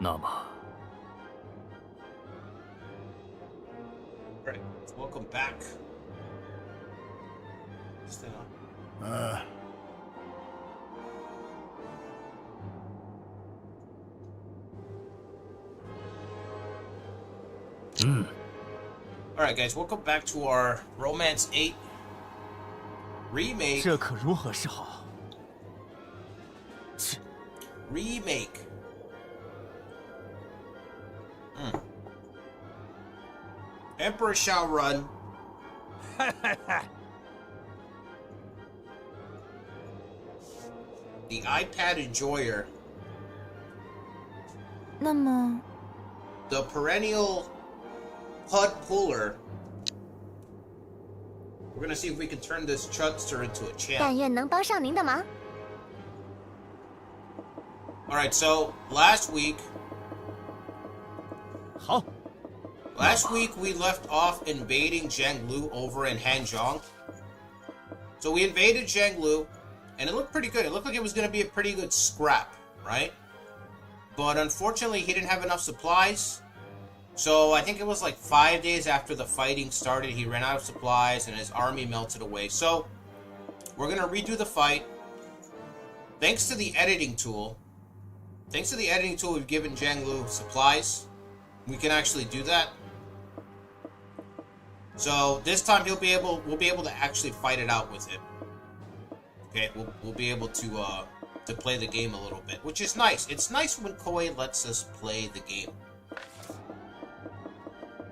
那么， Right. Welcome back. Stay on. Alright guys, welcome back to our Romance 8 remake. 这可如何是好？ Remake. Emperor Shao run. The iPad enjoyer. 那么， The perennial HUD puller. We're gonna see if we can turn this chudster into a champ. 但愿能帮上您的忙。 Alright, so last week 好， Last week we left off invading Zhang over in Hanzhong. So we invaded Zhang, and it looked pretty good. It looked like it was going to be a pretty good scrap, right? But unfortunately, he didn't have enough supplies. So I think it was like 5 days after the fighting started, he ran out of supplies and his army melted away. So we're going to redo the fight. Thanks to the editing tool. We've given Zhang supplies. We can actually do that. So this time we'll be able to actually fight it out with him. Okay, we'll be able to play the game a little bit, which is nice. It's nice when Koei lets us play the game.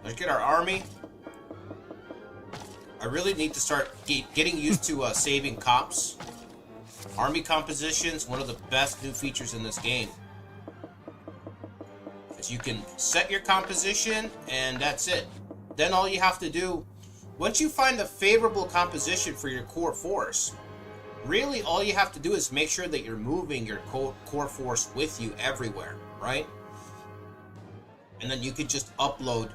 Let's get our army. I really need to start getting used to saving comps. Army compositions, one of the best new features in this game. Is you can set your composition and that's it. Then all you have to do, once you find the favorable composition for your core force, really all you have to do is make sure that you're moving your core force with you everywhere, right? And then you can just upload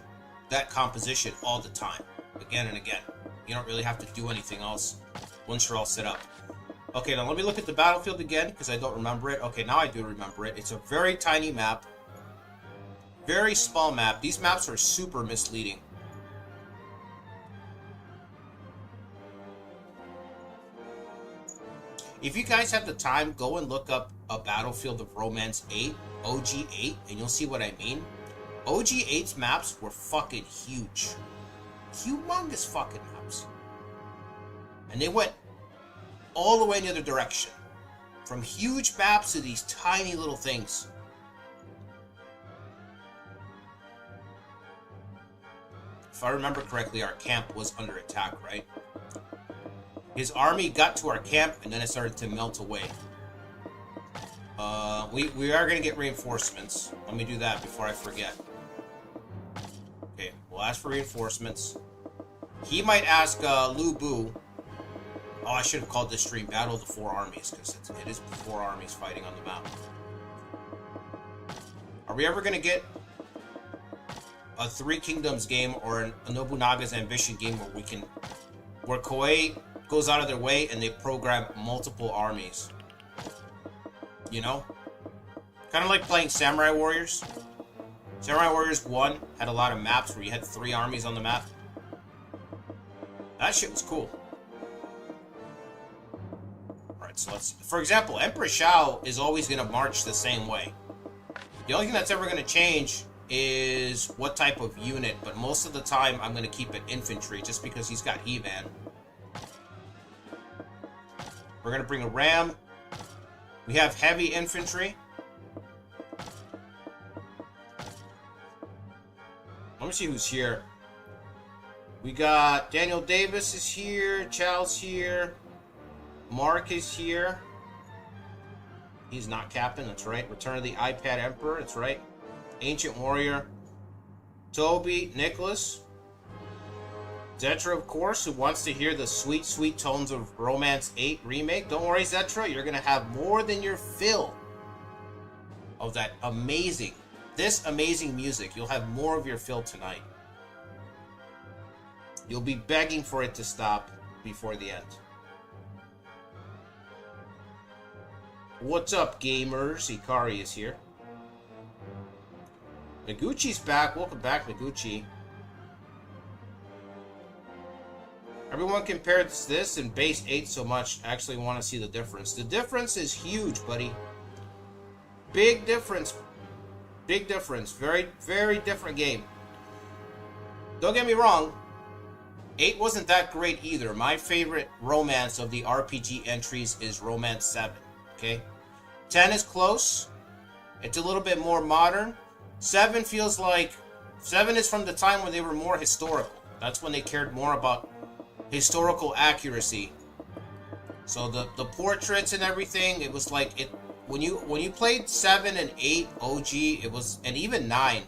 that composition all the time, again and again. You don't really have to do anything else once you're all set up. Okay, now let me look at the battlefield again, because I don't remember it. Okay, now I do remember it. It's a very tiny map. Very small map. These maps are super misleading. If you guys have the time, go and look up a Battlefield of Romance 8, OG8, and you'll see what I mean. OG8's maps were fucking huge. Humongous fucking maps. And they went all the way in the other direction. From huge maps to these tiny little things. If I remember correctly, our camp was under attack, right? His army got to our camp, and then it started to melt away. We are going to get reinforcements. Let me do that before I forget. Okay, we'll ask for reinforcements. He might ask Lu Bu. Oh, I should have called this stream Battle of the Four Armies, because it is four armies fighting on the map. Are we ever going to get a Three Kingdoms game or a Nobunaga's Ambition game where Koei goes out of their way and they program multiple armies? You know? Kind of like playing Samurai Warriors. Samurai Warriors 1 had a lot of maps where you had 3 armies on the map. That shit was cool. Alright, so let's... For example, Emperor Shao is always going to march the same way. The only thing that's ever going to change is what type of unit, but most of the time I'm going to keep it infantry just because he's got He-Man. We're going to bring a ram. We have heavy infantry. Let me see who's here. We got Daniel Davis is here. Chow's here. Mark is here. He's not captain, that's right. Return of the iPad Emperor, that's right. Ancient Warrior. Toby, Nicholas. Zetra, of course, who wants to hear the sweet, sweet tones of Romance 8 Remake. Don't worry, Zetra, you're going to have more than your fill of that amazing, this amazing music. You'll have more of your fill tonight. You'll be begging for it to stop before the end. What's up, gamers? Ikari is here. Noguchi's back. Welcome back, Noguchi. Everyone compares this and base 8 so much. I actually want to see the difference. The difference is huge, buddy. Big difference. Big difference. Very, very different game. Don't get me wrong. 8 wasn't that great either. My favorite romance of the RPG entries is Romance 7. Okay? 10 is close. It's a little bit more modern. 7 feels like... 7 is from the time when they were more historical. That's when they cared more about historical accuracy. So the portraits and everything, it was like... When you played 7 and 8 OG, it was... And even 9...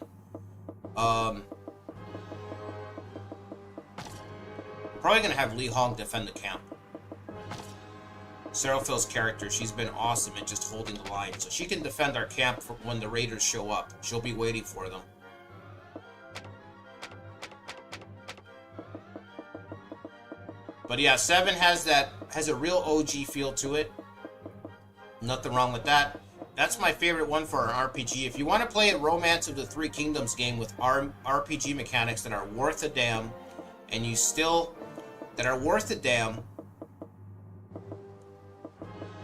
Probably gonna have Li Hong defend the camp. Seraphil's character, she's been awesome at just holding the line. So she can defend our camp for when the raiders show up. She'll be waiting for them. But yeah, 7 has a real OG feel to it. Nothing wrong with that. That's my favorite one for an RPG. If you want to play a Romance of the Three Kingdoms game with RPG mechanics that are worth a damn, and you still... that are worth a damn.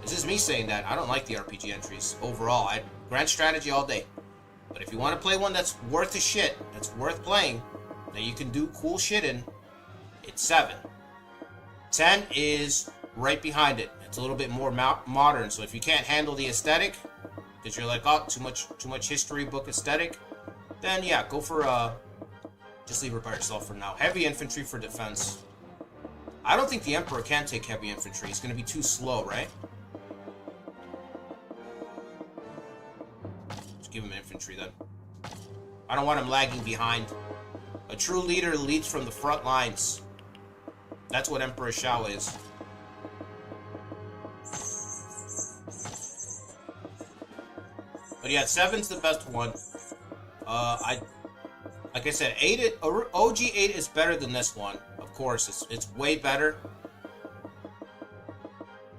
This is me saying that. I don't like the RPG entries overall. Grand strategy all day. But if you want to play one that's worth a shit, that's worth playing, that you can do cool shit in, it's 7. 10 is right behind it. It's a little bit more modern. So if you can't handle the aesthetic, because you're like, oh, too much history book aesthetic, then yeah, go for just leave it by yourself for now. Heavy infantry for defense. I don't think the Emperor can take heavy infantry. He's going to be too slow, right? Just give him infantry then. I don't want him lagging behind. A true leader leads from the front lines. That's what Emperor Shao is. But yeah, 7's the best one. Like I said, OG 8 is better than this one. Of course, it's way better.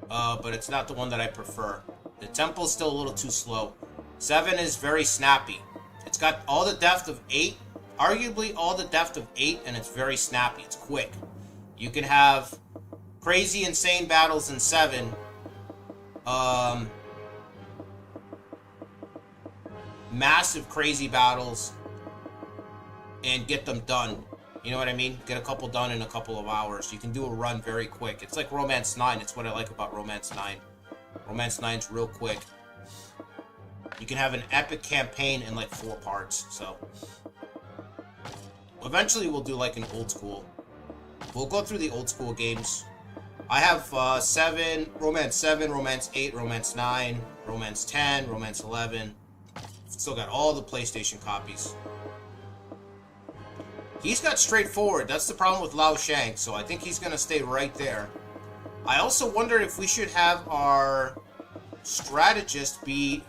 But it's not the one that I prefer. The temple's still a little too slow. 7 is very snappy. It's got all the depth of 8. Arguably all the depth of 8, and it's very snappy. It's quick. You can have crazy, insane battles in 7. Massive, crazy battles. And get them done. You know what I mean? Get a couple done in a couple of hours. You can do a run very quick. It's like Romance 9. It's what I like about Romance 9. Romance 9's real quick. You can have an epic campaign in like 4 parts. So eventually we'll do like an old school. We'll go through the old school games. I have 7, Romance 7, Romance 8, Romance 9, Romance 10, Romance 11. Still got all the PlayStation copies. He's got straightforward. That's the problem with Lao Shang, so I think he's going to stay right there. I also wonder if we should have our strategist be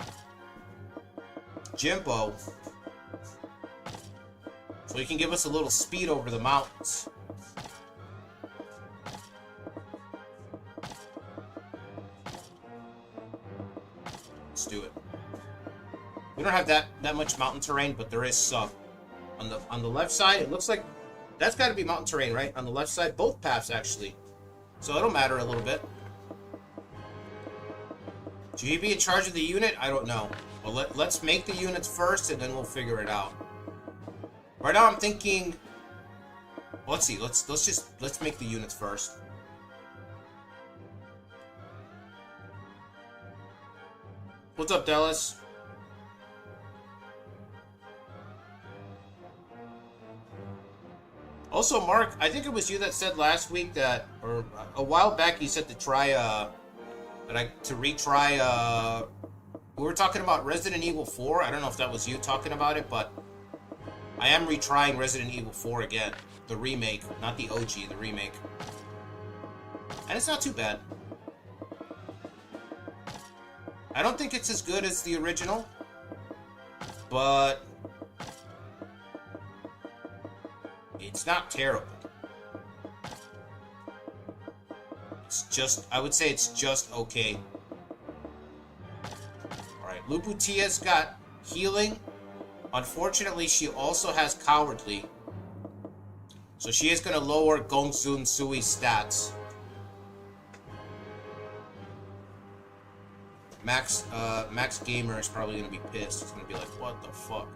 Jimbo, so he can give us a little speed over the mountains. Let's do it. We don't have that much mountain terrain, but there is some. On the left side, it looks like that's got to be mountain terrain, right? On the left side, both paths actually. So it'll matter a little bit. Should he be in charge of the unit? I don't know. Well, let's make the units first, and then we'll figure it out. Right now, I'm thinking. Well, let's see. Let's make the units first. What's up, Dallas? Also, Mark, I think it was you that said last week that, or a while back, you said to try, retry, we were talking about Resident Evil 4. I don't know if that was you talking about it, but I am retrying Resident Evil 4 again. The remake, not the OG, the remake. And it's not too bad. I don't think it's as good as the original, but it's not terrible. It's just, I would say it's just okay. Alright, Luputia's got healing. Unfortunately, she also has Cowardly. So she is going to lower Gongsun Sui's stats. Max Gamer is probably going to be pissed. He's going to be like, what the fuck?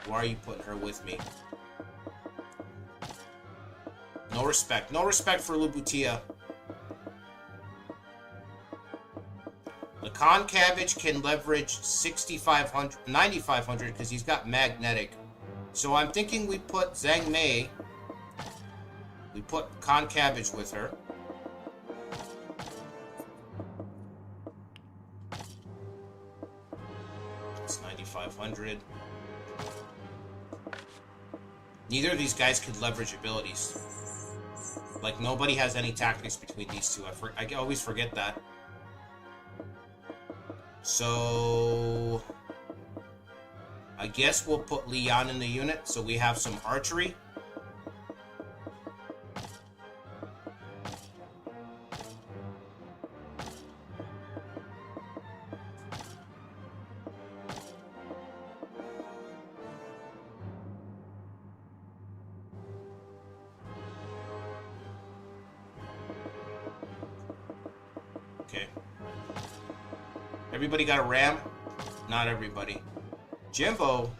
Why are you putting her with me? No respect. No respect for Lubutia. The Concabbage can leverage 6,500, 9,500 because he's got Magnetic. So I'm thinking we put Zhang Mei. We put Concabbage with her. It's 9,500. Neither of these guys can leverage abilities. Like, nobody has any tactics between these two. I always forget that. So I guess we'll put Lian in the unit so we have some archery. Okay. Everybody got a ram? Not everybody. Jimbo.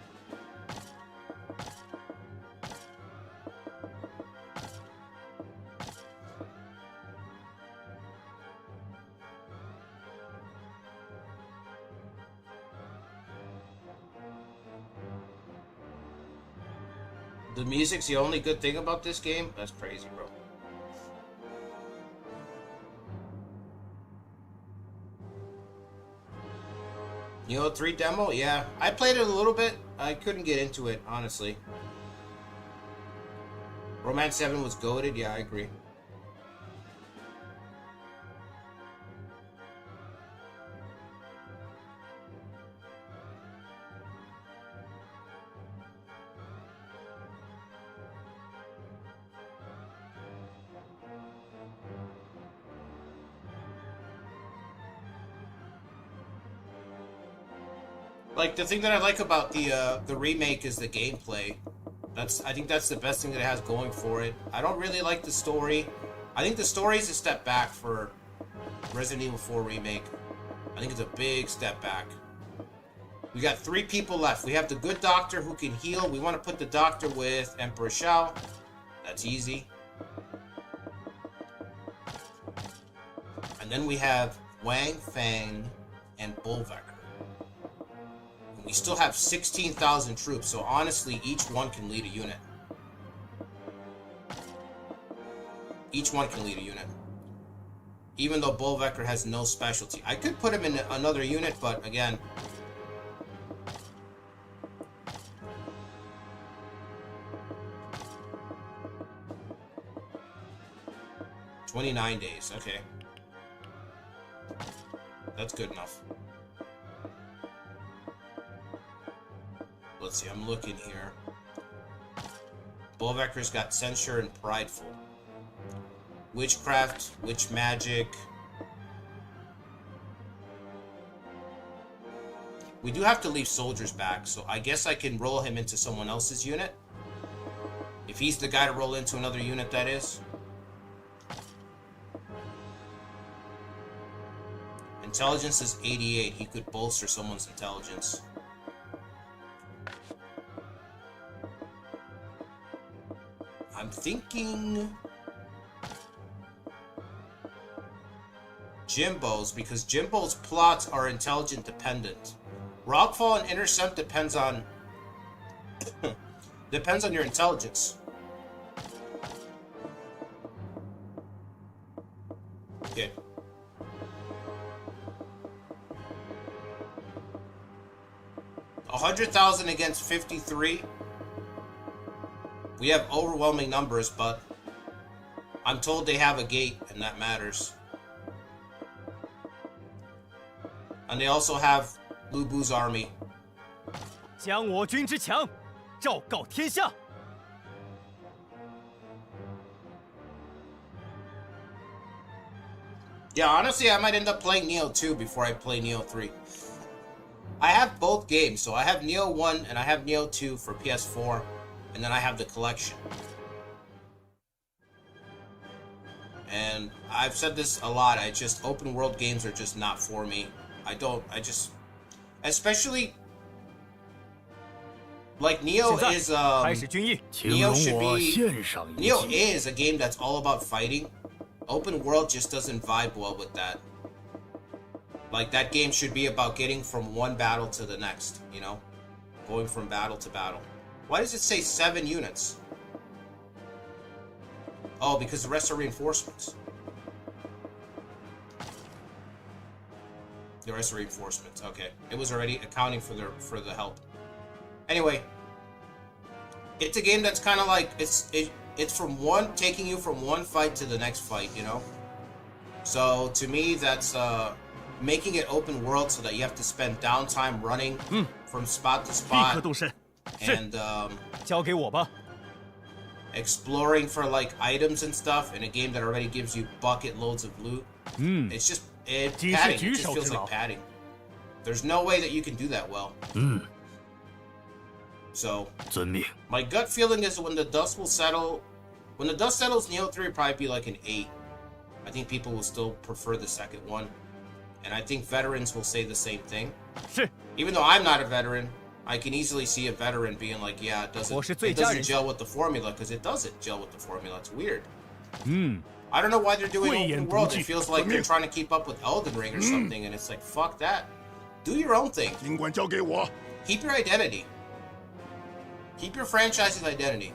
The music's the only good thing about this game? That's crazy, bro. Neo 3 demo? Yeah. I played it a little bit. I couldn't get into it, honestly. Romance 7 was goated? Yeah, I agree. Like, the thing that I like about the remake is the gameplay. I think that's the best thing that it has going for it. I don't really like the story. I think the story is a step back for Resident Evil 4 Remake. I think it's a big step back. We got 3 people left. We have the good doctor who can heal. We want to put the doctor with Emperor Shao. That's easy. And then we have Wang, Fang, and Bullvecker. We still have 16,000 troops, so honestly, each one can lead a unit. Each one can lead a unit. Even though Bullvecker has no specialty. I could put him in another unit, but again... $29 days, okay. That's good enough. Let's see, I'm looking here. Bullvecker's got Censure and Prideful. Witchcraft, Witch Magic. We do have to leave soldiers back, so I guess I can roll him into someone else's unit. If he's the guy to roll into another unit, that is. Intelligence is 88. He could bolster someone's intelligence. I'm thinking Jimbo's, because Jimbo's plots are intelligent dependent. Rockfall and Intercept depends on depends on your intelligence. Okay. $100,000 against 53. We have overwhelming numbers, but I'm told they have a gate, and that matters. And they also have Lu Bu's army. 将我军之强，昭告天下。 Yeah, honestly, I might end up playing Neo 2 before I play Neo 3. I have both games, so I have Neo 1 and I have Neo 2 for PS4, and then I have the collection. And I've said this a lot, open world games are just not for me. Especially, like Neo is, Neo is a game that's all about fighting. Open world just doesn't vibe well with that. Like, that game should be about getting from one battle to the next, you know? Going from battle to battle. Why does it say 7 units? Oh, because the rest are reinforcements. The rest are reinforcements, okay. It was already accounting for the help. Anyway, it's a game that's kind of like, it's taking you from one fight to the next fight, you know? So, to me, that's, making it open world so that you have to spend downtime running from spot to spot. And, exploring for, like, items and stuff in a game that already gives you bucket loads of loot. It's just, padding. It just feels like padding. There's no way that you can do that well. So, my gut feeling is when the dust will settle, when the dust settles, Neo 3 will probably be like an 8. I think people will still prefer the second one. And I think veterans will say the same thing. Even though I'm not a veteran, I can easily see a veteran being like, yeah, it doesn't gel with the formula, because it doesn't gel with the formula. It's weird. I don't know why they're doing open world. It feels like they're trying to keep up with Elden Ring or something, and it's like, fuck that. Do your own thing. Keep your identity. Keep your franchise's identity.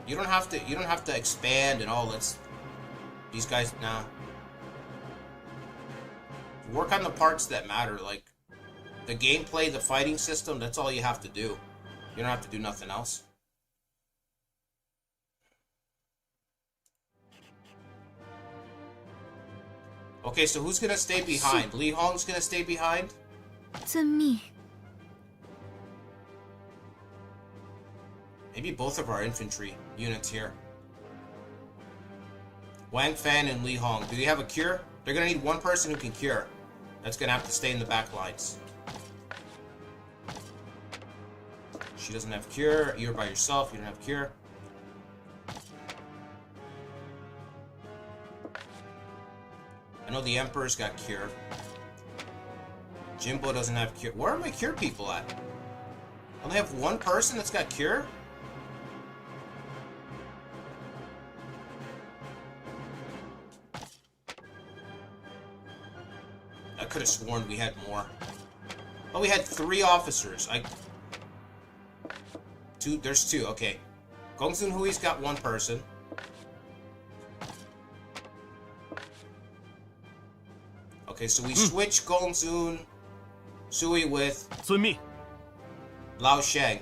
You don't have to expand and all. These guys, nah. Work on the parts that matter, like the gameplay, the fighting system. That's all you have to do. You don't have to do nothing else. Okay, so who's gonna stay behind? Li Hong's gonna stay behind? 遵命. Maybe both of our infantry units here. Wang Fan and Li Hong. Do they have a cure? They're gonna need one person who can cure. That's gonna have to stay in the back lines. She doesn't have cure. You're by yourself. You don't have cure. I know the Emperor's got cure. Jimbo doesn't have cure. Where are my cure people at? I only have one person that's got cure? I could have sworn we had more. Oh, we had 3 officers. There's 2, okay. Gongsun Hui's got 1 person. Okay, so we switch Gongsun Sui with 遵命. Lao Sheng.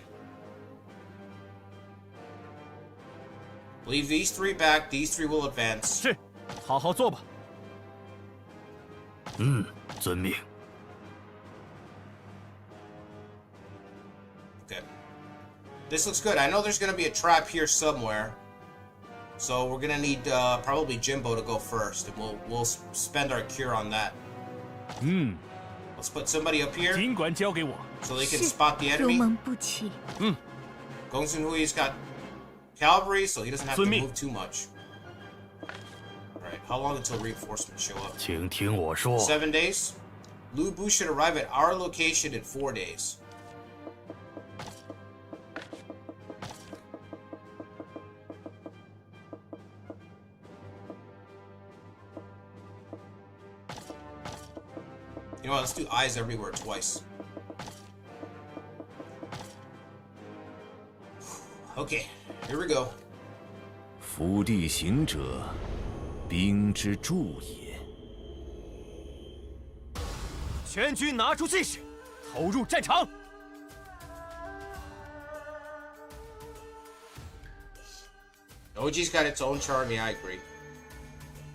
Leave these 3 back. These 3 will advance. 是，好好做吧。遵命. Okay. This looks good. I know there's going to be a trap here somewhere. So we're going to need probably Jimbo to go first. And we'll spend our cure on that. Let's put somebody up here 尽管交给我。 so they can spot the enemy. 如蒙不弃. Gongsun Hui's got cavalry, so he doesn't have to 遵命。 move too much. Alright, how long until reinforcements show up? 请听我说. 7 days? Lu Bu should arrive at our location in 4 days. You know what, let's do eyes everywhere twice. Okay, here we go. 伏地行者，兵之助也。全军拿出气势，投入战场。 OG's got its own charm, yeah, I agree.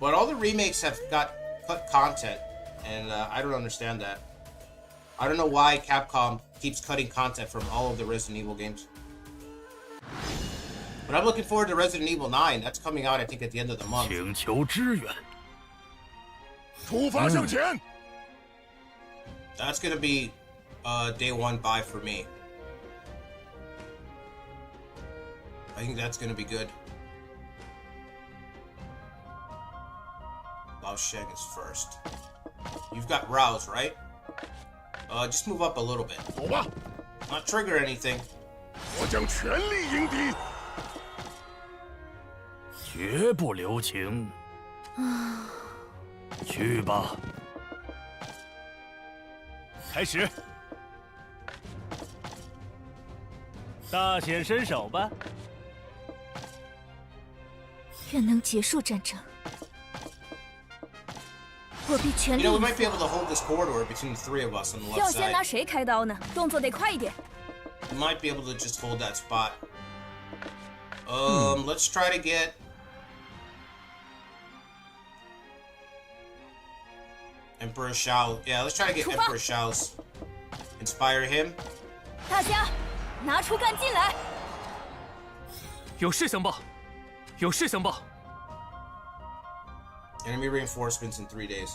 But all the remakes have got cut content, and I don't understand that. I don't know why Capcom keeps cutting content from all of the Resident Evil games. But I'm looking forward to Resident Evil 9. That's coming out, I think, at the end of the month. 请求支援。出发向前。 That's gonna be day 1 buy for me. I think that's gonna be good. Lao Sheng is first. You've got Rouse, right? Just move up a little bit. Not trigger anything. 我将全力迎敌。绝不留情。去吧。开始，大显身手吧。愿能结束战争。我必全力 You know, 以 we might 赴。 be able to hold this corridor between the 3 of us on the 要 left 先拿 side. 谁开刀呢？动作得快一点。 We might be able to just hold that spot. Let's try to get... Emperor Shao. Yeah, let's try to get 出发。 Emperor Shao's. Inspire him. 大家拿出干劲来！有事相报，有事相报。 Enemy reinforcements in 3 days.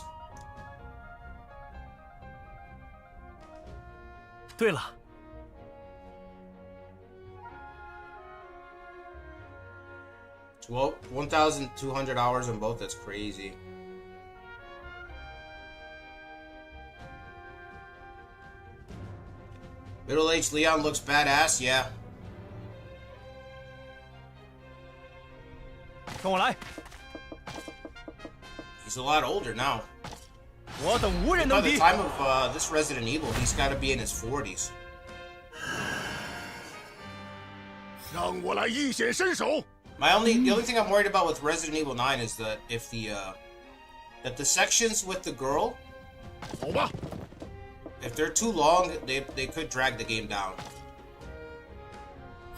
对了， Well, 1,200 hours on both. That's crazy. Middle-aged Leon looks badass, yeah. 跟我来， He's a lot older now. 我等无人 By 能 the 敌。 time of this Resident Evil, he's got to be in his 40s. 让我来一显身手。 The only thing I'm worried about with Resident Evil 9 is that if that the sections with the girl, 走吧。 if they're too long, they could drag the game down.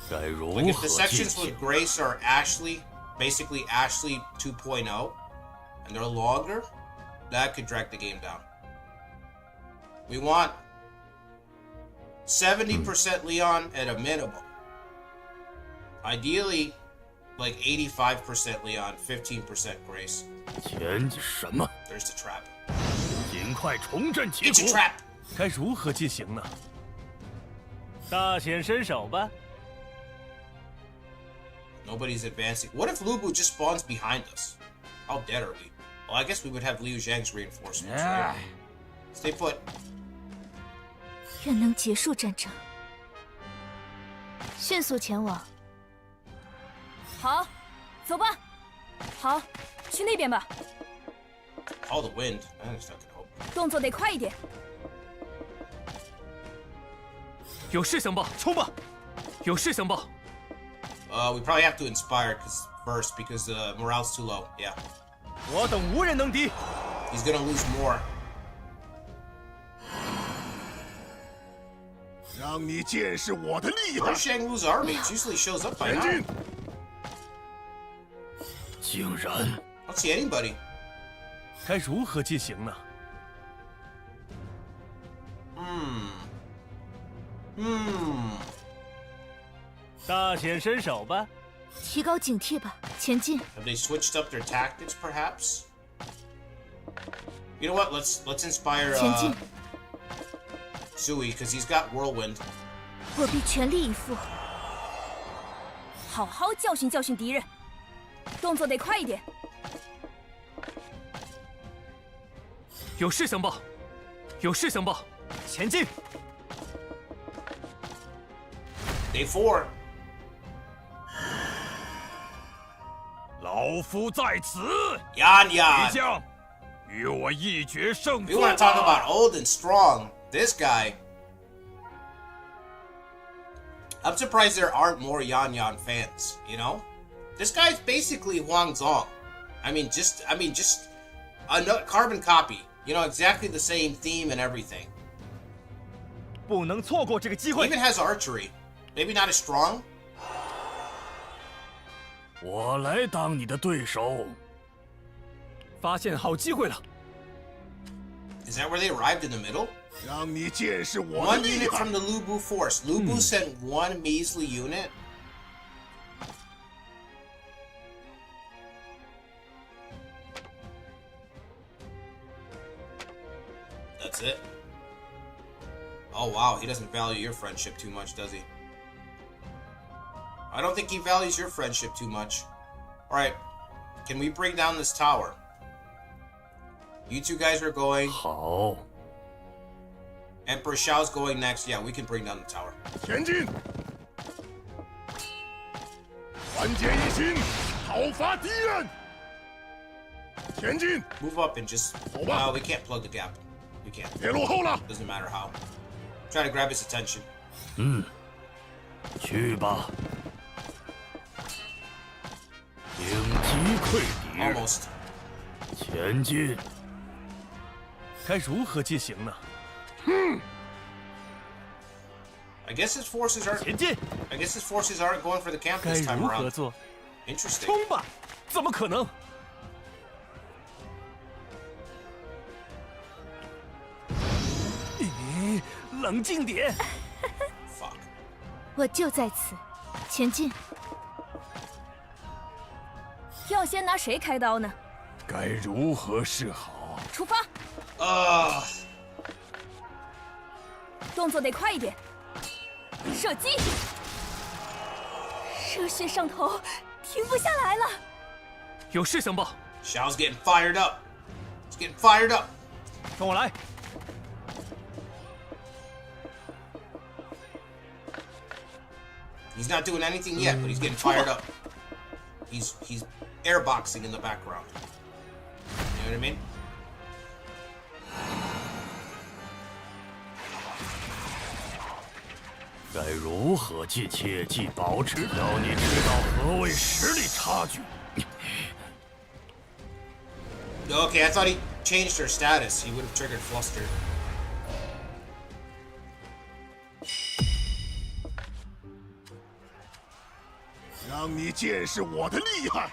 该如 Like if 何 the 进 sections 行 with？ Grace are basically Ashley 2.0, and they're longer, that could drag the game down. We want 70% Leon at a minimum. Ideally, like 85% Leon, 15% Grace. 前什么？ There's the trap. 尽快重振旗 It's a 鼓。 trap! 该如何进行呢？大显身手吧。 Nobody's advancing. What if Lubu just spawns behind us? How dead are we? Well, I guess we would have Liu Zhang's reinforcements, right? Stay put. 愿能结束战争。迅速前往。好，走吧。好，去那边吧。 Call the wind. That's not gonna help. 动作得快一点。有事相报，冲吧！有事相报。 We probably have to inspire first because morale's too low. Yeah. 我等无人能敌。 He's gonna lose more. 让你见识我的厉害 Where's！ Shang Wu's army? It usually shows up by 前 now. 进！ 竟然 I don't see anybody. 该如何进行呢？ 大显身手吧。 提高警惕吧，前进。 Have they switched up their tactics, perhaps? You know what? Let's inspire 前进， Sui because he's got whirlwind. 我必全力以赴。好好教训教训敌人。动作得快一点。有事相报，有事相报。前进。 Day 4. 老夫在此， Yan 敌 Yan. 将，与我一决胜 We 负 want to talk 吧！ about old and strong. This guy. I'm surprised there aren't more Yan Yan fans, you know? This guy's basically Huang Zhong. I mean, just a carbon copy. You know, exactly the same theme and everything. 不能错过这个机 He 会。 even has archery. Maybe not as strong. 我来当你的对手。发现好机会了。 Is that where they arrived in the middle? 让你见识我的 One 厉 unit 害 from！the Lubu force. Lubu sent one measly unit. That's it. Oh wow, he doesn't value your friendship too much, does he? I don't think he values your friendship too much. Alright, can we bring down this tower? You two guys are going. 好， Emperor Shao's going next. Yeah, we can bring down the tower. 前进！团结一心，讨伐敌人！前进！ Move up and just... we can't plug the gap. We can't. 别落后了！ Doesn't matter how. Try to grab his attention. 去吧。迎击溃敌， Almost. 前进。该如何进行呢？ I guess his forces aren't... 前进！ I guess his forces aren't going for the camp 该 this time 如何 around. 做？ Interesting. 冲吧！怎么可能？咦，冷静点！ Fuck. 我就在此，前进。要先拿谁开刀呢？ 该如何是好？ 出发， 动作得快一点。射击，热血上头，停不下来了。有事相报， Shao's getting fired up. He's getting fired up. 跟我来。 He's not doing anything yet, but he's getting fired up. He's airboxing in the background. You know what I mean? 该如何尽切忌保持？要你知道何谓实力差距。 Okay, I thought he changed her status. He would have triggered Fluster. 让你见识我的厉害！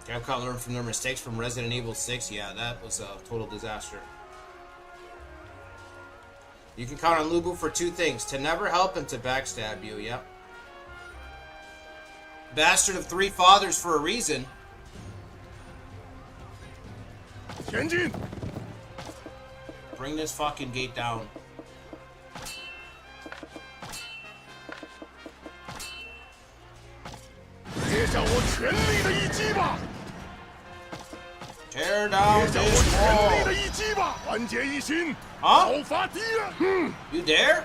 Capcom learned from their mistakes from Resident Evil 6. Yeah, that was a total disaster. You can count on Lubu for two things: to never help and to backstab you. Yep. Bastard of three fathers for a reason. 前进！ Bring this fucking gate down. 接下我全力的一击吧！ Tear down 接下 this 我全力的 wall. 一击吧！团结一心，啊讨伐敌人！ You dare?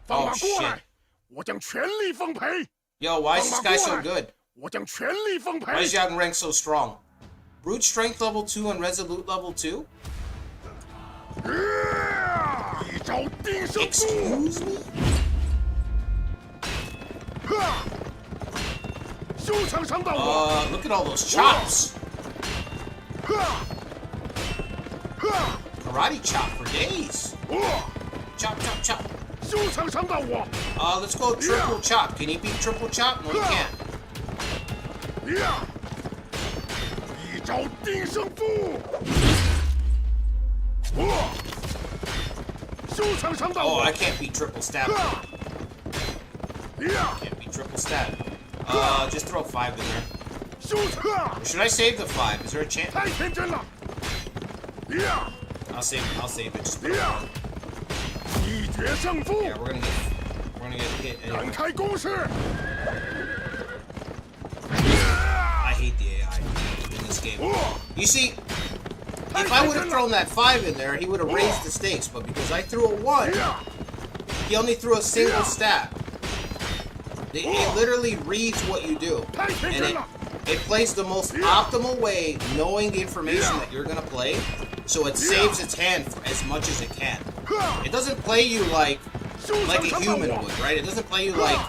放马 Oh, 过 shit. 来！我将全力奉陪！ Yo, why is this guy so 放马过来 good? 我将全力奉 Why 陪！ is Zhong rank so strong? Brute strength level 2 and resolute level 2? 一招定胜负！ Excuse me? 休想伤到我！ Look at all those chops. Karate chop for days. Chop, chop, chop. 休想伤到我！ Let's go triple chop. Can he beat triple chop? No, he can't. 一招定胜负！休想伤到 Oh, 我 I！can't beat triple stab. Can't beat triple stab. Just throw 5 in there. 休想！ Should I save the 5? Is there a chance? 太天真了！ I'll save it. Just put it on. 一决胜负！ Yeah, we're gonna get hit 展 anyway. 开攻势！ I hate the AI in this game. You see, if I would have thrown that 5 in there, he would have raised the stakes, but because I threw a 1, he only threw a single stab. It literally reads what you do, and it plays the most optimal way, knowing the information that you're gonna play, so it saves its hand for as much as it can. It doesn't play you like a human would, right? It doesn't play you like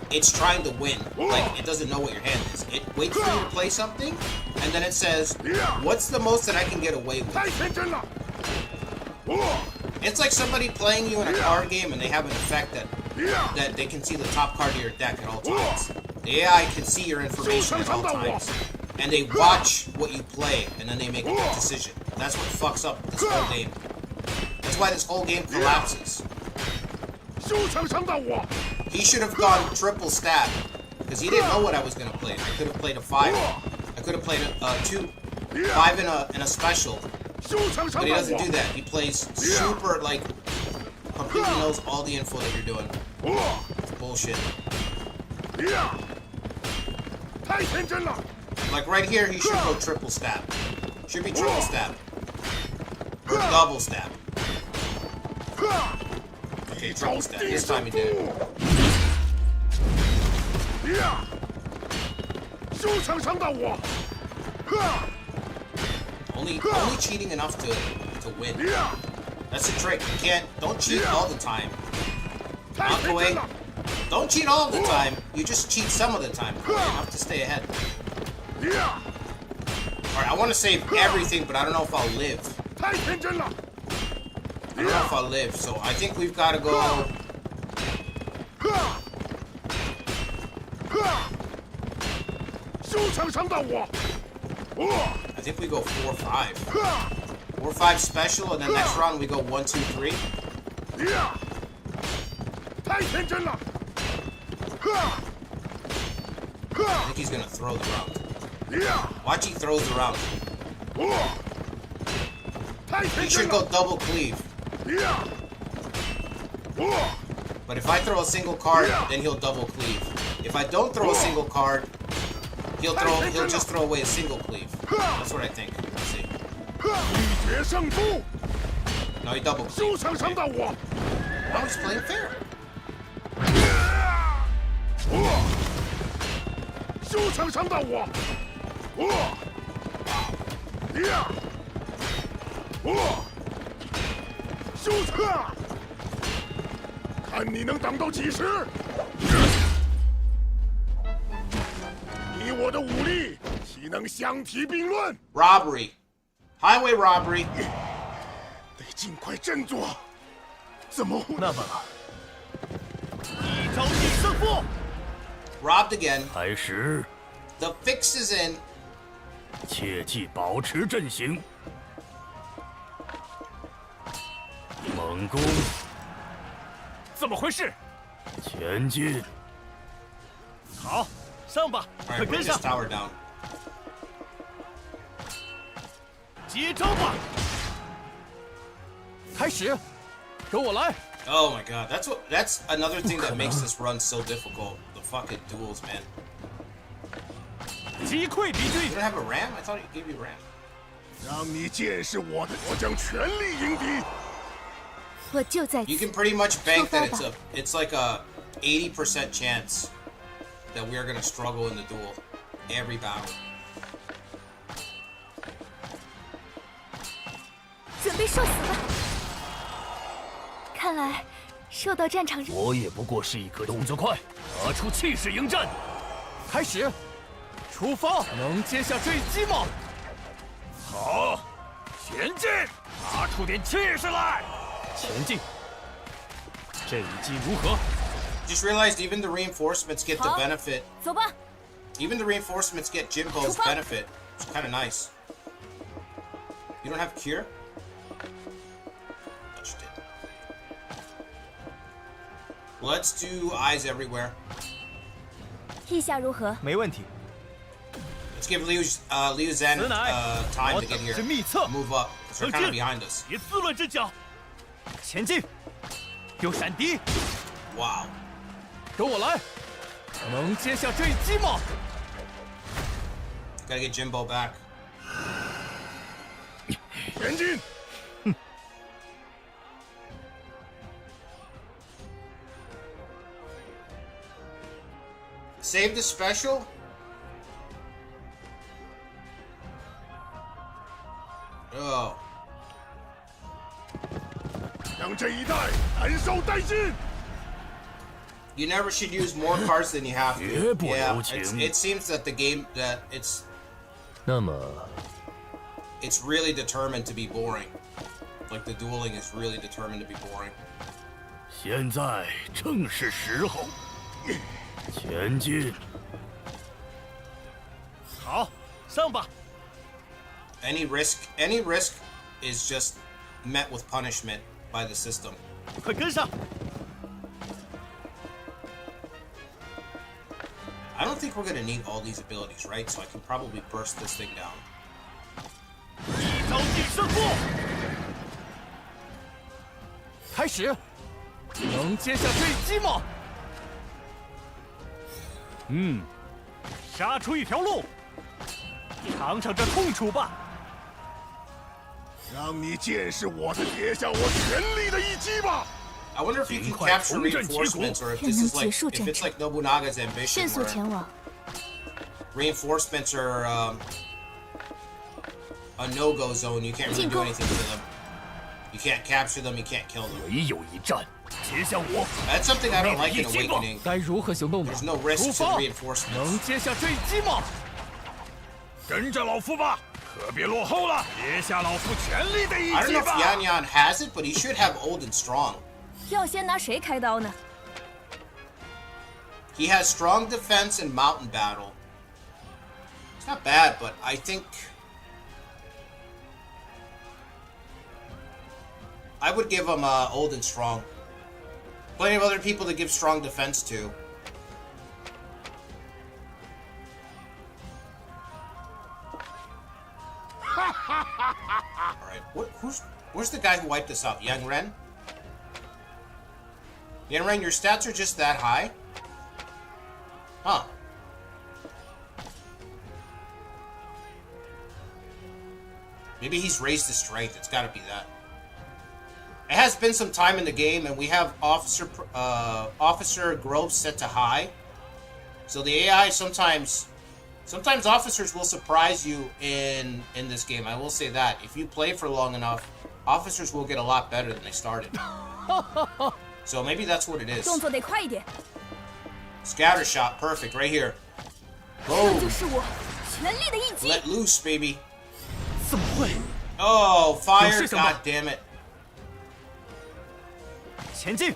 it's trying to win, like it doesn't know what your hand is. It waits for you to play something, and then it says, what's the most that I can get away with? 太天真了！ It's like somebody playing you in a card game and they have an effect that they can see the top card of your deck at all times. The AI can see your information at all times, and they watch what you play, and then they make a decision. That's what fucks up this whole game. That's why this whole game collapses. 休想伤到我！ He should have gone triple stab. because he didn't know what I was gonna play. I could have played a 5. I could have played a 2, 5 in a special. But he doesn't do that. He plays super, like, completely knows all the info that you're doing. It's bullshit. Like right here, he should go triple stab. Should be triple stab. Or double stab. Okay, triple stab. This time he did it. Only cheating enough to win. That's the trick. You don't cheat all the time. Walk away. Don't cheat all the time. You just cheat some of the time. Enough to stay ahead. Alright, I want to save everything, but I don't know if I'll live. I don't know if I'll live, so I think we've got to go... I think we go 4-5. 4-5 special, and then next round we go 1-2-3. I think he's gonna throw the round. Watch, he throws the round. He should go double cleave. But if I throw a single card, then he'll double cleave. If I don't throw a single card, he'll just throw away a single cleave. That's what I think. Let's see. No, he double cleaved. Okay. No, he's playing fair. Robbery. Highway robbery. 得尽快振作。怎么会？那么，一招定胜负。 Robbed again. 开始， The fix is in. 切记保持阵型。猛攻，怎么回事？前进。好，上吧， All 快 right, 跟 bring 上 this，tower down. 接招吧！开始，跟我来。 Oh my god, that's another thing that makes this run so difficult. The fucking duels, man. 击溃敌军 You。don't have a ram? I thought it gave you ram. 让你见识我的，我将全力迎敌。我就在 You 此。 can pretty much bank that 出发吧。 it's like a 80% chance that we are gonna struggle in the duel every battle. 准备受死吧！看来受到战场我也不过是一个动作快，拿出气势迎战。开始，出发，能接下这一击吗？好，前进，拿出点气势来！前进。这一击如何？ Just realized even the reinforcements get the 好， benefit. 走吧。 Even the reinforcements get Jimbo's 出发。 benefit. It's kind of nice. You don't have cure? Touched it. Let's do eyes everywhere. 意下如何？没问题。 Let's give Liu Zhen 此乃 time 我 to get 等 here. 之秘策。 Move up. 'Cause they're 前 kind of 进 behind us. 别自乱阵脚。前进，有闪敌， Wow. 跟我来。能接下这一击吗？ Gotta get Jimbo back. 前进！ Save the special? Oh. 让这一代难受殆尽。 You never should use more cards than you have to. 绝不 Yeah, 留情。 it seems that the game that it's 那么， really determined to be boring. Like the dueling is really determined to be boring. 现在正是时候，前进。好，上吧。 Any risk is just met with punishment by the system. 快跟上！ I don't think we're gonna need all these abilities, right? So I can probably burst this thing down. 一招定胜负，开始，能接下这一击吗？杀出一条路，尝尝这痛楚吧。让你见识我的跌下我全力的一击吧！ I wonder if you can capture reinforcements, or if this is like if it's like Nobunaga's ambition, 迅速 where 前往， reinforcements are a no-go zone. You can't really do anything to them. You can't capture them. You can't kill them. 唯有一战，接向我。 That's something I don't like in Awakening. 该如何行动呢？ There's no risks in reinforcements. 能接下这一击吗？跟着老夫吧，可别落后了，接下老夫全力的一 I don't 击 know if 吧。 Yan Yan has it, but he should have old and strong. 要先拿谁开刀呢？ He has strong defense and mountain battle. It's not bad, but I think I would give him old and strong. Plenty of other people to give strong defense to. Alright, where's the guy who wiped us out? Yang Ren? Yang Ren, your stats are just that high? Huh. Maybe he's raised his strength. It's gotta be that. It has been some time in the game, and we have Officer Grove set to high. So the AI sometimes officers will surprise you in this game. I will say that. If you play for long enough, officers will get a lot better than they started. So maybe that's what it is. 动作得快一点。 Scatter shot, perfect, right here. 这 Boom. 就是我全力的一击。 Let loose, baby. 怎么会？ Oh, fire! 有事情吗？ God damn it. 前进！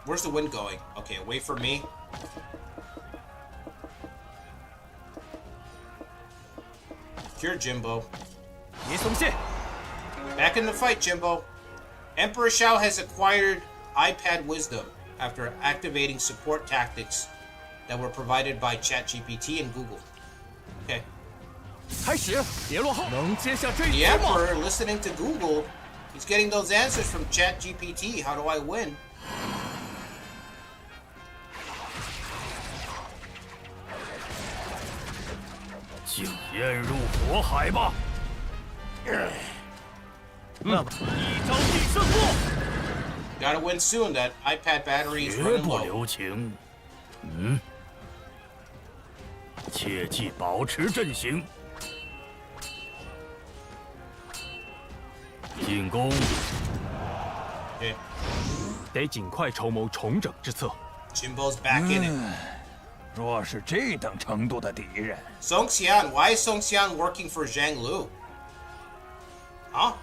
Where's the wind going? Okay, wait for me. Cure Jimbo. 别松懈！ Back in the fight, Jimbo. Emperor Shao has acquired iPad wisdom after activating support tactics that were provided by ChatGPT and Google. Okay. 开始，别落后！能接下这一 The 击吗？ Emperor, listening to Google, he's getting those answers from ChatGPT. How do I win? 请焰入火海吧！那么，一招定胜负， Gotta win soon. That iPad battery is 绝 running 不 low. 留情。切记保持阵型。进攻， Okay. 得尽快筹谋重整之策。 Jimbo's back in it. 若是这等程度的敌人， Song Xian, why is Song Xian working for Zhang Lu? Huh?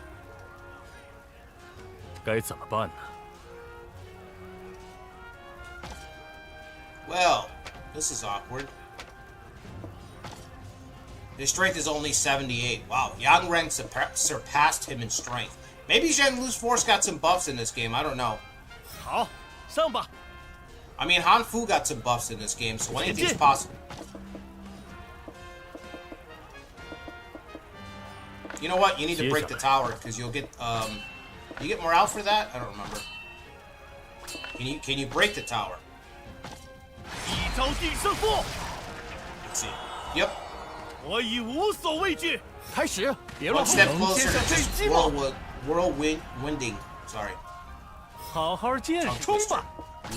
该怎么办呢？ Well, this is awkward. His strength is only 78. Wow, Yang Ren surpassed him in strength. Maybe Zhang Lu's force got some buffs in this game. I don't know. 好，上吧！ I mean, Han Fu got some buffs in this game, so anything's possible. You know what? You need to break the tower because you'll get you get morale for that? I don't remember. Can you break the tower? 一招定胜负， Let's see. Yep. 我已无所畏惧。开始，别落 One 后！ step 能接 closer 下 to 这一 just 击吗？ whirlwinding. Sorry. 好好见冲吧！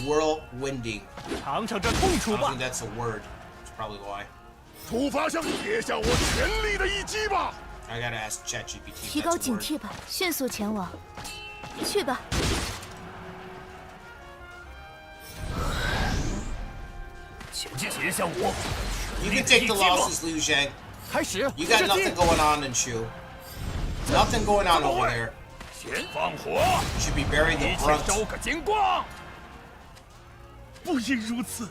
Whirlwinding. 尝尝这痛 I 楚 don't 吧 think！that's a word. That's probably why. 出发向跌下我全力的一击吧！ I gotta ask ChatGPT. if 提高 that's a 警 word. 惕吧，迅速前往。去吧，前进，接向我。 You can take the losses, Liu Zhang. 开始， You got 射击 nothing！going on in Shu. Nothing going on over there. 先放火， You should be bearing 一 the 切 brunt. 收个精光。不应如此。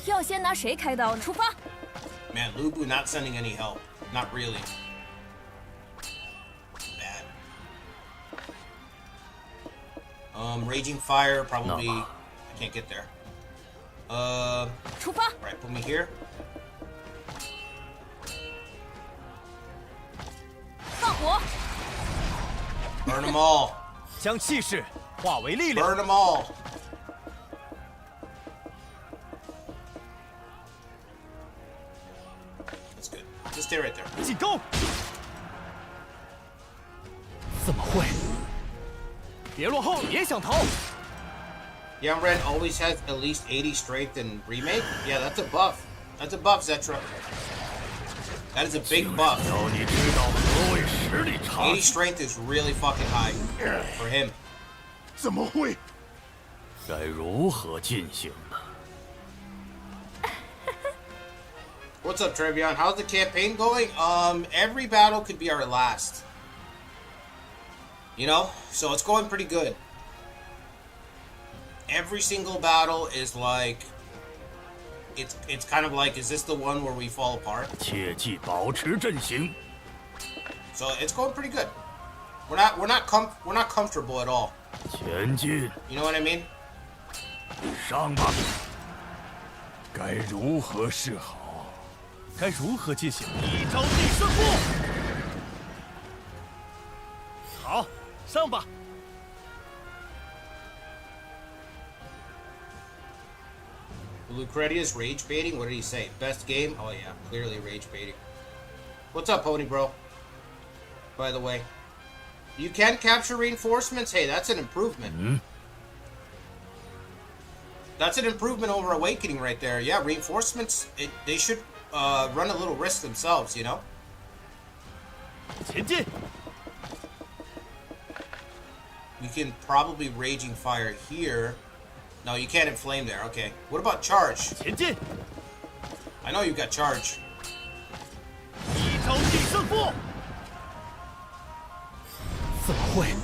要先拿谁开刀呢？出发！ Man, Lu Bu not sending any help. Not really. Bad. Raging Fire, probably... I can't get there. 出发！ Right, put me here. 放火！ Burn them all. 将气势化为力量。 Burn them all. That's good. Just stay right there. 进攻！怎么会？别落后，别想逃！ Young Ren always has at least 80 strength in remake. Yeah, that's a buff. That's a buff, Zetra. That is a big buff. 要你知道何谓实力差80距。 strength is really fucking high for him. 怎么会？该如何进行呢？ What's up, Trevion? How's the campaign going? Every battle could be our last. You know? So it's going pretty good. Every single battle is like... It's kind of like, is this the one where we fall apart? 切记保持阵型。 So it's going pretty good. We're not comfortable at all. 前进， You know what I mean? 上吧！该如何是好？该如何进行？一招定胜负。好，上吧！ Lucretia's rage baiting? What did he say? Best game? Oh yeah, clearly rage baiting. What's up, Pony Bro? By the way. You can capture reinforcements? Hey, that's an improvement. That's an improvement over Awakening right there. Yeah, reinforcements, they should run a little risk themselves, you know? 前进！ You can probably Raging Fire here. No, you can't Inflame there. Okay. What about Charge? 前进！ I know you got Charge. 一招定胜负！怎么会？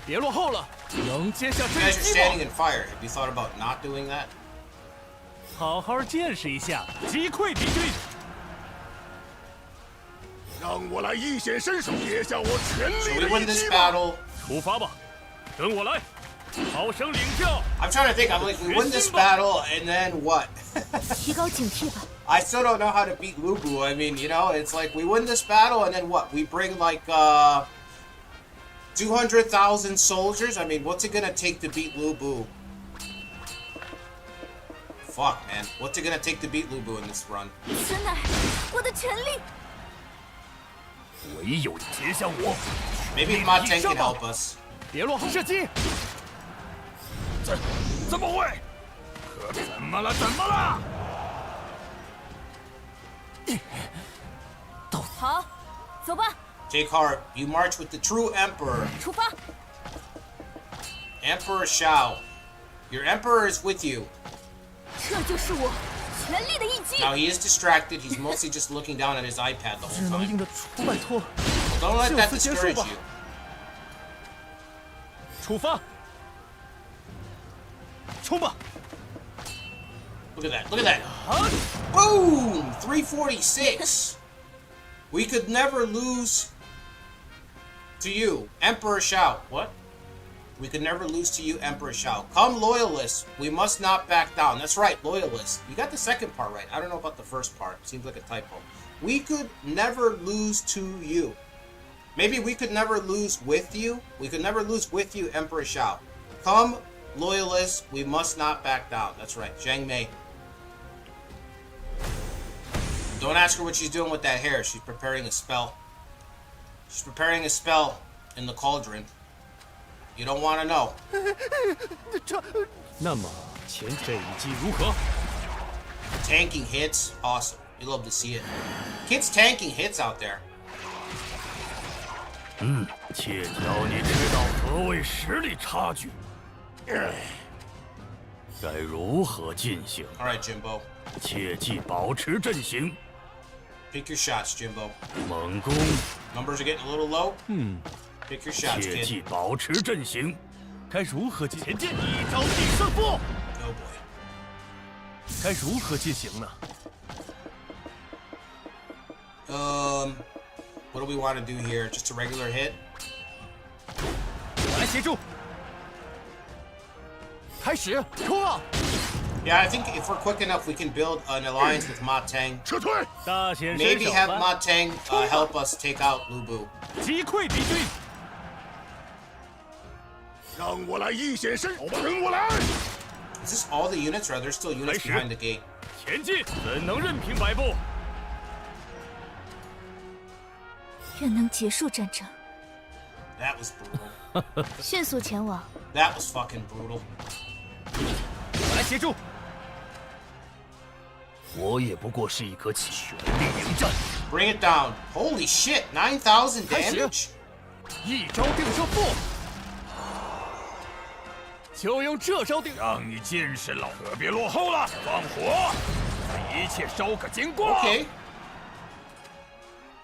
别落后了，能接下 You 这 guys 一 are 击 standing 吗？ in fire. Have you thought about not doing that? 好好见识一下，击溃敌军！ 让我来一显身手，接下我全 So 力 we 的 win 一 this 击吧！ battle. 出发吧，跟我来！好生领教。 I'm trying to think. I'm like, we win this battle, and then what? 提高警惕吧。 I still don't know how to beat Lubu. I mean, you know, it's like we win this battle, and then what? We bring like 200,000 soldiers. I mean, what's it gonna take to beat Lubu? Fuck, man. What's it gonna take to beat Lubu in this run? 此乃我的全力。唯有接下我。 Maybe if Ma Teng can help us. 别落后，射击！怎么会？可怎么了？怎么了？好，走吧， Take heart. You march with the true Emperor. 出发！ Emperor Shao. Your Emperor is with you. 这就是我全力的一击。 Now, he is distracted. He's mostly just looking down at his iPad the 只 whole 能 time. 硬着出，拜托， Don't let that 就此结束 discourage 吧。 you. 出发！冲吧！ Look at that. Look at that. Boom! 346. We could never lose to you, Emperor Shao. What? We could never lose to you, Emperor Shao. Come, loyalists. We must not back down. That's right, loyalists. You got the second part right. I don't know about the first part. Seems like a typo. We could never lose to you. Maybe we could never lose with you. We could never lose with you, Emperor Shao. Come, loyalists. We must not back down. That's right, Zhang Mei. Don't ask her what she's doing with that hair. She's preparing a spell. She's preparing a spell in the cauldron. You don't want to know. 那么前这一击如何？ Tanking hits. Awesome. You love to see it. Kids tanking hits out there. 切叫你知道何谓实力差距。该如何进行？ All right, Jimbo. 切记保持阵型。 Pick your shots, Jimbo. 猛攻， Numbers are getting a little low. Pick your shots, 切 kid. 记保持阵型。该如何进？前进！一招定胜负。 Oh boy. 该如何进行呢？ What do we want to do here? Just a regular hit? 我来协助。开始，冲啊！ Yeah, I think if we're quick enough, we can build an alliance with Ma Tang. 撤退！ 大显身 Maybe 手 have 吧！ Ma Tang help us take out Lu Bu. 击溃敌军！ 让我来一显身手吧，跟我来！ Is this all the units, or are there still units Nice. behind the gate? 前进！怎能任凭摆布？愿能结束战争， That was brutal. 迅速前往。 That was fucking brutal. 我来协助。 我也不过是一颗全力迎战。 Bring it down. Holy shit, 9,000 开始。 damage? 一招定胜负，就用这招定。让你见识了，可别落后了！放火，一切烧个精光。 Okay.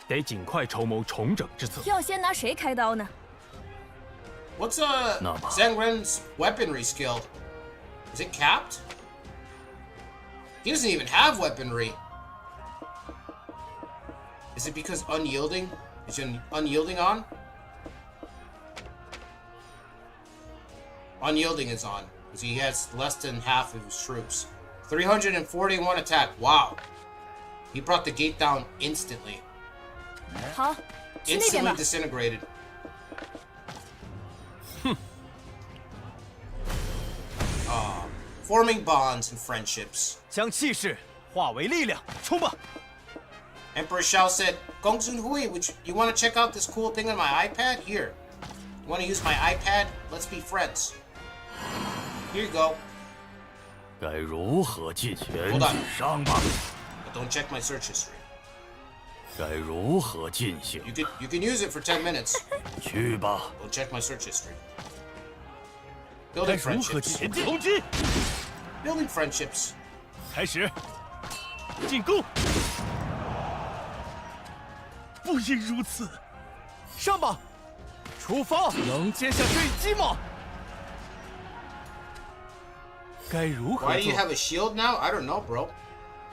得尽快筹谋重整之策。要先拿谁开刀呢？ What's No. Zhang Ren's weaponry skill? Is it capped? He doesn't even have weaponry. Is it because unyielding? Is unyielding on? Unyielding is on, because he has less than half of his troops. 341 attack. Wow. He brought the gate down instantly. 好，去那边 Instantly 吧。 disintegrated. Forming bonds and friendships. 将气势化为力量，冲吧！ Emperor Shao said, Gongsun Hui, you want to check out this cool thing on my iPad? Here. You want to use my iPad? Let's be friends. Here you go. 该如何进前 Hold 进 on. 上吧？ But don't check my search history. 该如何进行？ You can use it for 10 minutes. 去吧。 Don't check my search history. 该 Building 如何 friendships. 前进？攻击！ Building friendships. 开始，进攻！不应如此，上吧，出发！能接下这一击吗？该如何 Why do you 做？ have a shield now? I don't know, bro.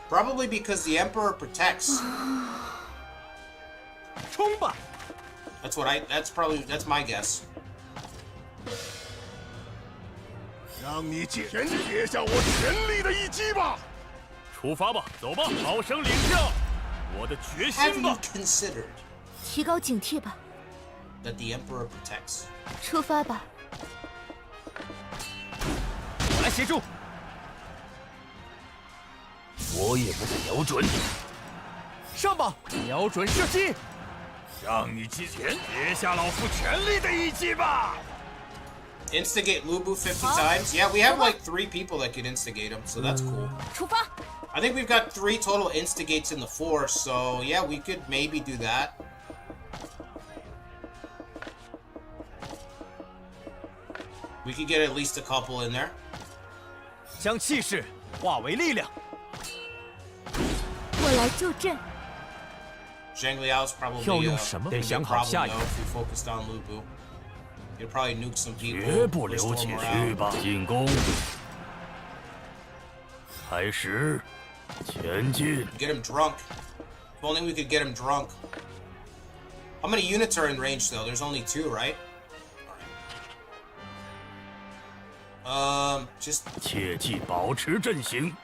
Probably because the Emperor protects. 冲吧！ That's my guess. 让你接下我全力的一击吧！出发吧，走吧，好生领教我的决 Have 心 you 吧！ considered 提高警惕吧， that the Emperor protects? 出发吧。我来协助。我也不敢瞄准。上吧，瞄准射击！让你接下老夫全力的一击吧！ Instigate Lubu 50 times? Yeah, we have like 3 people that could instigate him, so that's cool. 出发！ I think we've got 3 total instigates in the force, so yeah, we could maybe do that. We could get at least a couple in there. 将气势化为力量。我来助阵。 Zhang Liao's probably 要用什么？ gonna be a 得想好 problem 下一 though 步。 if we focused on Lubu. He'll probably nuke some people. 绝不留 restore 情， morale. 去吧，进攻！开始，前进！ Get him drunk. If only we could get him drunk. How many units are in range though? There's only 2, right? Just 切记保持阵型，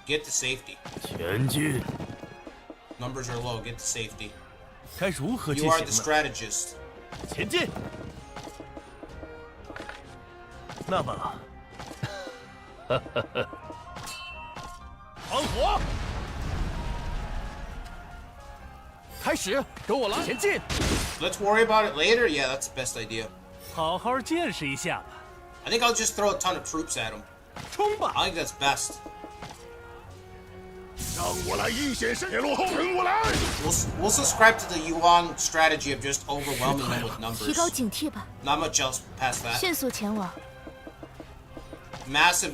get to safety. 前进！ Numbers are low. Get to safety. 该如何 You 进 are 行 the 呢？ strategist. 前进！那么，放火！开始，跟我来！前进！ Let's worry about it later. Yeah, that's the best idea. 好好见识一下吧。 I think I'll just throw a ton of troops at him. 冲吧！ I think that's best. 让我来一显身，别落后，跟我来！ We'll subscribe to the Yuan strategy of just overwhelming them with 提高 numbers. 警惕吧， Not much else past that. 迅速前往。 Massive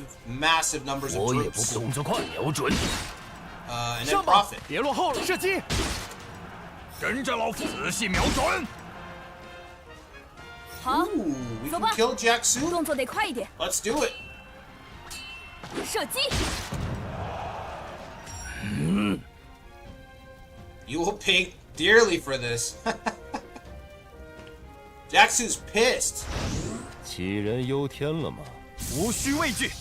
numbers of 我也不 troops. 动作快，瞄准！ And then 上吧 profit.，别落后了，射击！跟着老夫仔细瞄准！好， Ooh, we 走 can 吧。 kill Jack Su. 动作得快一点， Let's do it. 射击！ You will pay dearly for this. Jack Su's pissed. 杞人忧天了吗？无需畏惧，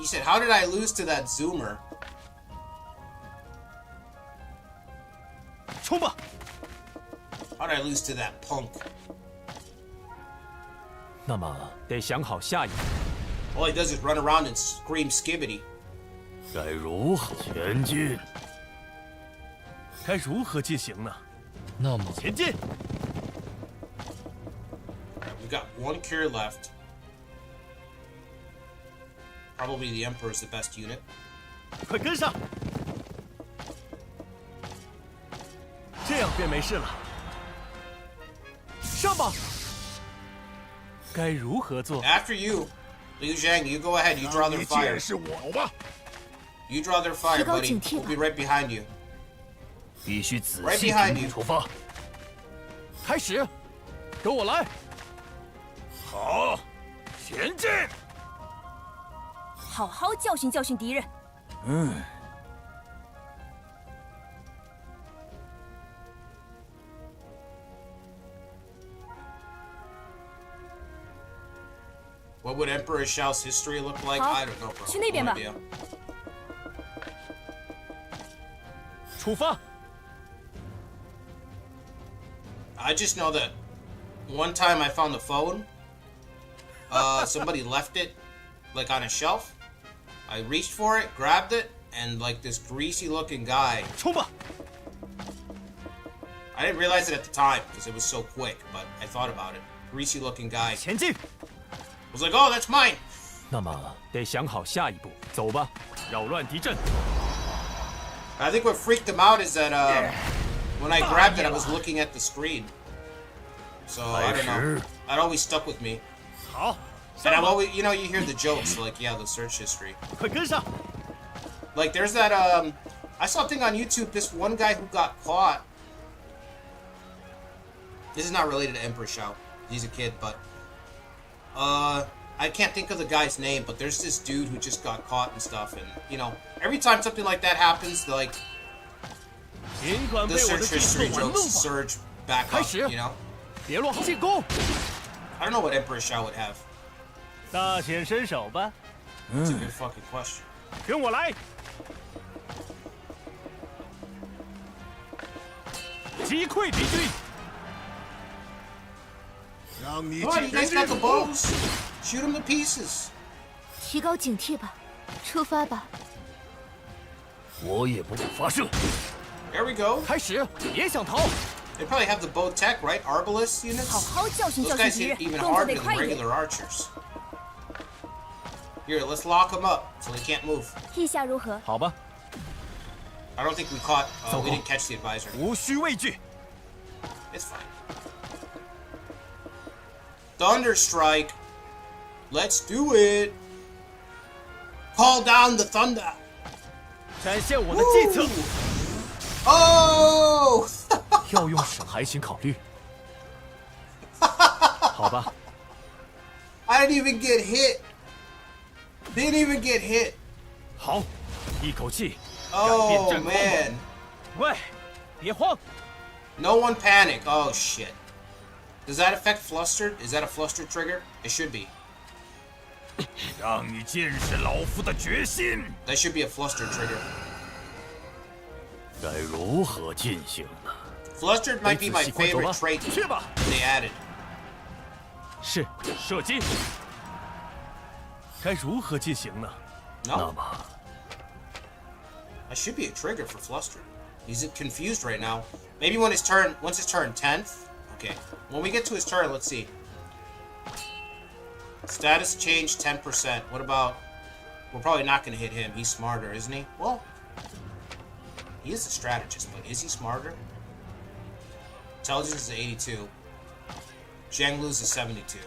He said, "How did I lose to that Zoomer?" 冲吧！ How did I lose to that punk? 那么得想好下一步。 All he does is run around and scream skibbity. 该如何前进？该如何进行呢？那么前进！ We got one cure left. Probably the Emperor is the best unit. 快跟上！这样便没事了。上吧！该如何做？ After you, Liu Zhang, you go ahead. You draw their 你 fire. 见识我吧！ You draw their fire, 提高 buddy. 警惕 We'll 吧。 be right behind you. 必须仔 Right 细 behind 评 you. 估出发。开始，跟我来！好，前进！好好教训教训敌人。 What would Emperor Shao's history look like? 好 I don't know, bro. 去那边 No 吧。 idea. 出发！ I just know that one time I found the phone. Somebody left it like on a shelf. I reached for it, grabbed it, and like this greasy-looking guy. 冲吧！ I didn't realize it at the time because it was so quick, but I thought about it. Greasy-looking guy. 前进！ Was like, oh, that's mine. 那么得想好下一步。走吧，扰乱敌阵。 I think what freaked him out is that when I grabbed it, I was looking at the screen. So I don't know. That always stuck with me. 好， And I've always, you know, you hear the jokes like, yeah, the search history. 快跟上！ Like there's that I saw a thing on YouTube, this one guy who got caught. This is not related to Emperor Shao. He's a kid, but I can't think of the guy's name, but there's this dude who just got caught and stuff, and you know, every time something like that happens, like 尽管 the 被我的 search 计策 history 玩弄 jokes 吧！ surge back 开 up, 始 you know? 别落后进攻！ I don't know what Emperor Shao would have. 大显身手吧！ It's a good fucking question. 跟我来！击溃敌军！让你 Come on, you 进 guys 人 got the 之福！ bows. Shoot them to pieces. 提高警惕吧，出发吧。我也不会发射。 There we go. 开始，别想逃！ They probably have the bow tech, right? Arbalest 好 units? 好教训 Those 教训 guys 敌 hit 人， even 动作 harder 得 than 快一点。 regular archers. Here, let's lock them up so they can't move. 意下如何？好吧， I don't think we caught, we didn't catch the advisor. 无需畏惧。 It's fine. Thunderstrike. Let's do it. Call down the thunder. 展现我的计策， Oh! 要用时还请考虑。好吧， I didn't even get hit. Didn't even get hit. 好，一口气。 Oh, 战光 man. 喂，别慌， No one panic. Oh, shit. Does that affect flustered? Is that a flustered trigger? It should be. 让你见识老夫的决心。 That should be a flustered trigger. 该如何进行呢？ Flustered might be my favorite trait 去吧， they added. 是，射击。该如何进行呢？那 No? 么 That should be a trigger for flustered. He's confused right now. Maybe when his turn, once his turn, 10th? Okay. When we get to his turn, let's see. Status change 10%. What about... We're probably not going to hit him. He's smarter, isn't he? Well, he is a strategist, but is he smarter? Intelligence is 82. Zhang Lu's is 72.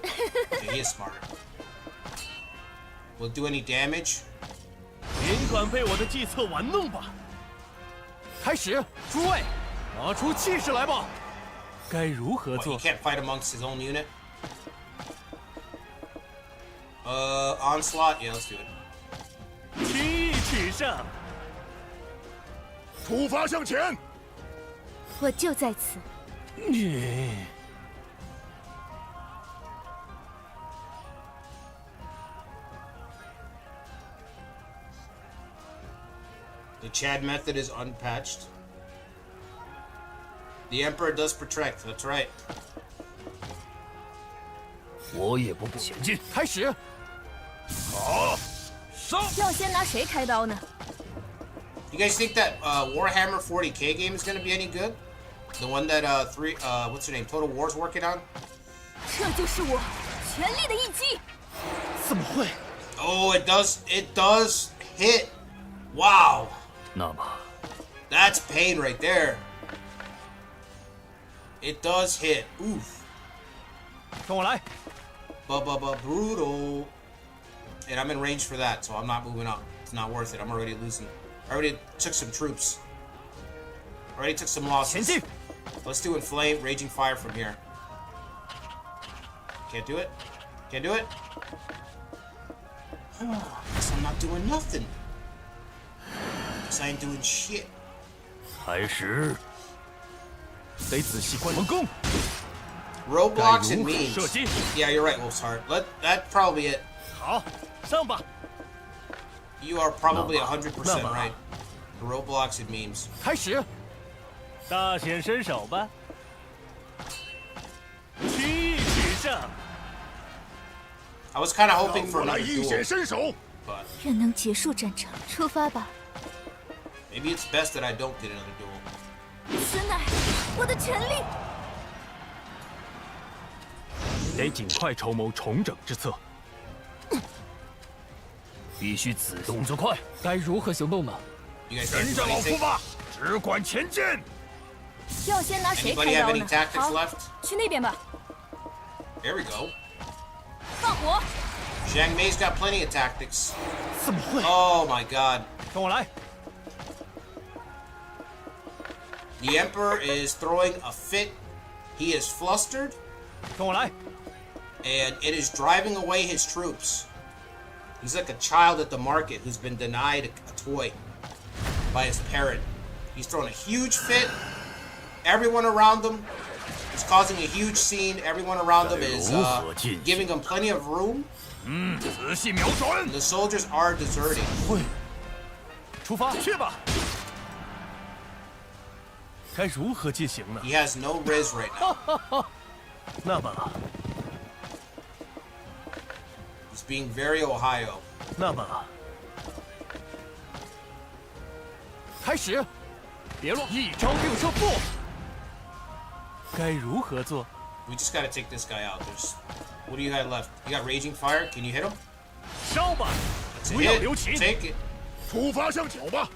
Okay, he is smarter. Will it do any damage? 尽管被我的计策玩弄吧。开始，诸位，拿出气势来吧。该如何 What, he 做？ can't fight amongst his own unit? Onslaught? Yeah, let's do it. 轻易取胜。出发向前！我就在此。The Chad method is unpatched. The Emperor does protect, that's right. 我也不前进。开始。好，上。要先拿谁开刀呢？ You guys think that Warhammer 40k game is gonna be any good? The one that what's her name? Total War's working on? 这就是我全力的一击。怎么会？ Oh, it does hit. Wow. 那么 That's pain right there. It does hit. Oof. 跟我来。 Brutal. And I'm in range for that, so I'm not moving up. It's not worth it. I'm already losing. I already took some troops. Already took some losses. 前进。 Let's do Inflame, Raging Fire from here. Can't do it. Can't do it. Oh, guess I'm not doing nothing. Guess I ain't doing shit. 开始。得仔细观攻。 Roadblocks and 该如何射 memes. 击？ Yeah, you're right, Wolf's Heart. That's probably it. 好，上吧。 You are probably 100% Number. right. Roadblocks and memes. 开始。大显身手吧，气势上。 I was kind of hoping for 我来 another 一显 duel, 身手。 but 愿能结束战场，出发吧。 maybe it's best that I don't get another duel. 此乃我的全力。得尽快筹谋重整之策。必须子动作快，该如何行动呢？ You guys 跟 ready 着 for 老夫 anything? 吧，只管前进。要先拿谁 Anybody 开 have 刀 any 呢？ tactics 好 left?，去那边吧。 There we go. 放火！ Zhang Mei's got plenty of tactics. 怎么会？ Oh my god. 跟我来。 The Emperor is throwing a fit. He is flustered, 跟我来。 and it is driving away his troops. He's like a child at the market who's been denied a toy by his parent. He's throwing a huge fit. Everyone around him is causing a huge scene. Everyone around him is giving him plenty of room. 仔细瞄准。 The soldiers are deserting. 会。出发去吧。该如何进行呢？ He has no riz right now. 那么， He's being very Ohio. 那么，开始。别乱，一招定胜负。该如何做？ We just gotta take this guy out. What do you have left? You got Raging Fire? Can you hit him? 烧吧， That's 不要 it. 留情。 Take it. 出发向前吧。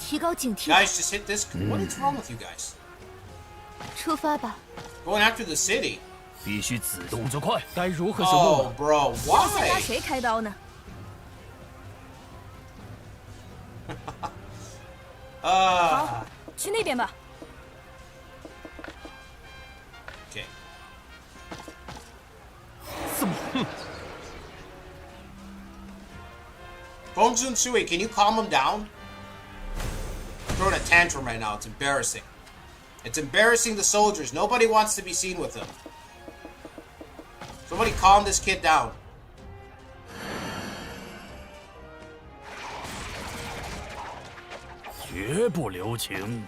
提高警惕， Guys, just hit this. What is wrong with you guys? 出发吧。 Going after the city. 必须子动作快。该如何行动 Oh, 呢？ bro, 要先拿 why? 谁开刀呢？ 好，去那边吧。 Okay. 怎么？ Gongsun Sui, can you calm him down? I'm throwing a tantrum right now. It's embarrassing. It's embarrassing the soldiers. Nobody wants to be seen with him. Somebody calm this kid down. 绝不留情。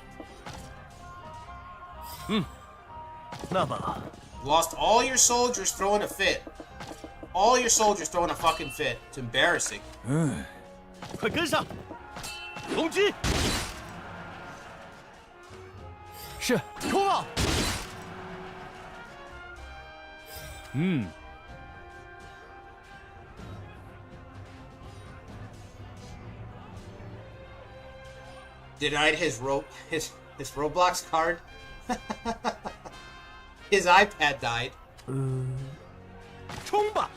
那么， Lost all your soldiers throwing a fit. All your soldiers throwing a fucking fit. It's embarrassing. 快跟上，攻击！是，冲啊！ Denied his Roblox card. His iPad died. 冲吧！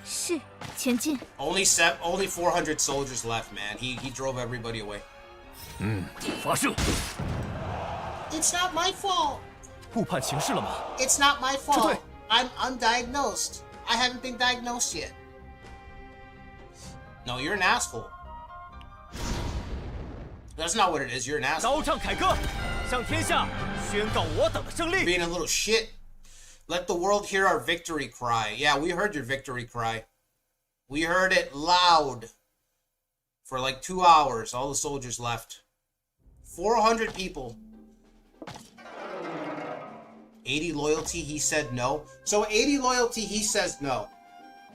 是，前进。 Only 400 soldiers left, man. He drove everybody away. 发射。 It's not my fault. 误判形势了吗？ It's not my fault. 撤退。 I'm undiagnosed. I haven't been diagnosed yet. No, you're an asshole. That's not what it is. You're an asshole. 刀杖凯歌，向天下宣告我等的胜利。 Being a little shit. Let the world hear our victory cry. Yeah, we heard your victory cry. We heard it loud. For like 2 hours, all the soldiers left. 400 people. 80 loyalty, he said no. So 80 loyalty, he says no.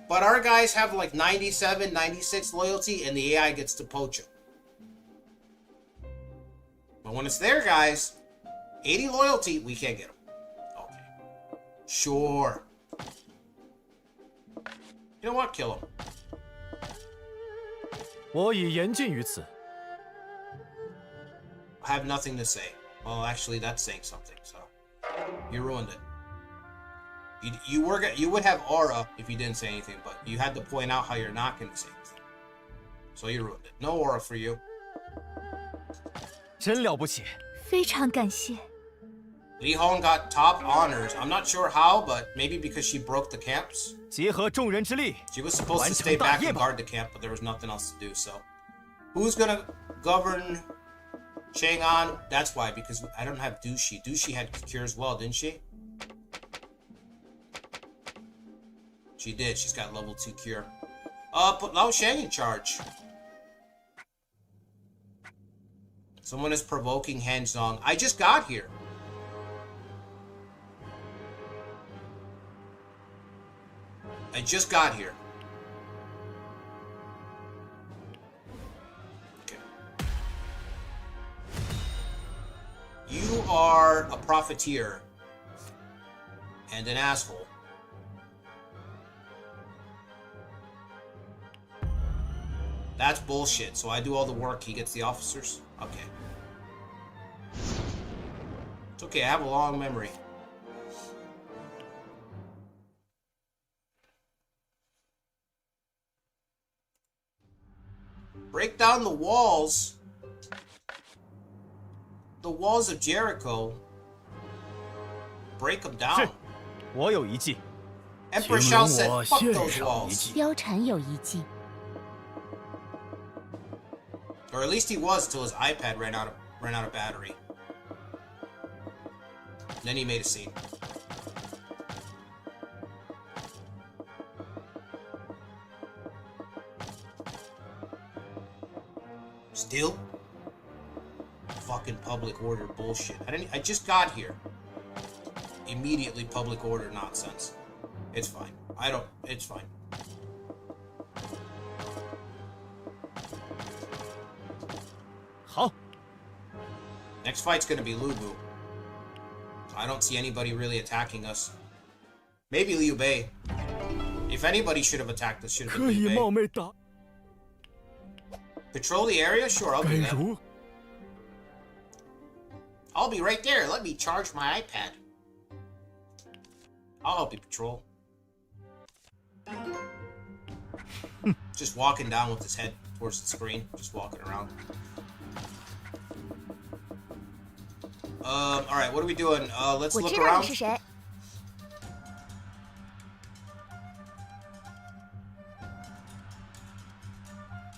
But our guys have like 97, 96 loyalty, and the AI gets to poach them. But when it's their guys, 80 loyalty, we can't get them. Okay. Sure. You know what? Kill him. 我已言尽于此。 I have nothing to say. Well, actually, that's saying something. So you ruined it. You would have aura if you didn't say anything, but you had to point out how you're not going to say anything. So you ruined it. No aura for you. 真了不起。非常感谢。 Li Hong got top honors. I'm not sure how, but maybe because she broke the camps. 结合众人之力， She was supposed to stay back and guard the camp, but there was nothing else to do. So who's gonna govern Chang'an? That's why, because I don't have Dushi. Dushi had cure as well, didn't she? She did. She's got level 2 cure. Put Lao Shang in charge. Someone is provoking Han Zhong. I just got here. I just got here. Okay. You are a profiteer and an asshole. That's bullshit. So I do all the work, he gets the officers? Okay. It's okay, I have a long memory. Break down the walls. The walls of Jericho. Break them down. 我有一计。 Emperor Shao said, fuck those walls. 貂蝉有一计。 Or at least he was till his iPad ran out of battery. Then he made a scene. Still? Fucking public order bullshit. I just got here. Immediately public order nonsense. It's fine. It's fine. How? Next fight's gonna be Lubu. I don't see anybody really attacking us. Maybe Liu Bei. If anybody should have attacked us, should have been 可以 Liu 冒 Bei. 昧打， Patrol the area? Sure, I'll 该 do that. 如 I'll be right there. Let me charge my iPad. I'll help you patrol. Just walking down with his head towards the screen. Just walking around. Alright, what are we doing? Let's 我 look 知道你 around. 是谁。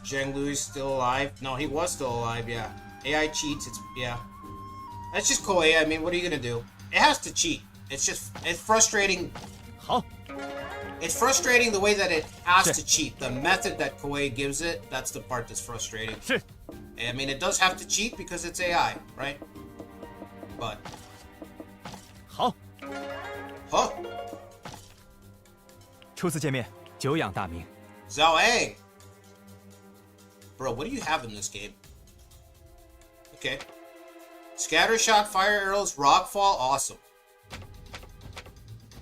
Zhang Lui's still alive. No, he was still alive, yeah. AI cheats, yeah. That's just Koei. I mean, what are you gonna do? It has to cheat. It's frustrating. 好， It's frustrating the way that it has Sure. to cheat. The method that Koei gives it, that's the part that's frustrating. 是 I mean, it does have to cheat because it's AI, right? But, 好。 huh? 初次见面，久仰大名。 Zhao Ang! Bro, what do you have in this game? Okay. Scatter shot, fire arrows, rockfall, awesome.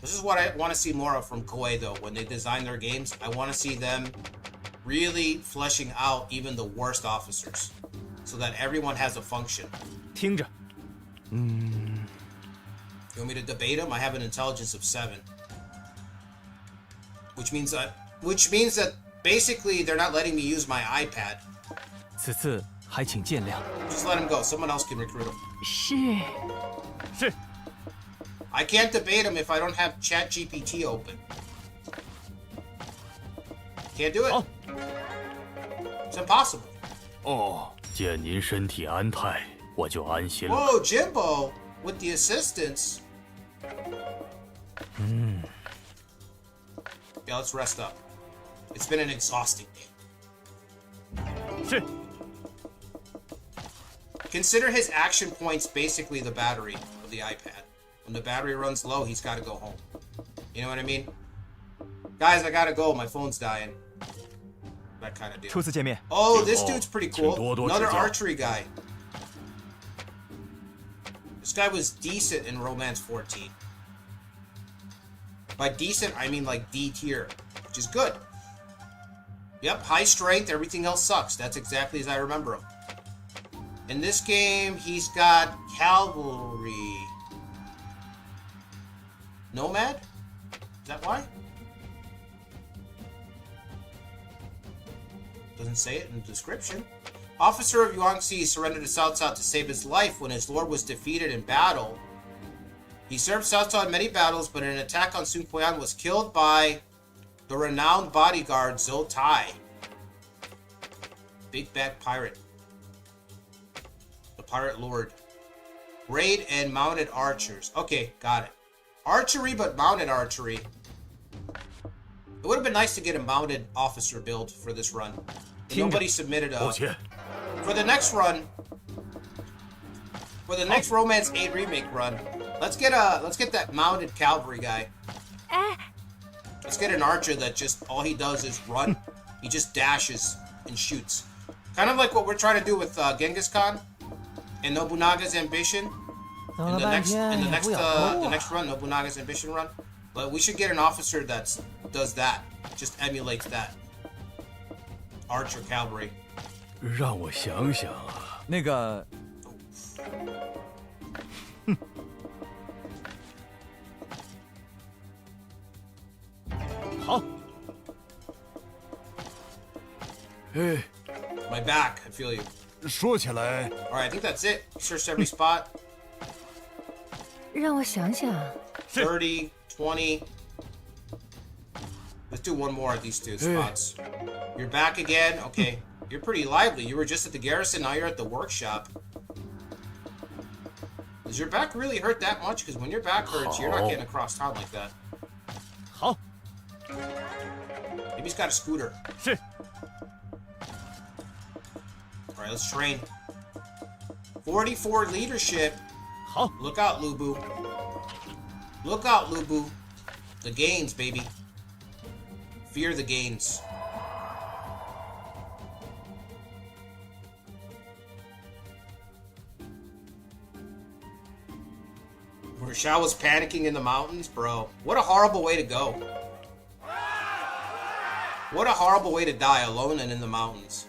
This is what I want to see more of from Koei, though. When they design their games, I want to see them really fleshing out even the worst officers, so that everyone has a function. 听着， You want me to debate them? I have an intelligence of 7, which means that basically they're not letting me use my iPad. 此次还请见谅。 Just let him go. Someone else can recruit him. 是。是 I can't debate him if I don't have ChatGPT open. Can't do it. 好， It's impossible. 哦，见您身体安泰，我就安心了。 Whoa, Jimbo, with the assistance. Yeah, let's rest up. It's been an exhausting day. 是。 Consider his action points basically the battery of the iPad. When the battery runs low, he's got to go home. You know what I mean? Guys, I gotta go. My phone's dying. That kind of deal. 初次见面。 Oh, this dude's pretty cool. 请多多指教。 Another archery guy. This guy was decent in Romance 14. By decent, I mean like D tier, which is good. Yep, high strength, everything else sucks. That's exactly as I remember him. In this game, he's got cavalry. Nomad? Is that why? Doesn't say it in the description. Officer of Yuangxi surrendered to Cao Cao to save his life when his lord was defeated in battle. He served Cao Cao in many battles, but in an attack on Sun Kuan was killed by the renowned bodyguard Zhou Tai. Big bad pirate. The pirate lord. Raid and mounted archers. Okay, got it. Archery, but mounted archery. It would have been nice to get a mounted officer build for this run. But nobody submitted a... 抱歉， For the next run, for the next Romance 8 remake run, let's get that mounted cavalry guy. Let's get an archer that just all he does is run. He just dashes and shoots. Kind of like what we're trying to do with Genghis Khan and Nobunaga's Ambition. In the next run, Nobunaga's Ambition run. But we should get an officer that does that, just emulates that. Archer cavalry. 让我想想啊，那个，好， 哎， My back, I feel you. 说起来， Alright, I think that's it. Searched every spot. 让我想想， 30, 20. Let's do one more at these two spots. You're back again? Okay. You're pretty lively. You were just at the garrison, now you're at the workshop. Does your back really hurt that much? Because when your back hurts, you're not getting across town like that. 好， Maybe he's got a scooter. 是， Alright, let's train. 44 leadership. 好， Look out, Lubu. Look out, Lubu. The gains, baby. Fear the gains. Where Shao was panicking in the mountains? Bro, what a horrible way to go. What a horrible way to die alone and in the mountains.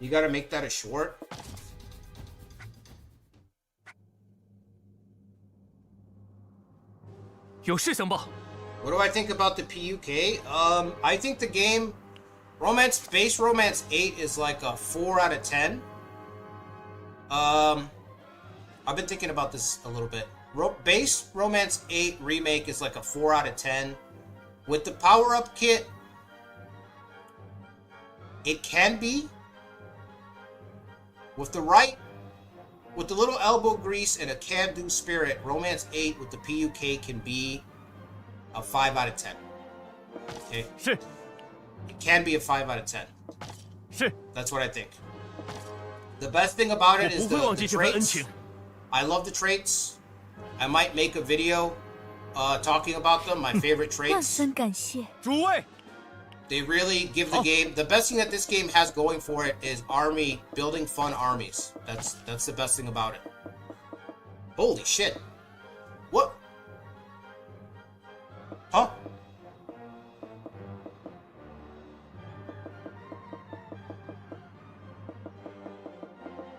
You gotta make that a short? What do I think about the PUK? I think the game, base Romance 8 is like a 4 out of 10. I've been thinking about this a little bit. Base Romance 8 remake is like a 4 out of 10. With the power-up kit, it can be. With the little elbow grease and a can-do spirit, Romance 8 with the PUK can be a 5 out of 10. Okay? 是， It can be a 5 out of 10. 是， That's what I think. The best thing about it 我 is 不会忘记 the 这份恩 traits. 情。 I love the traits. I might make a video talking about them, my favorite 万 traits. 分感谢。 诸位， They really give the game... The best thing that this game has going for it is building fun armies. That's the best thing about it. Holy shit. What? Huh?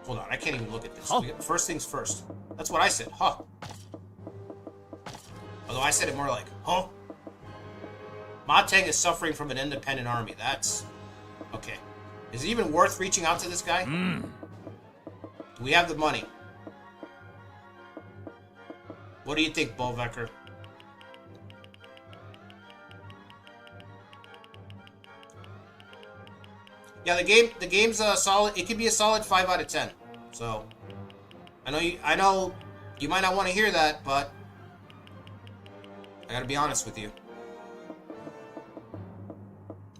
Hold on, I can't even look at this. Huh? First things first. That's what I said, huh? Although I said it more like, huh? Ma Teng is suffering from an independent army. That's... Okay. Is it even worth reaching out to this guy? Do we have the money? What do you think, Bolvecker? Yeah, the game's a solid. It could be a solid 5 out of 10. So, I know You might not want to hear that, but I gotta be honest with you.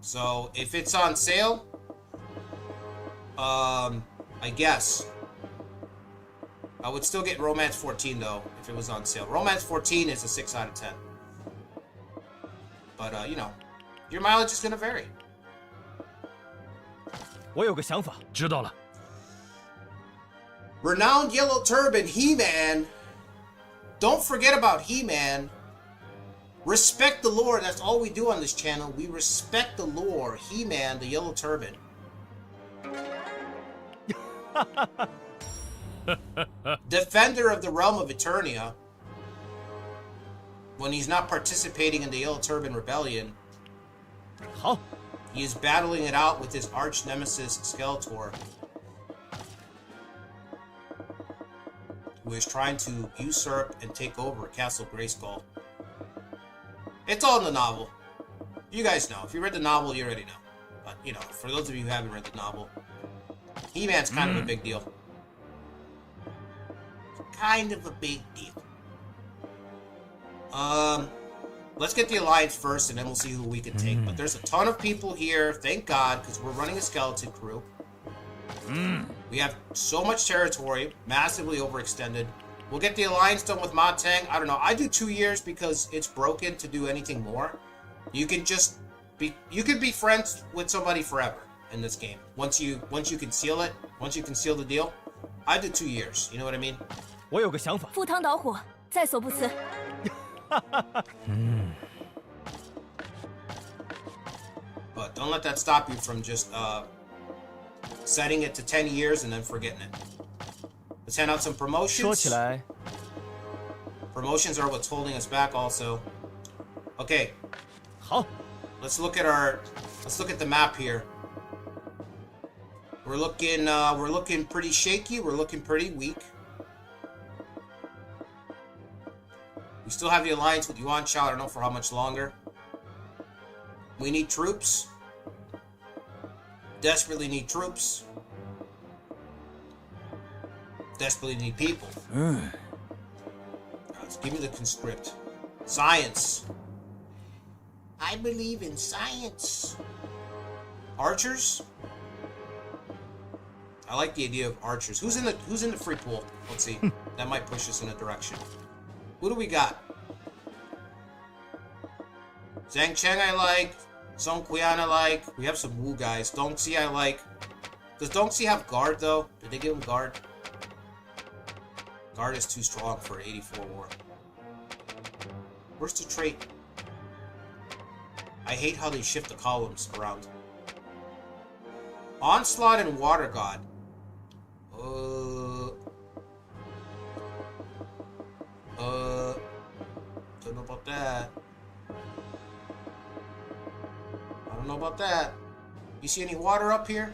So, if it's on sale, I guess I would still get Romance 14 though, if it was on sale. Romance 14 is a 6 out of 10. But, you know, your mileage is gonna vary. 我有个想法。知道了。 Renowned Yellow Turban, He-Man. Don't forget about He-Man. Respect the lore. That's all we do on this channel. We respect the lore. He-Man, the Yellow Turban. Defender of the realm of Eternia. When he's not participating in the Yellow Turban Rebellion, 好， he is battling it out with his arch nemesis Skeletor, who is trying to usurp and take over Castle Grayskull. It's all in the novel. You guys know. If you read the novel, you already know. But, you know, for those of you who haven't read the novel, He-Man's kind of a big deal. Kind of a big deal. Let's get the Alliance first, and then we'll see who we can take. But there's a ton of people here, thank God, because we're running a skeleton crew. We have so much territory, massively overextended. We'll get the Alliance done with Ma Tang. I don't know. I do 2 years because it's broken to do anything more. You can just be, you can be friends with somebody forever in this game. Once you can seal it, once you can seal the deal. I did 2 years. You know what I mean? 我有个想法。 赴汤蹈火，在所不辞。 But don't let that stop you from just setting it to 10 years and then forgetting it. Let's hand out some 说 promotions. 起来， Promotions are what's holding us back also. Okay, 好， let's look at the map here. We're looking pretty shaky, we're looking pretty weak. We still have the alliance with Yuan Shao, I don't know for how much longer. We need troops. Desperately need troops. Desperately need people. Let's give me the conscript. Science. I believe in science. Archers? I like the idea of archers. Who's in the free pool? Let's see. That might push us in a direction. Who do we got? Zhang Cheng I like. Zhong I like. We have some Wu guys. Dongxi I like. Does Dongxi have guard though? Did they give him guard? Guard is too strong for 84 war. Where's the trait? I hate how they shift the columns around. Onslaught and Water God. Don't know about that. I don't know about that. You see any water up here?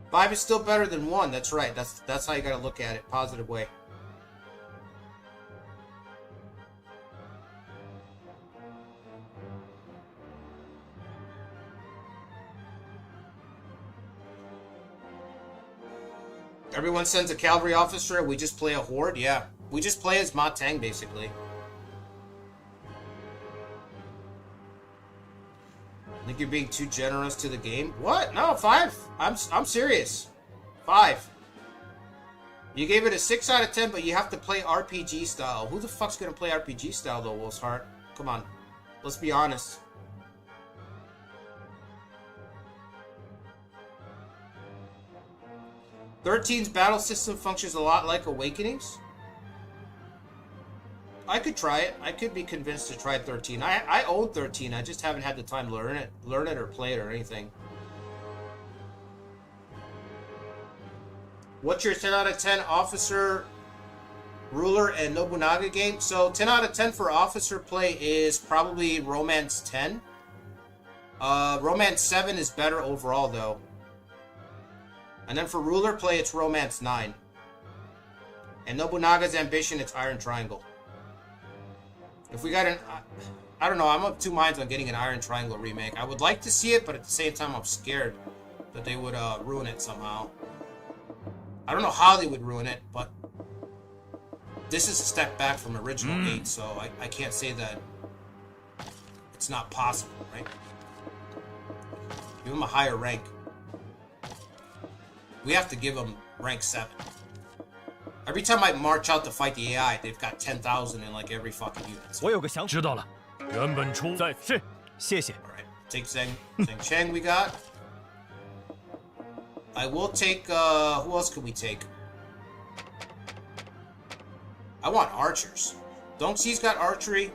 Five is still better than 1. That's right. That's how you gotta look at it. Positive way. Everyone sends a cavalry officer. We just play a horde. Yeah, we just play as Ma Tang basically. I think you're being too generous to the game. What? No, 5. I'm serious. 5. You gave it a 6 out of 10, but you have to play RPG style. Who the fuck's gonna play RPG style though, Wolf's Heart? Come on, let's be honest. Thirteen's battle system functions a lot like Awakenings. I could try it. I could be convinced to try 13. I own 13. I just haven't had the time to learn it or play it or anything. What's your 10 out of 10 officer, ruler, and Nobunaga game? So 10 out of 10 for officer play is probably Romance 10. Romance 7 is better overall though. And then for ruler play, it's Romance 9. And Nobunaga's ambition, it's Iron Triangle. If we got an... I don't know, I'm of 2 minds on getting an Iron Triangle remake. I would like to see it, but at the same time, I'm scared. that they would ruin it somehow. I don't know how they would ruin it, but this is a step back from original 8, so I can't say that it's not possible, right? Give him a higher rank. We have to give him rank 7. Every time I march out to fight the AI, they've got 10,000 in like every fucking unit. 我有个想法。知道了，原本出在是。谢谢。 Alright, take Zheng Cheng we got. I will take, who else could we take? I want archers. Dongxi's got archery.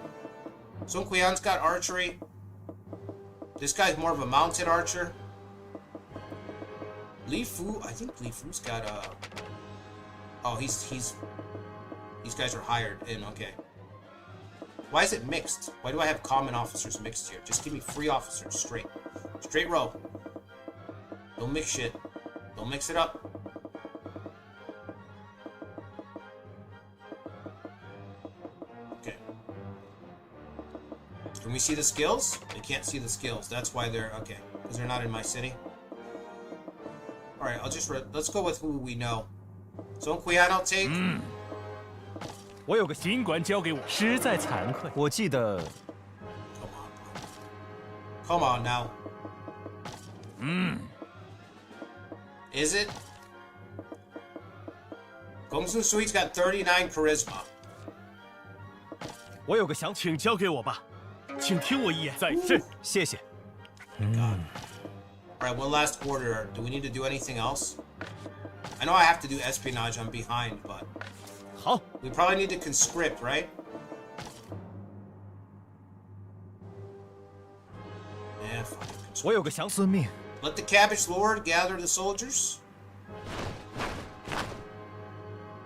Song Qian's got archery. This guy's more of a mounted archer. Li Fu, I think Li Fu's got oh, these guys are hired in, okay. Why is it mixed? Why do I have common officers mixed here? Just give me free officers, straight. Straight row. Don't mix shit. Don't mix it up. Okay. Can we see the skills? They can't see the skills. That's why they're, okay. Because they're not in my city. Alright, let's go with who we know. Zhong Qian I'll take. 我有个尽管交给我，实在惭愧。我记得 Come on now. Is it? Gongsun Sui's got 39 charisma. 我有个想，请交给我吧，请听我一言。在是，谢谢。 Alright, one last order. Do we need to do anything else? I know I have to do espionage, I'm behind, but 好， we probably need to conscript, right? Yeah, fucking conscript. 我有个想，遵命。 Let the Cabbage Lord gather the soldiers.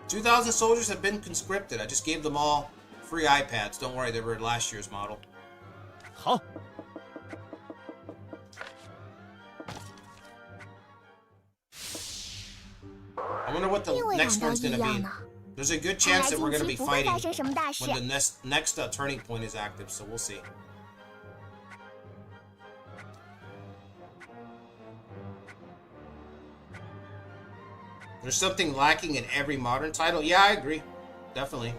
2,000 soldiers have been conscripted. I just gave them all free iPads. Don't worry, they were last year's model. 好， I wonder what the next one's gonna be. There's a good chance that we're gonna be fighting when the next turning point is active, so we'll see. There's something lacking in every modern title. Yeah, I agree. Definitely.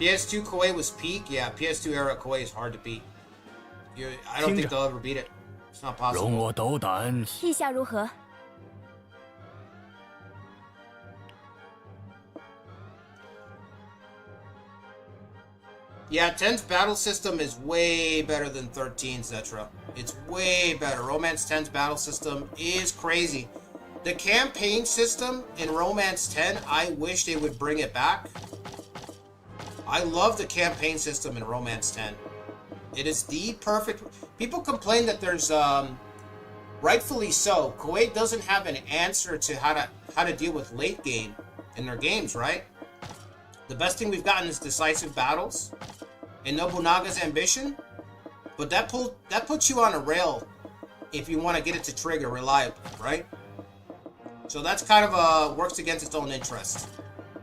PS2 Koei was peak. Yeah, PS2 era Koei is hard to beat. I don't think they'll ever beat it. It's not 容 possible. 我斗胆。意下如何？ Yeah, 10's battle system is way better than 13's, Zetra. It's way better. Romance 10's battle system is crazy. The campaign system in Romance 10, I wish they would bring it back. I love the campaign system in Romance 10. It is the perfect... People complain that there's, rightfully so, Koei doesn't have an answer to how to deal with late game in their games, right? The best thing we've gotten is decisive battles and Nobunaga's ambition, but that puts you on a rail if you want to get it to trigger reliably, right? So that's kind of works against its own interest,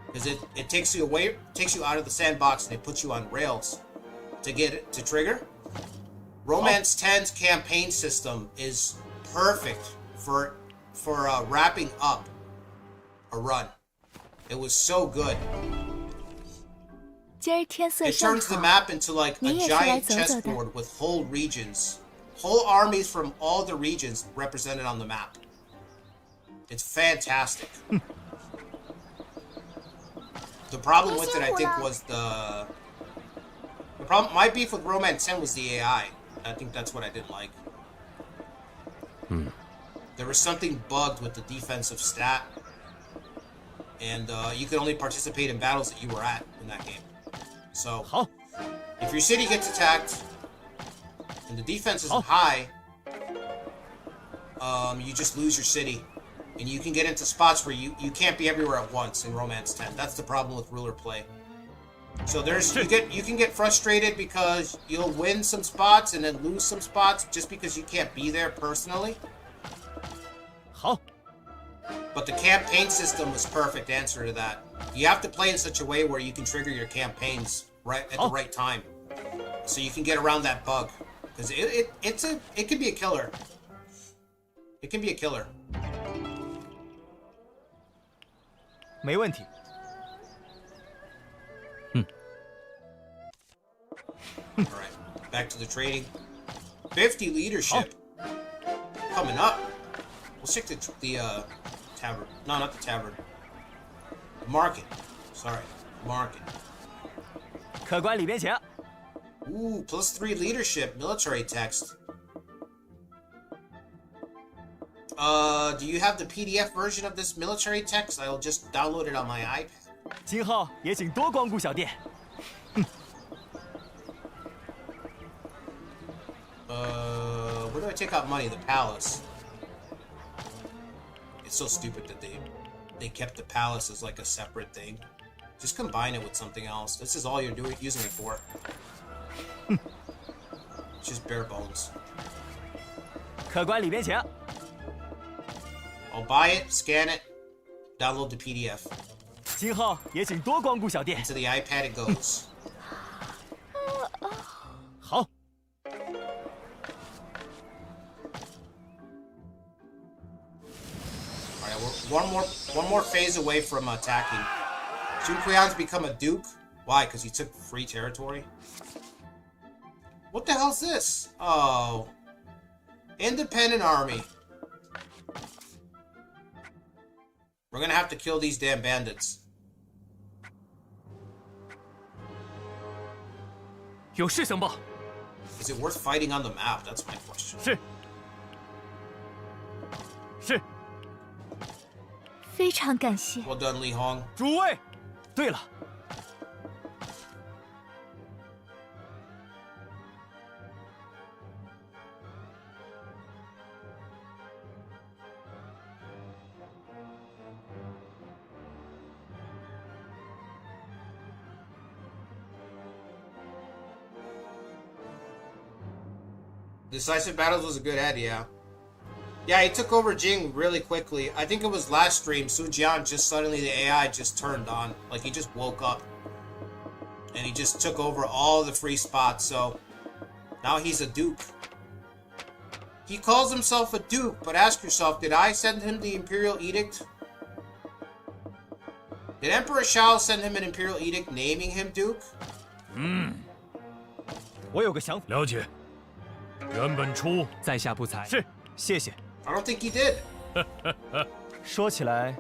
because it takes you away, takes you out of the sandbox, and it puts you on rails to get it to trigger. Romance 10's campaign system is perfect for wrapping up a run. It was so good. 今儿天色 It 甚 turns the 好， map into like a 你也是来 giant 走走的。 chessboard with whole regions, whole armies from all the regions represented on the map. It's fantastic. The problem with it, I think, was the problem. My beef with Romance 10 was the AI. I think that's what I didn't like. There was something bugged with the defensive stat, and you could only participate in battles that you were at in that game. So, 好， if your city gets attacked and the defense isn't high, you just lose your city. And you can get into spots where you can't be everywhere at once in Romance 10. That's the problem with ruler play. So you can get frustrated because you'll win some spots and then lose some spots just because you can't be there personally. 好， But the campaign system was perfect answer to that. You have to play in such a way where you can trigger your campaigns right at the right time, so you can get around that bug. Because it can be a killer. It can be a killer. 没问题。 Alright, back to the trading. 50 leadership. Coming up. We'll stick to the tavern. No, not the tavern. The market. Sorry. Market. 客官里边请。 Ooh, +3 leadership. Military text. Do you have the PDF version of this military text? I'll just download it on my iPad. 今后也请多光顾小店。 Where do I take out money? The palace. It's so stupid that they kept the palace as like a separate thing. Just combine it with something else. This is all you're using it for. It's just bare bones. 客官里边请。 I'll buy it, scan it, download the PDF. 今后也请多光顾小店。 To the iPad it goes. 好。 One more phase away from attacking. Sun Kuian's become a duke. Why? Because he took free territory? What the hell's this? Oh. Independent army. We're gonna have to kill these damn bandits. 有事相报。 Is it worth fighting on the map? That's my question. 是。是。 非常感谢。 Well done, Li Hong. 诸位，对了， Decisive battles was a good ad, yeah. Yeah, he took over Jing really quickly. I think it was last stream, Sun Jian just suddenly the AI just turned on. Like he just woke up. And he just took over all the free spots, so now he's a duke. He calls himself a duke, but ask yourself, did I send him the Imperial Edict? Did Emperor Shao send him an Imperial Edict naming him duke? 我有个想法。了解。原本初在下不才。是，谢谢。 I don't think he did. 说起来，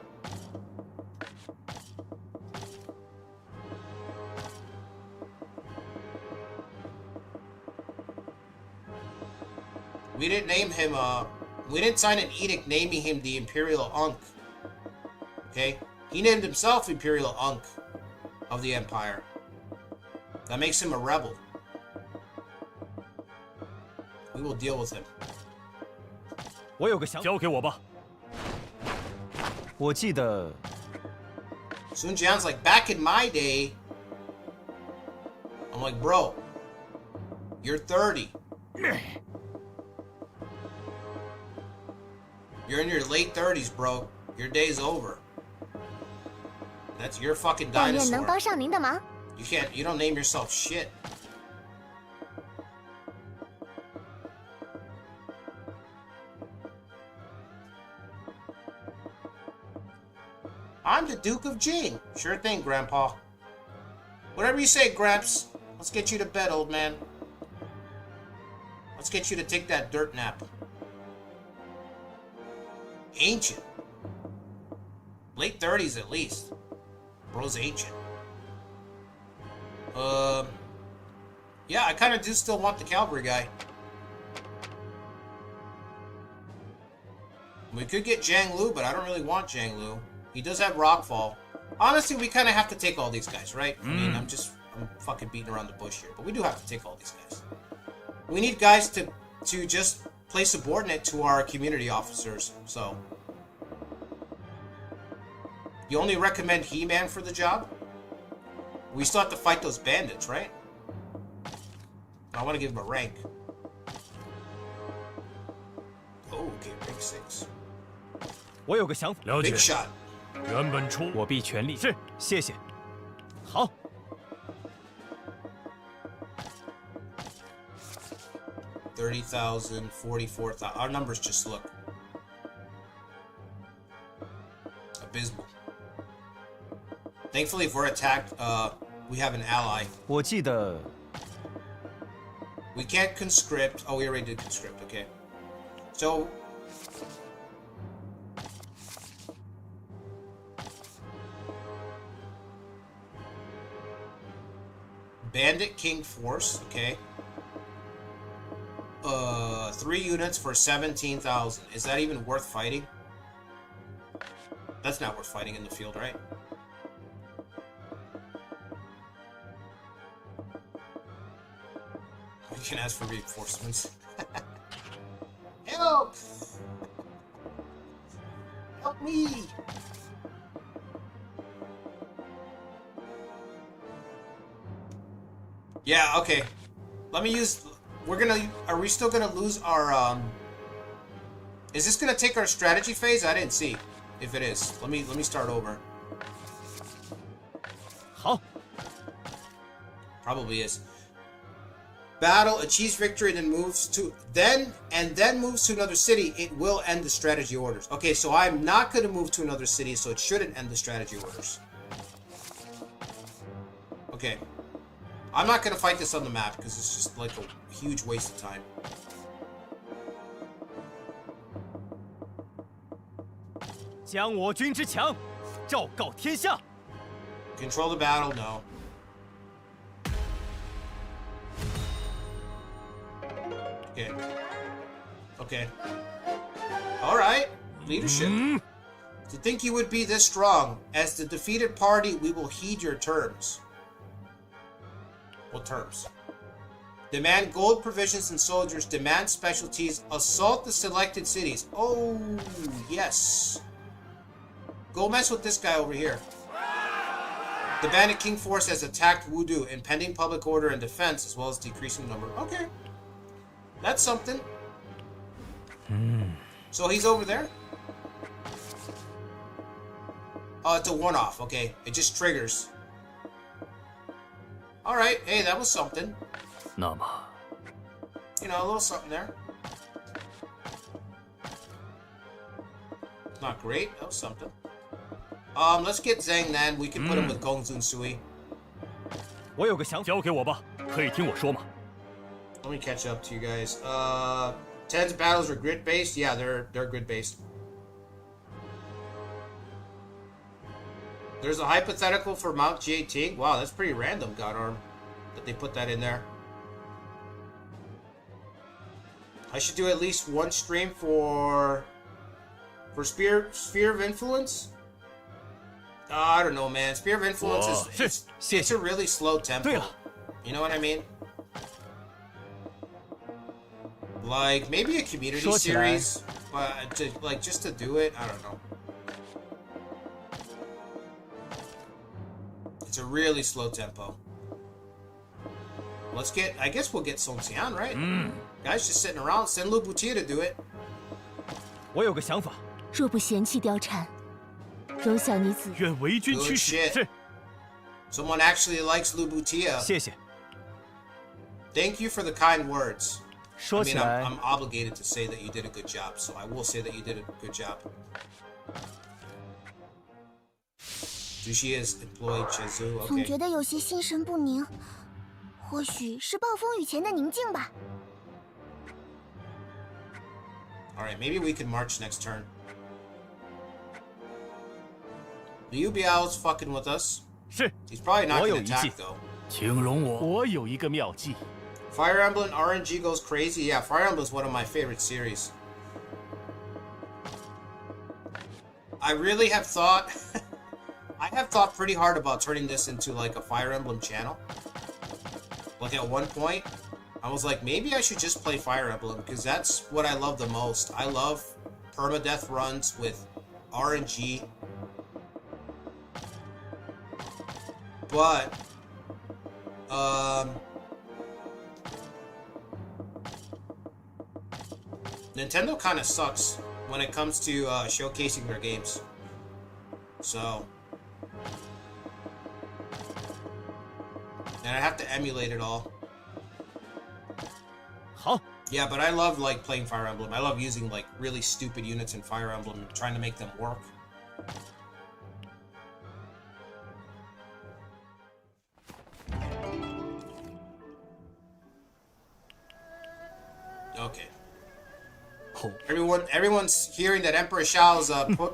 We didn't name him, we didn't sign an edict naming him the Imperial Unk. Okay? He named himself Imperial Unk of the Empire. That makes him a rebel. We will deal with him. 我有个想法。交给我吧。我记得 Sun Jian's like, back in my day. I'm like, bro, you're 30. You're in your late 30s, bro. Your day's over. That's your fucking 但愿能 dinosaur. 帮上您的忙。 You don't name yourself shit. I'm the Duke of Jing. Sure thing, Grandpa. Whatever you say, Gramps. Let's get you to bed, old man. Let's get you to take that dirt nap. Ancient. Late 30s at least. Bro's ancient. Yeah, I kind of do still want the cavalry guy. We could get Zhang Lu, but I don't really want Zhang Lu. He does have Rockfall. Honestly, we kind of have to take all these guys, right? I mean, I'm fucking beating around the bush here, but we do have to take all these guys. We need guys to just play subordinate to our community officers, so. You only recommend He-Man for the job? We still have to fight those bandits, right? I want to give him a rank. Oh, okay, rank 6. 我有个想法。了解 Big。shot. 原本出我必全力。是，谢谢。好， 30,000, 44,000. Our numbers just look abysmal. Thankfully, if we're attacked, we have an ally. 我记得 We can't conscript. Oh, we already did conscript. Okay. So. Bandit King Force. Okay. 3 units for 17,000. Is that even worth fighting? That's not worth fighting in the field, right? We can ask for reinforcements. Help! Help me! Yeah, okay. Let me use... Are we still gonna lose our, Is this gonna take our strategy phase? I didn't see if it is. Let me start over. 好， Probably is. Battle, achieves victory, then moves to then moves to another city. It will end the strategy orders. Okay, so I'm not gonna move to another city, so it shouldn't end the strategy orders. Okay. I'm not gonna fight this on the map because it's just like a huge waste of time. Control the battle, no. Okay. Okay. Alright. Leadership. To think you would be this strong. As the defeated party, we will heed your terms. What terms? Demand gold, provisions, and soldiers. Demand specialties. Assault the selected cities. Oh, yes. Go mess with this guy over here. The Bandit King Force has attacked Wudu, impending public order and defense, as well as decreasing number. Okay. That's something. So he's over there? Oh, it's a one-off. Okay. It just triggers. Alright. Hey, that was something. 那么， You know, a little something there. Not great. That was something. Let's get Zhang then. We can put him with Gongzun Sui. 我有个想法。交给我吧，可以听我说吗？ Let me catch up to you guys. Ten's battles are grid based. Yeah, they're grid based. There's a hypothetical for Mount Jieting. Wow, that's pretty random, Godarm, that they put that in there. I should do at least one stream for Sphere of Influence. I don't know, man. Sphere of Influence is it's a really slow tempo. You know what I mean? Like maybe a community series, but just to do it, I don't know. It's a really slow tempo. Let's get. I guess we'll get Song Xian, right? Guys just sitting around. Send Lu Butia to do it. 我有个想法。若不嫌弃貂蝉，容小女子。愿为君 Good 驱使。 shit. 是， Someone actually likes Lu Butia. 谢谢。 Thank you for the kind words. 说 I 起 mean, 来 I'm obligated to say that you did a good job, so I will say that you did a good job. Jushi is employed Chezu. 总 Okay. 觉得有些心神不宁，或许是暴风雨前的宁静吧。 All right, maybe we can march next turn. Liu Biao's fucking with us. 是， He's probably not 我有 gonna 一计。 attack though. 请容我。我有一个妙计。 Fire Emblem RNG goes crazy. Yeah, Fire Emblem is one of my favorite series. I really have thought... I have thought pretty hard about turning this into like a Fire Emblem channel. Like at one point, I was like, maybe I should just play Fire Emblem because that's what I love the most. I love permadeath runs with RNG. But... Nintendo kind of sucks when it comes to showcasing their games. So, and I have to emulate it all. 好， Yeah, but I love like playing Fire Emblem. I love using like really stupid units in Fire Emblem and trying to make them work. Okay. Oh. Everyone's hearing that Emperor Shao's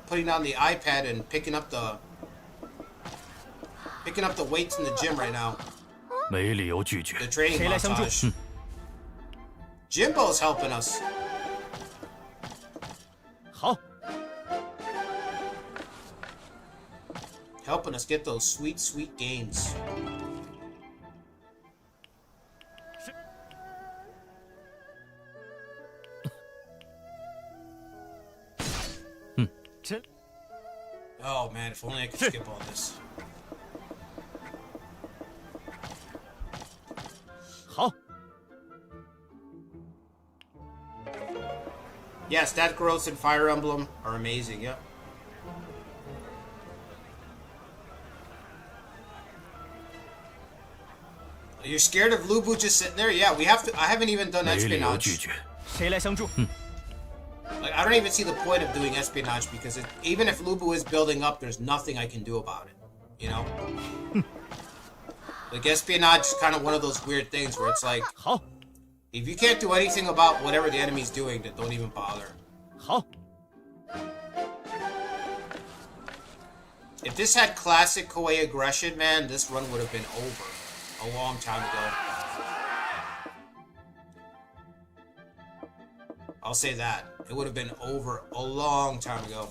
putting on the iPad and picking up the weights in the gym right now. 没理由拒绝 The。training 谁来相助？ montage. Jimbo's helping us. 好， Helping us get those sweet, sweet gains. 真 Oh man, if only I could skip all this. 好， Yeah, stat growths in Fire Emblem are amazing, yeah. You're scared of Lubu just sitting there? Yeah, we have to. I haven't even done 没理由拒 espionage. 绝。谁来相助？ Like, I don't even see the point of doing espionage because even if Lubu is building up, there's nothing I can do about it. You know? Like, espionage is kind of one of those weird things where it's like, 好， if you can't do anything about whatever the enemy's doing, then don't even bother. 好， If this had classic Koei aggression, man, this run would have been over a long time ago. I'll say that. It would have been over a long time ago.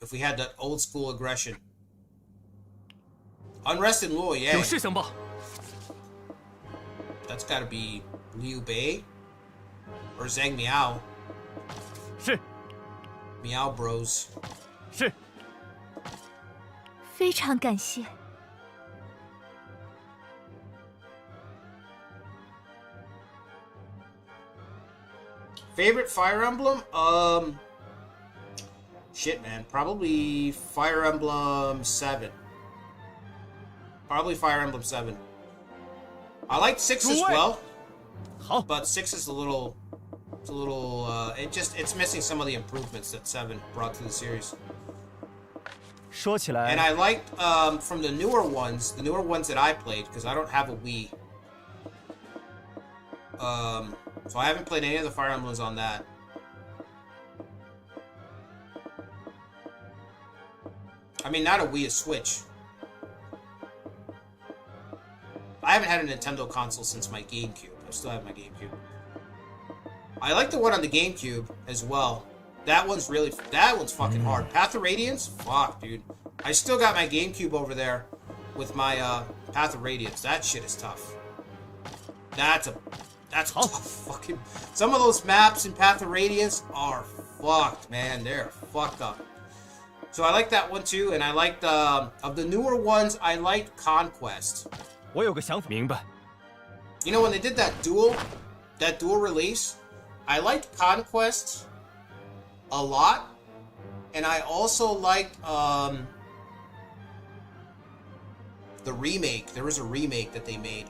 If we had that old school aggression. Unrest in Luo, 有 yeah. 事相报。 That's gotta be Liu Bei. Or Zhang Miao. 是 Miao Bros. 是， 非常感谢。 Favorite Fire Emblem? Shit, man. Probably Fire Emblem 7. Probably Fire Emblem 7. I like 6 as well, 好， but 6 is a little... It's missing some of the improvements that 7 brought to the series. 说起 And 来， I liked, from the newer ones that I played, because I don't have a Wii. So I haven't played any of the Fire Emblems on that. I mean, not a Wii, a Switch. I haven't had a Nintendo console since my GameCube. I still have my GameCube. I like the one on the GameCube as well. That one's fucking hard. Path of Radiance? Fuck, dude. I still got my GameCube over there with my Path of Radiance. That shit is tough. That's tough fucking... Some of those maps in Path of Radiance are fucked, man. They're fucked up. So I like that one too, and I liked, of the newer ones, I liked Conquest. 我有个想法。明白。 You know, when they did that dual release, I liked Conquest a lot, and I also liked, the remake. There was a remake that they made,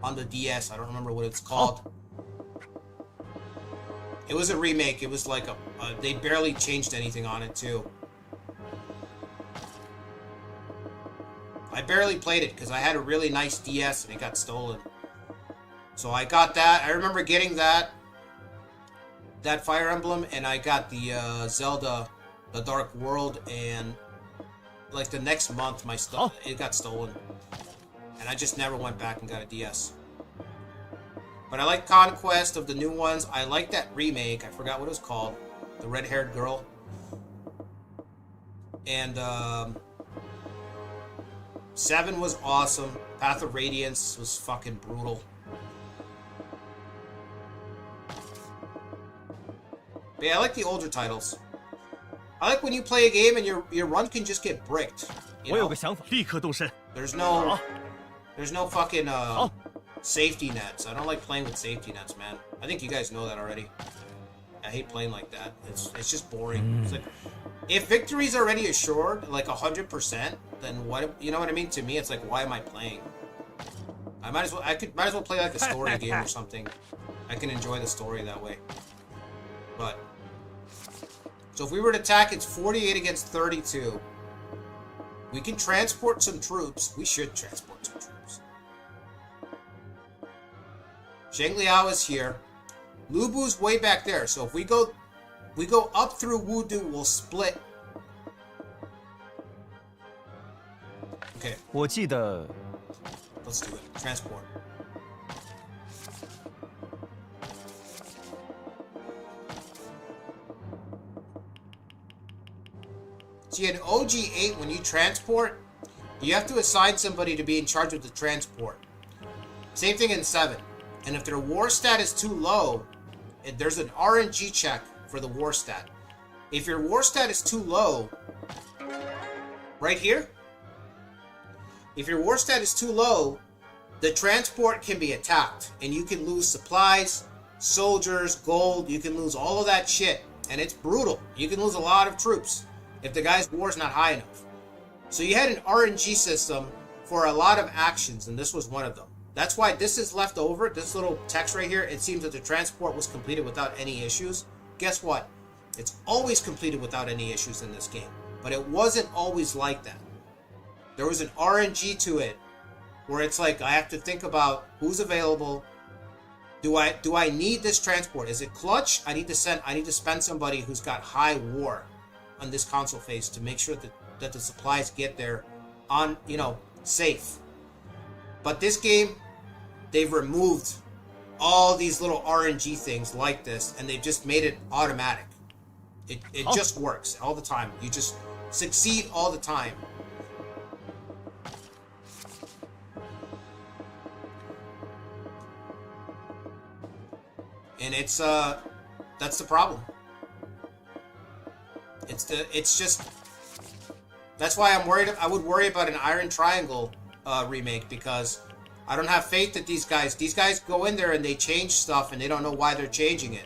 on the DS. I don't remember what it's called. It was a remake. It was like they barely changed anything on it too. I barely played it because I had a really nice DS and it got stolen. So I got that. I remember getting that Fire Emblem, and I got the Zelda, The Dark World, and like the next month my stuff it got stolen. And I just never went back and got a DS. But I like Conquest of the new ones. I like that remake. I forgot what it was called. The red-haired girl. And 7 was awesome. Path of Radiance was fucking brutal. But yeah, I like the older titles. I like when you play a game and your run can just get bricked. You 我有 know? 个想法，立刻动身。 There's no fucking safety nets. I don't like playing with safety nets, man. I think you guys know that already. hate playing like that. It's just boring. It's like, if victory's already assured, like 100%, then what? You know what I mean? To me, it's like, why am I playing? I might as well play like a story game or something. I can enjoy the story that way. But so if we were to attack, it's 48 against 32. We can transport some troops. We should transport some troops. Zheng Liao is here. Lu Bu's way back there. So if we go up through Wudu, we'll split. Okay. 我记得 Let's do it. Transport. See, in OG8, when you transport, you have to assign somebody to be in charge of the transport. Same thing in 7. And if their war stat is too low, there's an RNG check for the war stat. If your war stat is too low, right here, if your war stat is too low, the transport can be attacked, and you can lose supplies, soldiers, gold, you can lose all of that shit, and it's brutal. You can lose a lot of troops if the guy's war is not high enough. So you had an RNG system for a lot of actions, and this was one of them. That's why this is left over, this little text right here. It seems that the transport was completed without any issues. Guess what? It's always completed without any issues in this game, but it wasn't always like that. There was an RNG to it where it's like, I have to think about who's available. Do I need this transport? Is it clutch? I need to spend somebody who's got high war on this console phase to make sure that the supplies get there on, safe. But this game, they've removed all these little RNG things like this, and they've just made it automatic. It just works all the time. You just succeed all the time. And it's that's the problem. That's why I'm worried. I would worry about an Iron Triangle remake, because I don't have faith that these guys go in there and they change stuff and they don't know why they're changing it.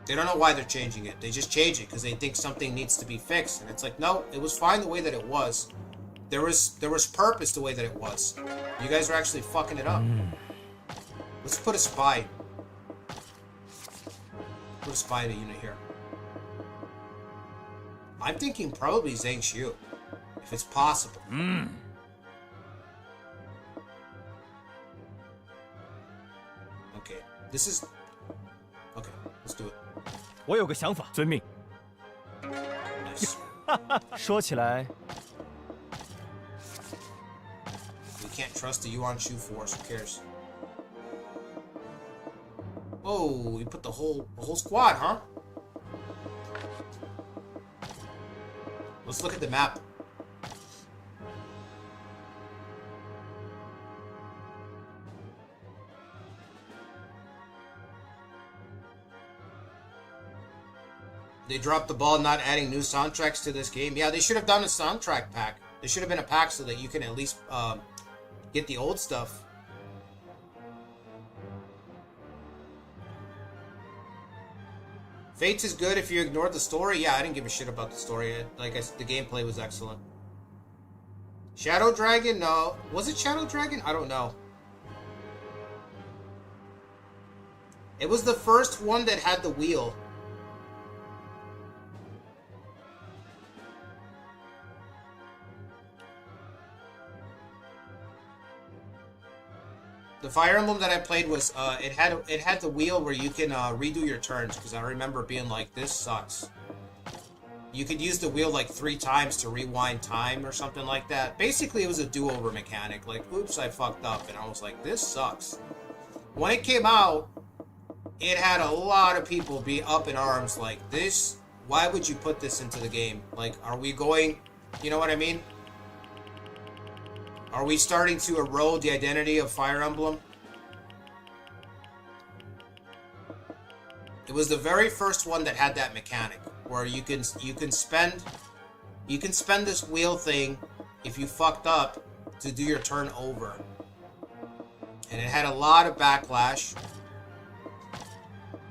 They don't know why they're changing it. They just change it because they think something needs to be fixed. And it's like, no, it was fine the way that it was. There was purpose the way that it was. You guys are actually fucking it up. Let's put a spy. Put a spy in a unit here. I'm thinking probably Zhang Xiu, if it's possible. Okay, this is... Okay, let's do it. 我有个想法，遵命。 Nice. 说起来， We can't trust the Yuan Shu force. Who cares? Oh, we put the whole squad, huh? Let's look at the map. They dropped the ball not adding new soundtracks to this game. Yeah, they should have done a soundtrack pack. There should have been a pack so that you can at least get the old stuff. Fates is good if you ignore the story. Yeah, I didn't give a shit about the story. Like I said, the gameplay was excellent. Shadow Dragon? No. Was it Shadow Dragon? I don't know. It was the first one that had the wheel. The Fire Emblem that I played was, it had the wheel where you can redo your turns, because I remember being like, this sucks. You could use the wheel like 3 times to rewind time or something like that. Basically, it was a do-over mechanic. Like, oops, I fucked up, and I was like, this sucks. When it came out, it had a lot of people be up in arms like, this, why would you put this into the game? Like, are we going, you know what I mean? Are we starting to erode the identity of Fire Emblem? It was the very first one that had that mechanic where you can spend this wheel thing if you fucked up to do your turn over. And it had a lot of backlash.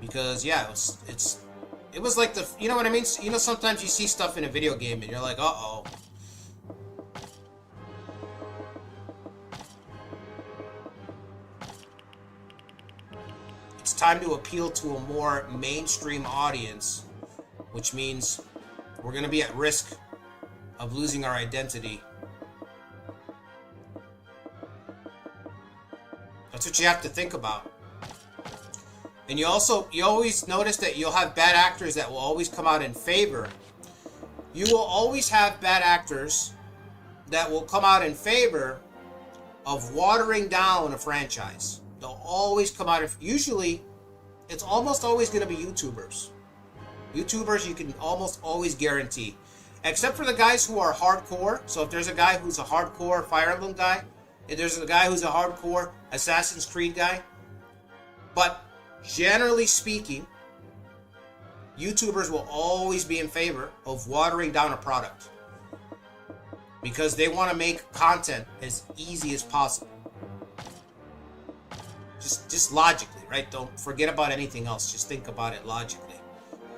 Because yeah, it was like the, you know what I mean? You know, sometimes you see stuff in a video game and you're like, uh-oh. It's time to appeal to a more mainstream audience, which means we're going to be at risk of losing our identity. That's what you have to think about. And you always notice that you'll have bad actors that will always come out in favor. You will always have bad actors that will come out in favor of watering down a franchise. They'll always come out usually, it's almost always going to be YouTubers. YouTubers you can almost always guarantee. Except for the guys who are hardcore. So if there's a guy who's a hardcore Fire Emblem guy, if there's a guy who's a hardcore Assassin's Creed guy. But generally speaking, YouTubers will always be in favor of watering down a product. Because they want to make content as easy as possible. Just logically, right? Don't forget about anything else. Just think about it logically.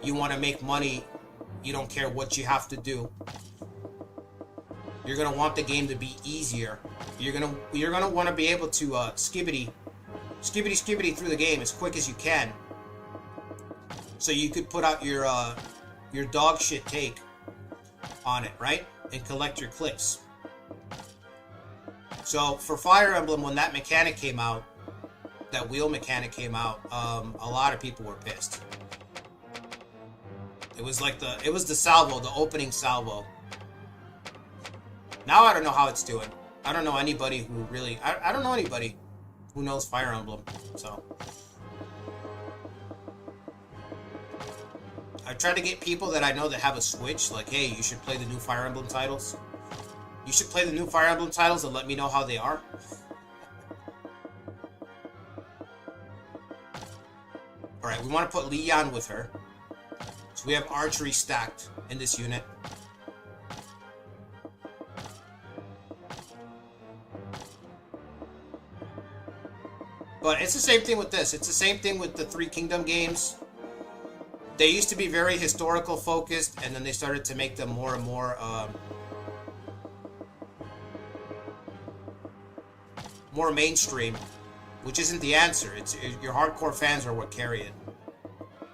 You want to make money. You don't care what you have to do. You're gonna want the game to be easier. You're gonna want to be able to skibbity through the game as quick as you can, so you could put out your dog shit take on it, right? And collect your clicks. So for Fire Emblem, when that mechanic came out, that wheel mechanic came out, a lot of people were pissed. It was like the salvo, the opening salvo. Now I don't know how it's doing. I don't know anybody who really, I don't know anybody who knows Fire Emblem, so. I try to get people that I know that have a Switch, like, hey, you should play the new Fire Emblem titles. You should play the new Fire Emblem titles and let me know how they are. Alright, we want to put Leon with her. So we have archery stacked in this unit. But it's the same thing with this. It's the same thing with the Three Kingdom games. They used to be very historical focused, and then they started to make them more and more more mainstream, which isn't the answer. It's your hardcore fans are what carry it.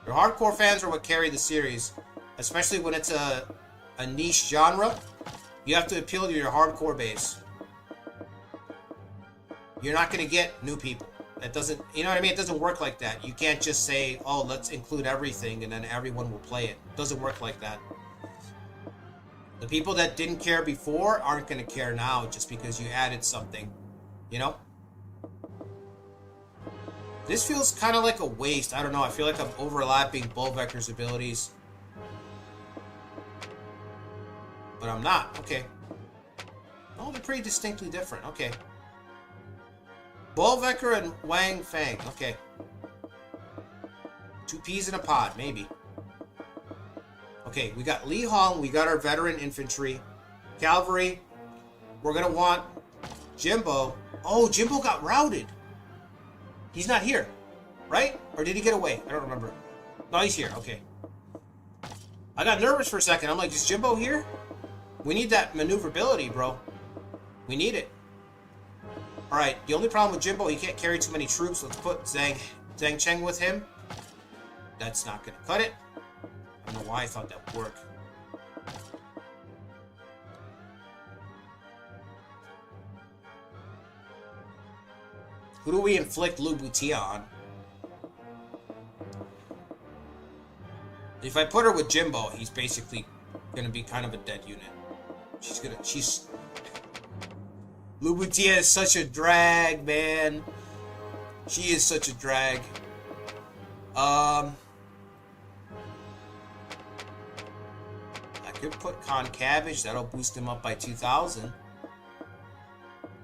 Your hardcore fans are what carry the series, especially when it's a niche genre. You have to appeal to your hardcore base. You're not going to get new people. That doesn't, you know what I mean? It doesn't work like that. You can't just say, oh, let's include everything and then everyone will play it. It doesn't work like that. The people that didn't care before aren't going to care now just because you added something, you know? This feels kind of like a waste. I don't know. I feel like I'm overlapping Bullvector's abilities. But I'm not. Okay. Oh, they're pretty distinctly different. Okay. Bullvector and Wang Fang. Okay. Two peas in a pod, maybe. Okay, we got Li Hong. We got our veteran infantry. Cavalry. We're going to want Jimbo. Oh, Jimbo got routed. He's not here, right? Or did he get away? I don't remember. No, he's here. Okay. I got nervous for a second. I'm like, is Jimbo here? We need that maneuverability, bro. We need it. Alright, the only problem with Jimbo, he can't carry too many troops. Let's put Zhang Cheng with him. That's not going to cut it. I don't know why I thought that would work. Who do we inflict Lu Butia on? If I put her with Jimbo, he's basically going to be kind of a dead unit. Lu Butia is such a drag, man. She is such a drag. I could put Con Cabbage. That'll boost him up by 2,000.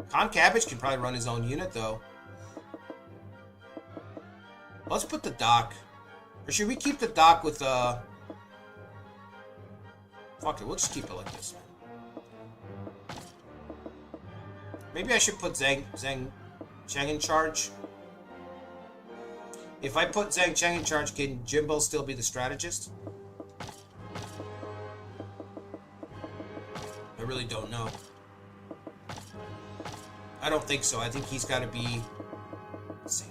Con Cabbage can probably run his own unit, though. Let's put the Doc. Or should we keep the Doc with, Fuck it, we'll just keep it like this. Maybe I should put Zhang Cheng in charge. If I put Zhang Cheng in charge, can Jimbo still be the strategist? I really don't know. I don't think so. I think he's got to be... Let's see.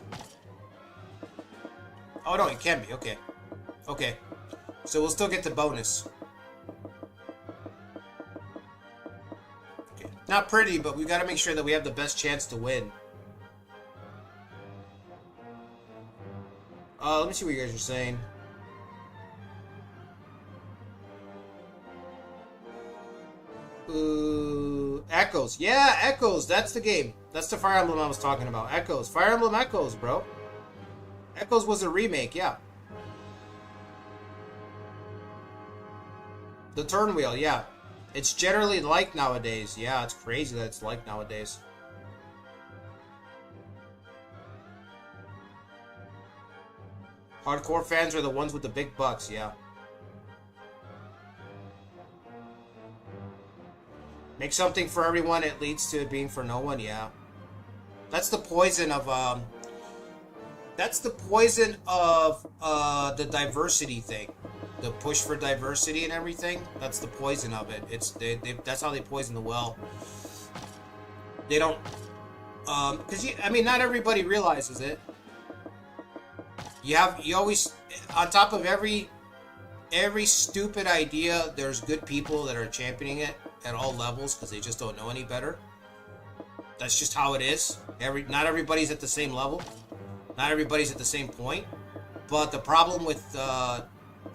Oh, no, it can be. Okay. Okay. So we'll still get the bonus. Okay. Not pretty, but we got to make sure that we have the best chance to win. Let me see what you guys are saying. Echoes. Yeah, Echoes. That's the game. That's the Fire Emblem I was talking about. Echoes. Fire Emblem Echoes, bro. Echoes was a remake, yeah. The turn wheel, yeah. It's generally liked nowadays. Yeah, it's crazy that it's liked nowadays. Hardcore fans are the ones with the big bucks, yeah. Make something for everyone, it leads to it being for no one, yeah. That's the poison of, that's the poison of, the diversity thing. The push for diversity and everything. That's the poison of it. It's, that's how they poison the well. They don't, because, I mean, not everybody realizes it. You always, on top of every stupid idea, there's good people that are championing it at all levels because they just don't know any better. That's just how it is. Not everybody's at the same level. Not everybody's at the same point. But the problem with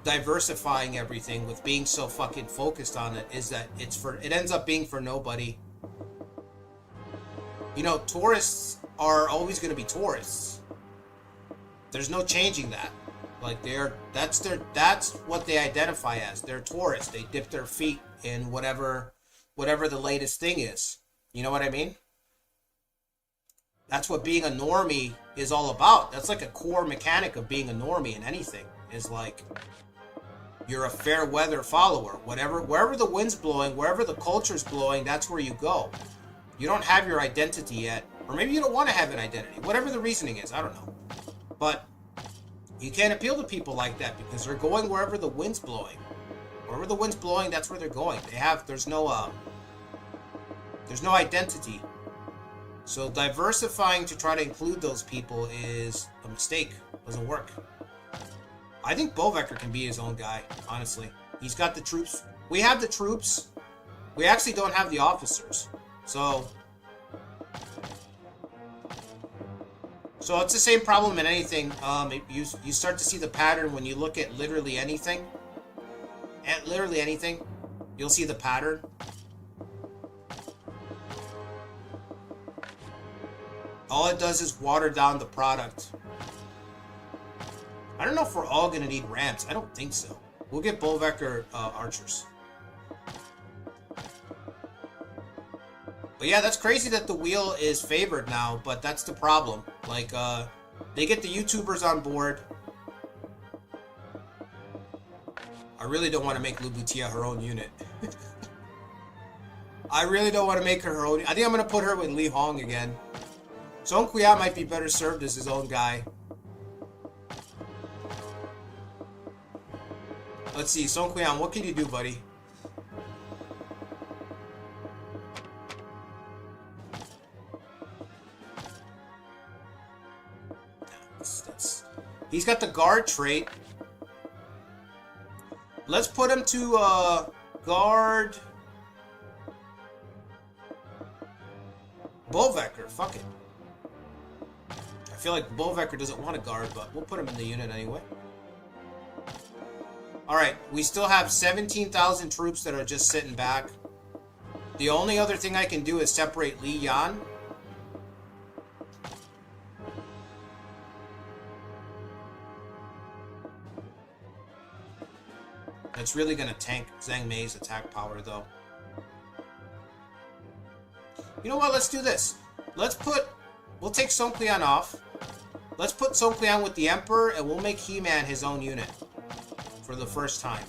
diversifying everything, with being so fucking focused on it, is that it ends up being for nobody. You know, tourists are always going to be tourists. There's no changing that. Like that's what they identify as. They're tourists. They dip their feet in whatever the latest thing is. You know what I mean? That's what being a normie is all about. That's like a core mechanic of being a normie in anything. Is like you're a fair weather follower. Wherever the wind's blowing, wherever the culture's blowing, that's where you go. You don't have your identity yet. Or maybe you don't want to have an identity. Whatever the reasoning is, I don't know. But you can't appeal to people like that because they're going wherever the wind's blowing. Wherever the wind's blowing, that's where they're going. There's no identity. So diversifying to try to include those people is a mistake. Doesn't work. I think Bolvecker can be his own guy, honestly. He's got the troops. We have the troops. We actually don't have the officers. So it's the same problem in anything. You start to see the pattern when you look at literally anything. At literally anything, you'll see the pattern. All it does is water down the product. I don't know if we're all gonna need ramps. I don't think so. We'll get Bolvecker archers. But yeah, that's crazy that the wheel is favored now, but that's the problem. Like, they get the YouTubers on board. I really don't want to make Lubutia her own unit. I really don't want to make her own. I think I'm going to put her with Li Hong again. Zhong Kuya might be better served as his own guy. Let's see, Song Kuyan, what can you do, buddy? He's got the guard trait. Let's put him to guard Bolvecker. Fuck it. I feel like Bolvecker doesn't want to guard, but we'll put him in the unit anyway. Alright, we still have 17,000 troops that are just sitting back. The only other thing I can do is separate Li Yan. It's really going to tank Zhang Mei's attack power, though. You know what? Let's do this. We'll take Song Kuyan off. Let's put Song Kuyan with the Emperor, and we'll make He-Man his own unit. For the first time.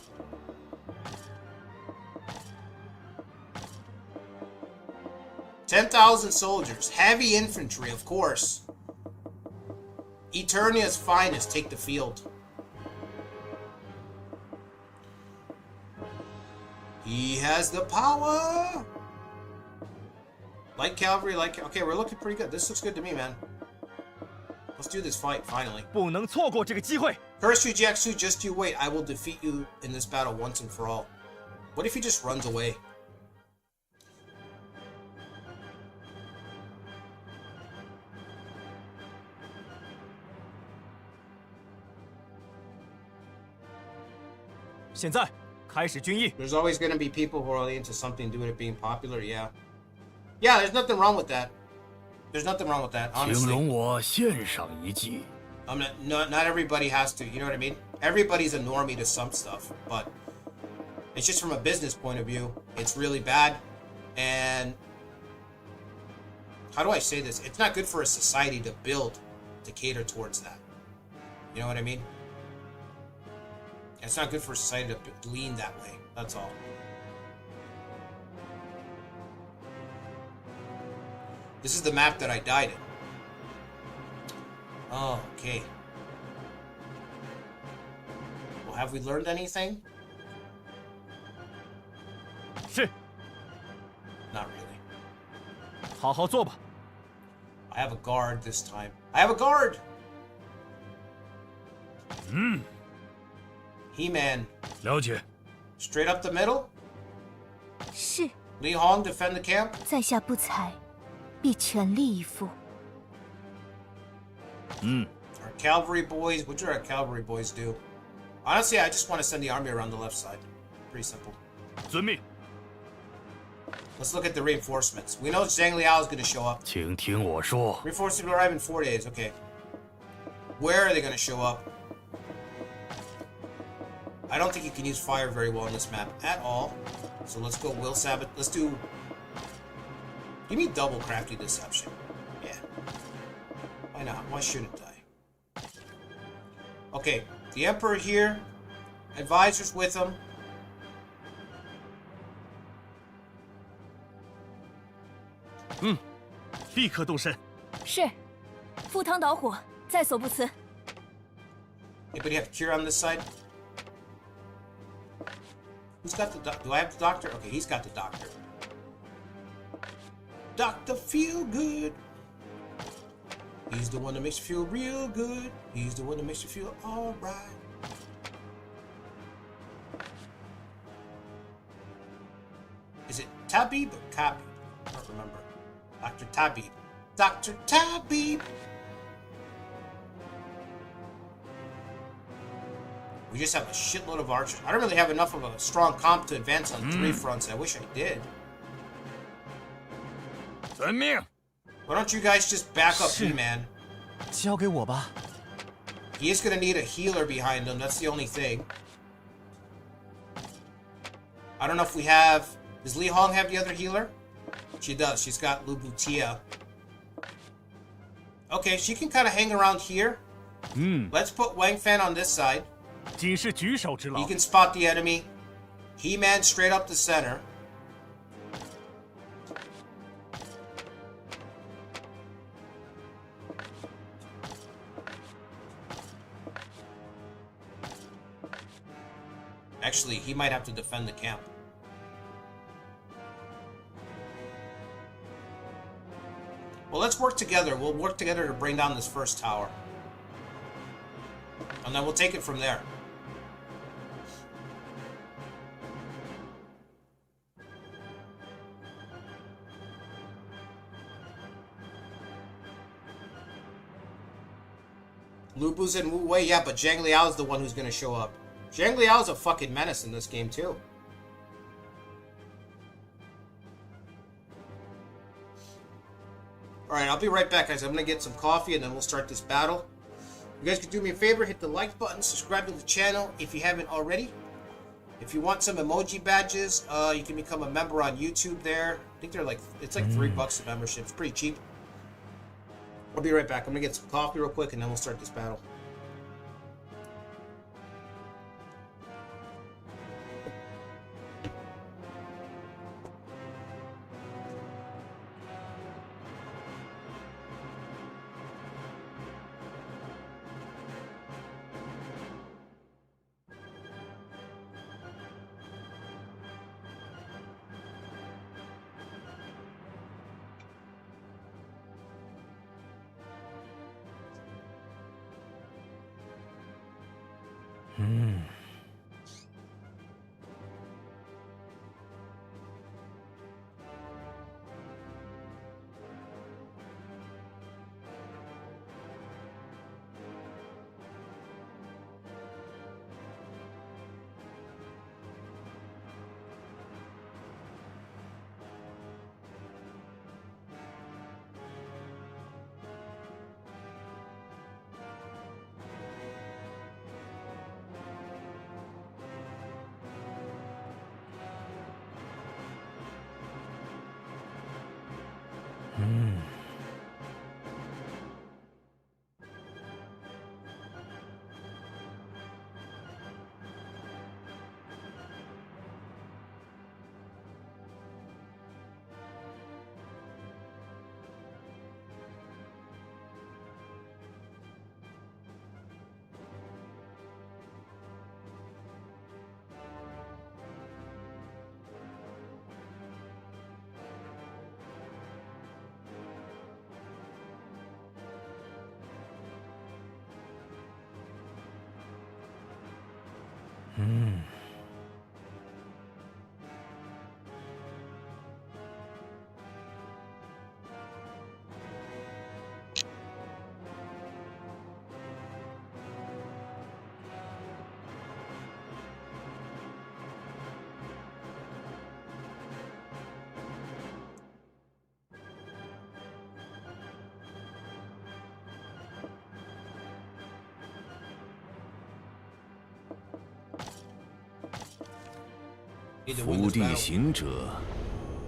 $10,000 soldiers. Heavy infantry, of course. Eternia's finest take the field. He has the power. Light cavalry, okay, we're looking pretty good. This looks good to me, man. Let's do this fight finally. 不能错过这个机会。 Curse you, Jaxu, just you wait. I will defeat you in this battle once and for all. What if he just runs away? There's always going to be people who are into something due to it being popular, yeah. Yeah, there's nothing wrong with that. There's nothing wrong with that, 请 honestly. 容我献上一计。 Not everybody has to, you know what I mean? Everybody's a normie to some stuff, but it's just from a business point of view, it's really bad. And how do I say this? It's not good for a society to build to cater towards that. You know what I mean? It's not good for society to lean that way. That's all. This is the map that I died in. Oh, okay. Well, have we learned anything? 是。 Not really. 好好做吧。 I have a guard this time. I have a guard! He-Man. 了解。 Straight up the middle? 是， Li Hong, defend the camp? 在下不才，必全力以赴。 Our cavalry boys, what do our cavalry boys do? Honestly, I just want to send the army around the left side. Pretty simple. 遵命。 Let's look at the reinforcements. We know Zhang Liao is going to show up. 请听我说。 Reinforcements will arrive in 4 days. Okay. Where are they going to show up? I don't think you can use fire very well on this map at all. So let's go Will Sabbath. Let's do... Give me double crafty deception. Yeah. Why not? Why shouldn't I? Okay. The Emperor here. Advisors with him. 立刻动身。是，赴汤蹈火，在所不辞。 Anybody have cure on this side? Who's got the do I have the doctor? Okay, he's got the doctor. Dr. Feel Good. He's the one that makes you feel real good. He's the one that makes you feel alright. Is it Tabib or Kabib? I don't remember. Dr. Tabib. Dr. Tabib! We just have a shitload of archers. I don't really have enough of a strong comp to advance on 3 fronts. I wish I did. 遵命。 Why don't you guys just back up He-Man? 交给我吧。 He is gonna need a healer behind him. That's the only thing. I don't know if we have... Does Li Hong have the other healer? She does. She's got Lubutia. Okay, she can kind of hang around here. Let's put Wang Fan on this side. 仅是举手之 He 劳。 can spot the enemy. He-Man straight up the center. Actually, he might have to defend the camp. Well, let's work together. We'll work together to bring down this first tower. And then we'll take it from there. Lu Bu's in Wu Wei, yeah, but Zhang Liao is the one who's going to show up. Zhang Liao is a fucking menace in this game, too. Alright, I'll be right back, guys. I'm going to get some coffee, and then we'll start this battle. You guys could do me a favor, hit the like button, subscribe to the channel if you haven't already. If you want some emoji badges, you can become a member on YouTube there. I think they're like, it's like $3 a membership. It's pretty cheap. I'll be right back. I'm going to get some coffee real quick, and then we'll start this battle. 福地行者，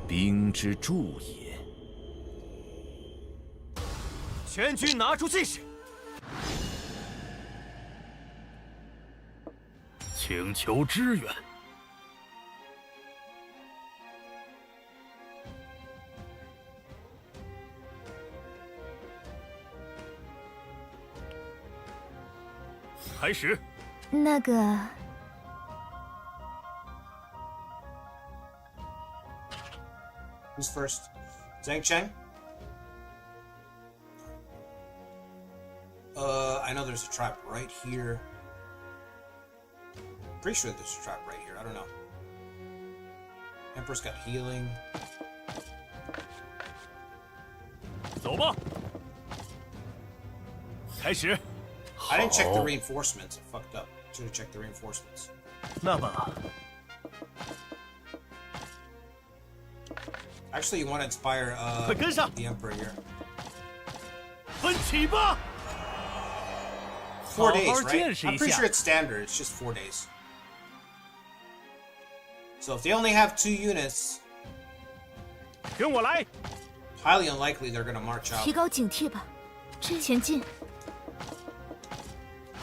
兵之助也。全军拿出气势！请求支援。开始。那个。 Who's first? Zhang Cheng? I know there's a trap right here. Pretty sure there's a trap right here. I don't know. Emperor's got healing. 走吧。开始。 I didn't check the reinforcements. I fucked up. Should have checked the reinforcements. 那吧。 Actually, you want to inspire the Emperor here. 奋起吧！ 4 days, right? I'm pretty sure it's standard. It's just 4 days. So if they only have 2 units, 跟我来。 highly unlikely they're gonna march out. 提高警惕吧，前进，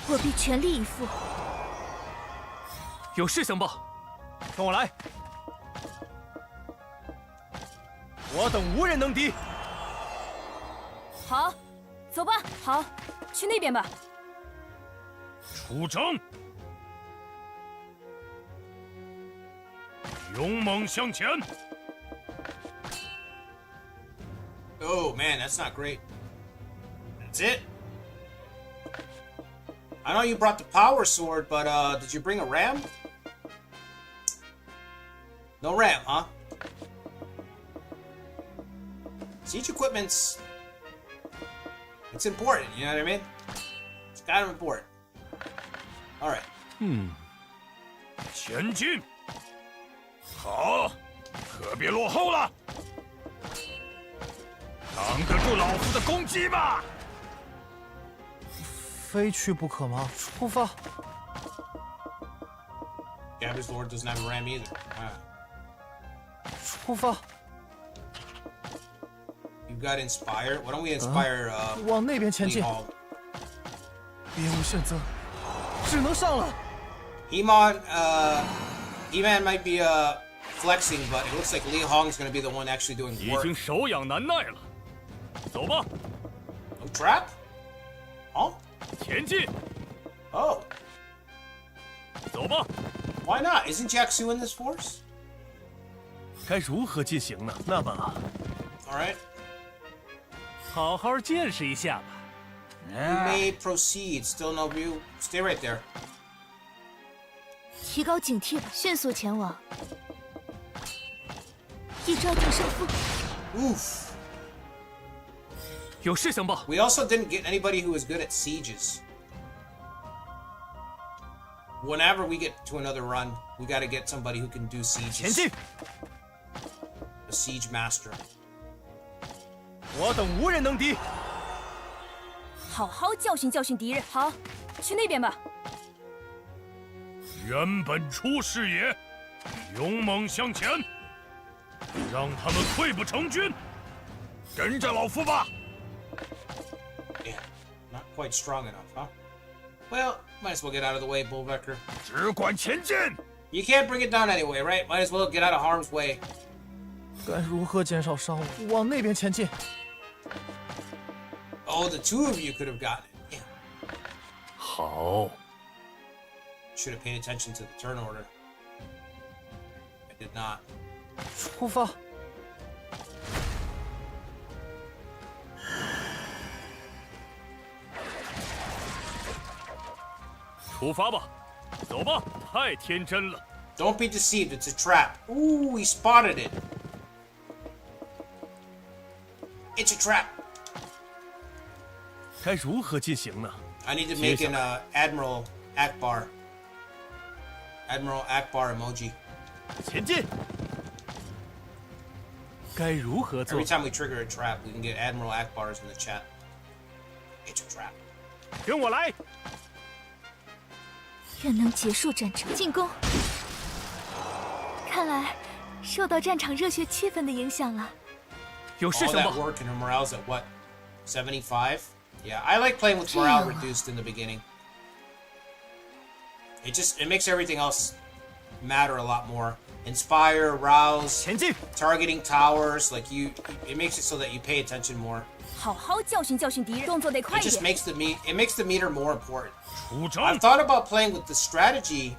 我必全力以赴。有事相报，跟我来。 我等无人能敌。好，走吧。好，去那边吧。出征，勇猛向前。 Oh man, that's not great. That's it. I know you brought the power sword, but did you bring a ram? No ram, huh? Siege equipment's... it's important, you know what I mean? It's kind of important. Alright. 前进！好，可别落后了！挡得住老夫的攻击吗？非去不可吗？出发！ Gabby's Lord doesn't have a ram either. 出发！ You got inspire. Why don't we inspire 往那边前进。别无选择，只能上了。Heman might be flexing, but it looks like Li Hong's gonna be the one actually doing 已 work. 经手痒难耐了，走吧， No trap? Oh? 前进， Oh. 走吧。 Why not? Isn't Jiaxu in this force? 该如何进行呢？那么， Alright. 好好见识一下吧。You may proceed. Still no view. Stay right there. 提高警惕吧，迅速前往，一招定胜负。Oof. 有事相报。 We also didn't get anybody who was good at sieges. Whenever we get to another run, we got to get somebody who can do 前 sieges. 进！ A siege master. 我等无人能敌。好好教训教训敌人。好，去那边吧。原本出师也，勇猛向前，让他们溃不成军。跟着老夫吧。 Yeah, not quite strong enough, huh? Well, might as well get out of the way, Bullbecker. 只管前进。 You can't bring it down anyway, right? Might as well get out of harm's way. 该如何减少伤亡？往那边前进。 Oh, the two of you could have gotten it. Yeah. 好， Should have paid attention to the turn order. I did not. 出发。 出发吧，走吧！太天真了。 Don't be deceived, it's a trap. Ooh, we spotted it. It's a trap. 该如何进行呢？ I need to make an Admiral Akbar. Admiral Akbar emoji. 前进！该如何做 Every？time we trigger a trap, we can get Admiral Akbars in the chat. It's a trap. 跟我来！ 愿能结束战争，进攻。看来受到战场热血气氛的影响了。有事 All 相 that 报。 work and her morale's at what? 75? Yeah, I like playing with morale Damn. reduced in the beginning. It makes everything else matter a lot more. Inspire, rouse, 前进！ targeting towers, like it makes it so that you pay attention more. 好好教训教训敌人，动作得快 It 一 just 点。 makes the meter more important. 出征 I've！thought about playing with the strategy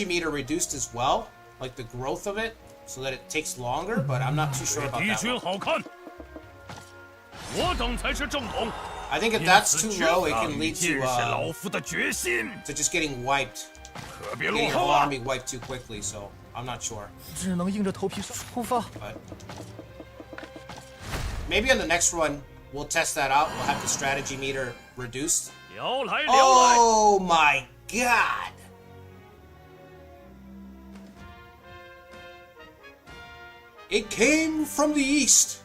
meter reduced as well, like the growth of it, so that it takes longer, but I'm not too sure about 敌 that 军 one. 好看。我等才是正统。 I think if 因 that's 此 too 决 low, it 让 can 你 lead 见 to 识老夫的决心。 just getting wiped, 可别落 getting your 后 whole 啊！ army wiped too quickly, so I'm not sure. 只能硬着头皮出发。 But maybe on the next run, we'll test that out. We'll have the strategy meter reduced. 聊来聊来。 Oh my god! It came from the east.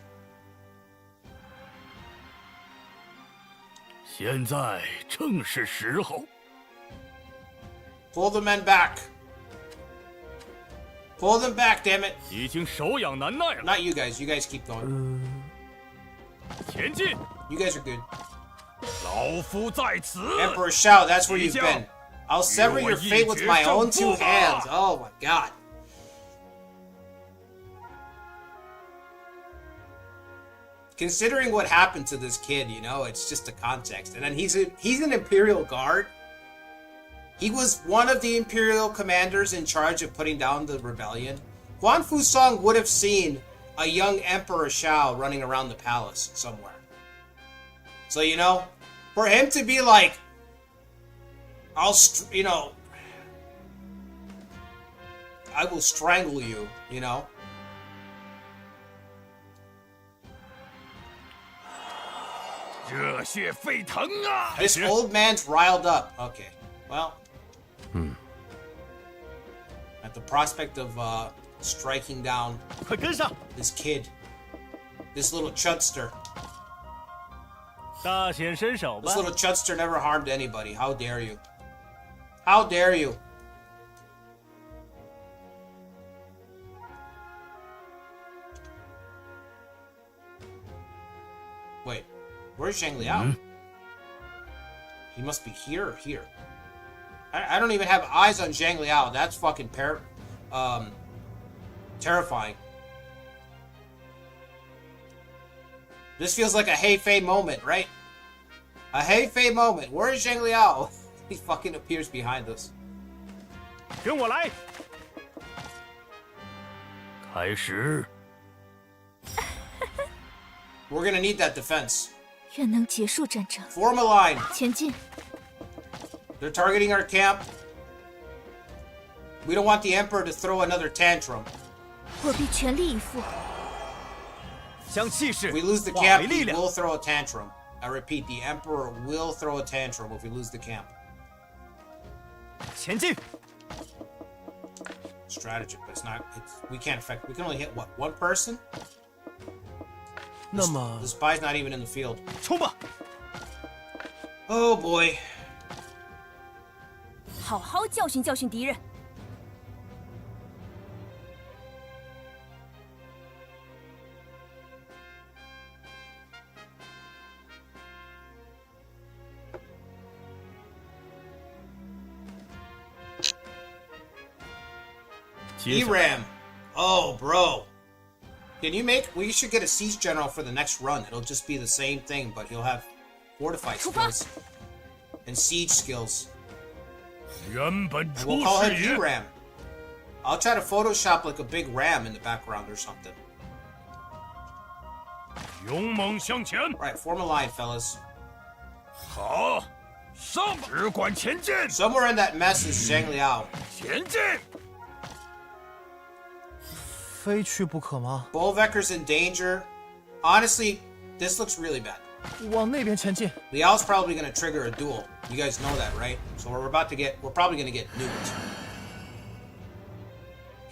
现在正是时候。 Pull the men back. Pull them back, damn it. 已经手痒难耐了。 Not you guys. You guys keep going. 前进！ You guys are good. 老夫在此。 Emperor Shao, that's where you've 一 been. I'll sever your fate with my own two hands. Oh my god. Considering what happened to this kid, you know, it's just the context. And then he's an Imperial Guard. He was one of the Imperial commanders in charge of putting down the rebellion. Huan Fusong would have seen a young Emperor Shao running around the palace somewhere. So, you know, for him to be like, I will strangle you, you know? 热血沸腾啊！ This old man's riled up. Okay, well. At the prospect of striking down 快跟上！ this kid, this little chudster. 大显身手吧 This！little chudster never harmed anybody. How dare you? How dare you? Wait, where's Zhang Liao? He must be here or here. I don't even have eyes on Zhang Liao. That's fucking terrifying. This feels like a Heifei moment, right? A Heifei moment. Where is Zhang Liao? He fucking appears behind us. 跟我来！开始。 We're gonna need that defense. 愿能结束战争， Form a line. 前进。 They're targeting our camp. We don't want the Emperor to throw another tantrum. 我必全力以赴。将气势 If we lose the 化 camp, 为力 he 量。 will throw a tantrum. I repeat, the Emperor will throw a tantrum if we lose the camp. 前进！ Strategy, but it's not. We can't affect. We can only hit what, one person? 那么 The spy's not even in the field. 冲吧！ Oh boy. 好好教训教训敌人。ERAM. Oh, bro. Can you make... We should get a siege general for the next run. It'll just be the same thing, but he'll have fortified skills and siege skills. 原本 And we'll 出 call 视 him 野， ERAM. I'll try to Photoshop like a big ram in the background or something. 勇猛向前！ Alright, form a line, fellas. 好，上！只管前进， Somewhere in that mess is Zhang Liao. 前进！ 非去不可吗？ Bolvecker's in danger. Honestly, this looks really bad. 往那边前进。 Liao's probably going to trigger a duel. You guys know that, right? So we're probably going to get nuked.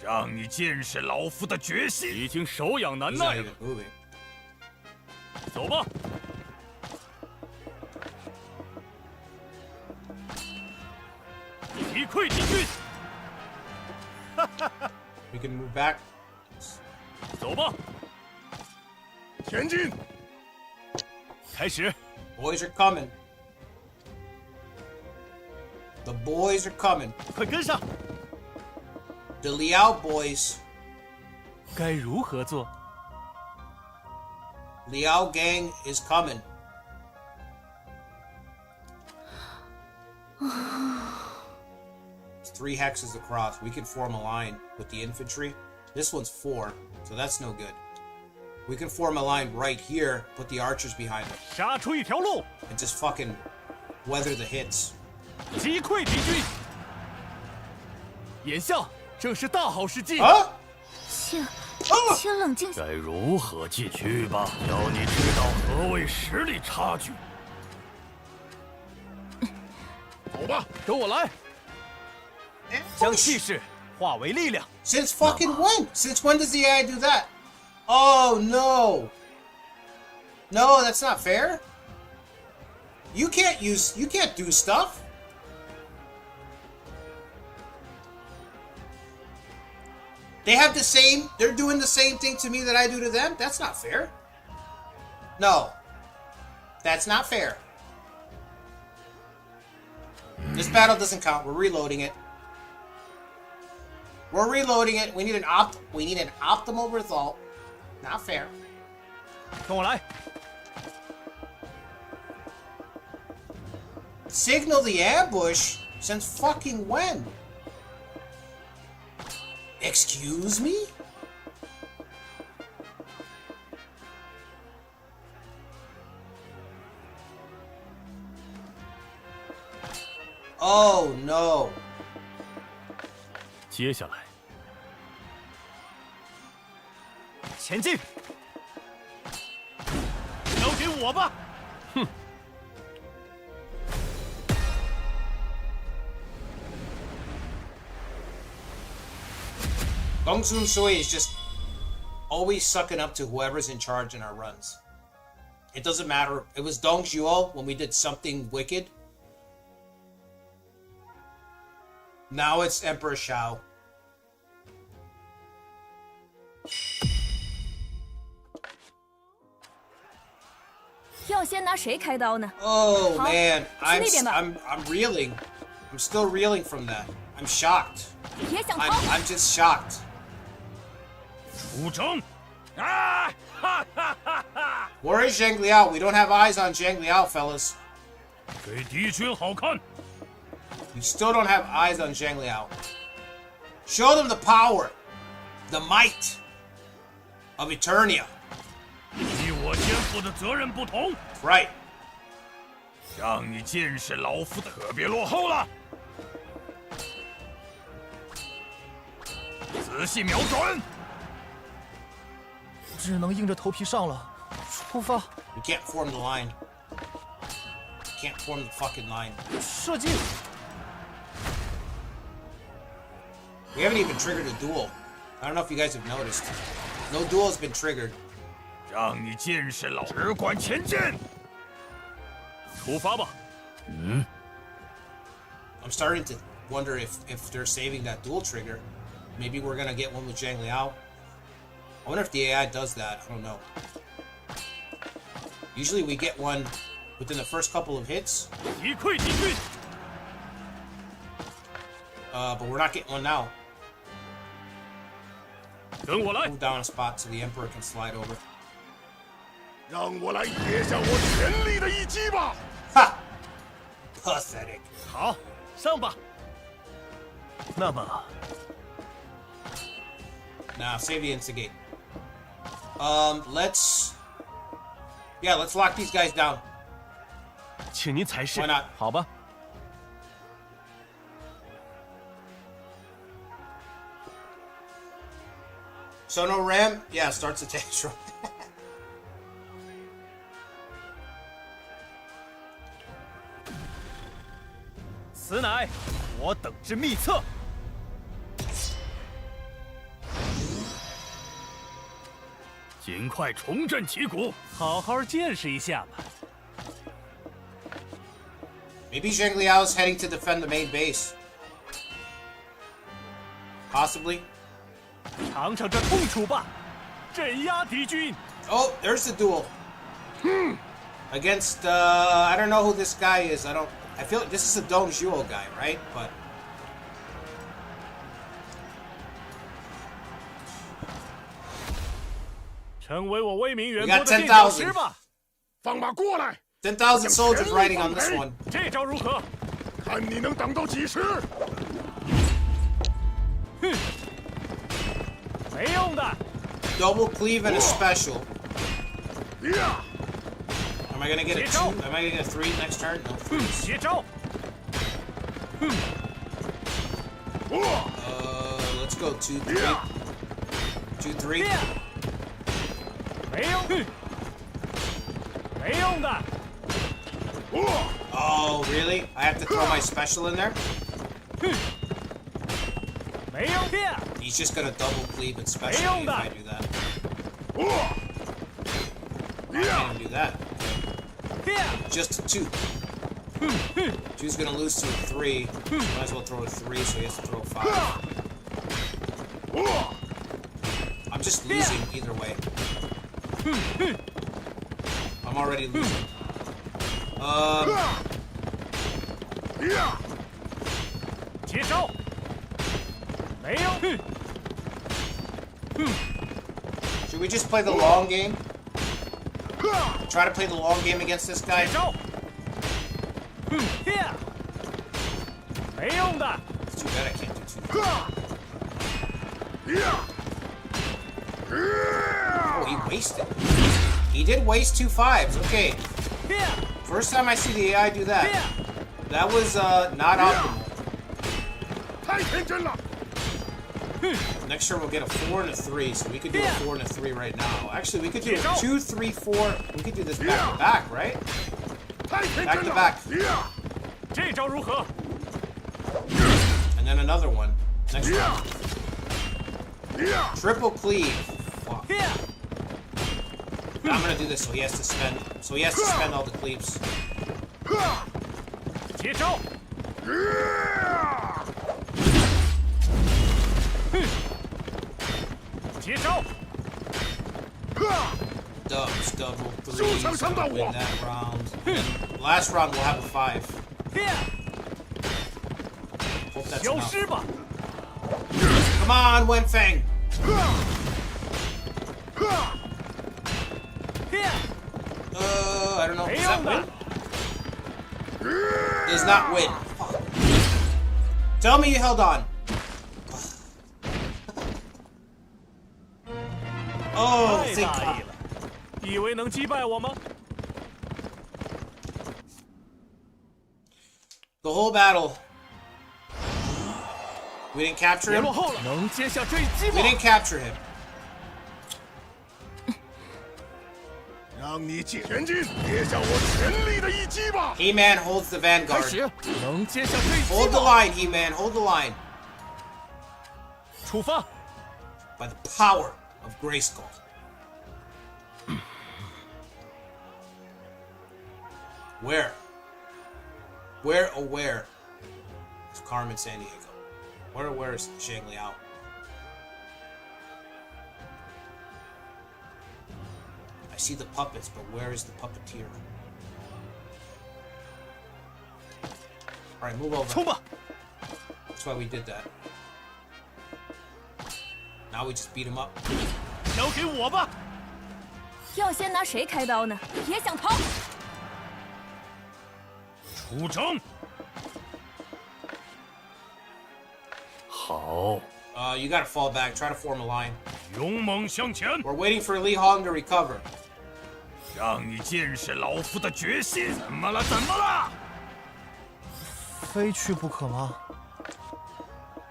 让你见识老夫的决心。已经手痒难 He's 耐 not 了 even。moving. 走吧。击溃敌军， We can move back. 走吧。前进！开始。 Boys are coming. The boys are coming. 快跟上。 The Liao boys. 该如何做？ Liao gang is coming. It's 3 hexes across. We can form a line with the infantry. This one's 4, so that's no good. We can form a line right here, put the archers behind them, 杀出一条路， and just fucking weather the hits. 击溃敌军。眼下正是大好时机。 Huh? 请冷静。该如何进去吧？要你知道何谓实力差距。走吧，跟我来，将气势化为力量。 Since fucking when? Since when does the AI do that? Oh no. No, that's not fair. You can't do stuff. They're doing the same thing to me that I do to them? That's not fair. No. That's not fair. This battle doesn't count. We're reloading it. We're reloading it. We need an optimal result. Not fair. 跟我来。 Signal the ambush? Since fucking when? Excuse me? Oh no. 接下来，前进。交给我吧。 Gong Sun Sui is just always sucking up to whoever's in charge in our runs. It doesn't matter. It was Dong Zhuo when we did something wicked. Now it's Emperor Shao. Oh man, I'm reeling. I'm still reeling from that. I'm shocked. I'm just shocked. 出征！啊！哈哈哈哈！ Where is Zhang Liao? We don't have eyes on Zhang Liao, fellas. 给敌军好看！ We still don't have eyes on Zhang Liao. Show them the power, the might of Eternia. 你我肩负的责任不同， Right. 让你见识老夫的，可别落后了。仔细瞄准。只能硬着头皮上了。出发。You can't form the line. You can't form the fucking line. 射击。We haven't even triggered a duel. I don't know if you guys have noticed. No duel has been triggered. 让你见识老，只管前进。出发吧。I'm starting to wonder if they're saving that duel trigger. Maybe we're gonna get one with Zhang Liao. I wonder if the AI does that. I don't know. Usually we get one within the first couple of hits. But we're not getting one now. 跟我来。 Move down a spot so the Emperor can slide over. 让我来跌下我全力的一击吧。 Ha! Pathetic. 好，上吧。那么， Nah, save the instigate. Let's lock these guys down. 请您才是。 Why not? 好吧。 So no ram? Yeah, starts a tantrum. 此乃我等之秘策。尽快重振旗鼓，好好见识一下吧。 Maybe Zhang Liao is heading to defend the main base. Possibly. 尝尝这痛楚吧，镇压敌军。 Oh, there's the duel. Against, I don't know who this guy is. I feel like this is a Dong Zhuo guy, right? But... 成为我威名远 We 播 got 的垫脚石 10,000. 吧。放马过来， 10,000 soldiers riding on this one. 这招如何？看你能挡到几时。没用的。 Double cleave and a special. 呀， Am I gonna get a 2? Am I gonna get a 3 next turn? No. 接招。 Let's go 2, 3. 2, 3. 没用。没用的。 Oh, really? I have to throw my special in there? 没用。 He's just gonna double cleave and special me if I do that. I can't even do that. Just a 2. 2's gonna lose to a 3. Might as well throw a 3, so he has to throw 5. I'm just losing either way. I'm already losing. 接招。没用。 Should we just play the long game? Try to play the long game against this guy? 接招。没用的。 It's too bad I can't do 2. Oh, he wasted. He did waste 2 5s. Okay. First time I see the AI do that. That was not optimal. 太天真了。 Next turn we'll get a 4 and a 3, so we could do a 4 and a 3 right now. Actually, we could do a 2, 3, 4. We could do this back to back, right? 太天 Back 真 to 了。 back. 这招如何？ And then another one. Next one. Triple cleave. Fuck. I'm gonna do this so he has to spend. So he has to spend all the cleaves. 接招。接招。 Dubs, double, 3s, gonna win that round. And last round we'll have a 5. Hope that's 消 enough. 失吧。 Come on, Wenfeng! I don't know. Does that win? Does not win. Fuck. Tell me you held on. Oh, 太 thank 大 God. 意了，以为能击败我吗？ The whole battle. We didn't capture 别 him. 落后了，能接下这一击 We 吗？ didn't capture him. 让你前进，接下我全力的一击吧！ He-Man holds the 开 vanguard. 始，能接下这一击 Hold the 吗？ line, He-Man. Hold the line. 出发！ By the power of Grayskull. Where? Where, oh where is Carmen San Diego? Where is Zhang Liao? I see the puppets, but where is the puppeteer? Alright, move over. 冲吧！ That's why we did that. Now we just beat him up. 交给我吧！要先拿谁开刀呢？别想逃！出征！好， You gotta fall back. Try to form a line. 勇猛向前， We're waiting for Li Hong to recover. 让你见识老夫的决心。怎么了？怎么了？非去不可吗？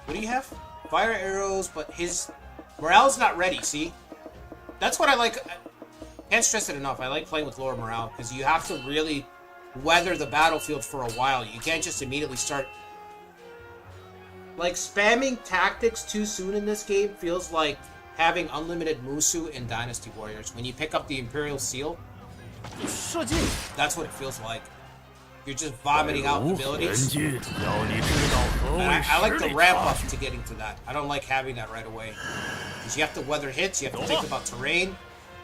What do you have? Fire arrows, but his morale's not ready, see? That's what I like. I can't stress it enough. I like playing with lower morale, because you have to really weather the battlefield for a while. You can't just immediately start... Like, spamming tactics too soon in this game feels like having unlimited Musu in Dynasty Warriors. When you pick up the Imperial Seal, 射击！ that's what it feels like. You're just vomiting out 前 abilities. 进，要你知道何 And 为 I like 实 the 力 ramp 差 up 距。 to getting to that. I don't like having that right away. Because you have to weather hits, you have to think about terrain.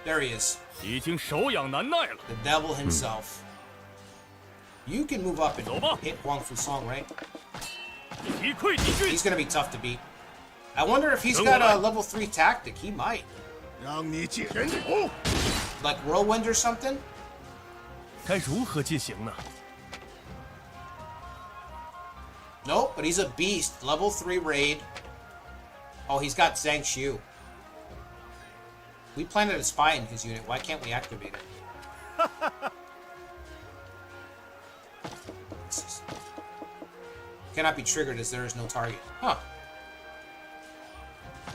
There he is. 已经手痒难耐了。 The devil himself. You can move up and hit Huang Fusong, right? 一溃敌军， He's gonna be tough to beat. I wonder if he's got a level 3 tactic. He might. 让你前进。哦， Like Whirlwind or something? 该如何进行呢？ Nope, but he's a beast. Level 3 raid. Oh, he's got Zhang Xiu. We planted a spy in his unit. Why can't we activate it? Cannot be triggered as there is no target. Huh.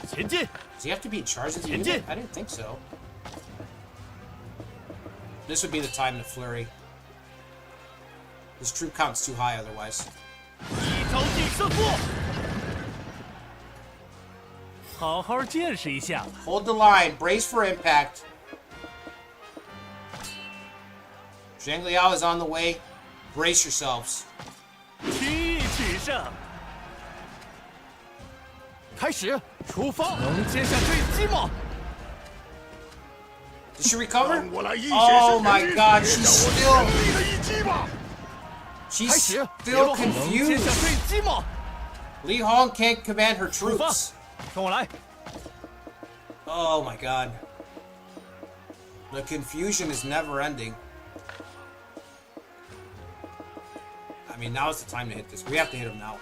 前进！ Does he have to be in charge of the Did unit? you? I didn't think so. This would be the time to flurry. His troop count's too high otherwise. 一招定胜负！好好见识一下。 Hold the line. Brace for impact. Zhang Liao is on the way. Brace yourselves. 轻易取胜。开始，出发！能接下这一击吗？ Did she recover? 让我来一显 Oh 身 my 天机 god, 接 she's 下我 still 全力的一击吧！ she's 开始，别 still 落后，能接下 confused. 这一击吗？ Li Hong can't command her 出发 troops. 跟我来。 Oh my god. The confusion is never ending. I mean, now is the time to hit this. We have to hit him now.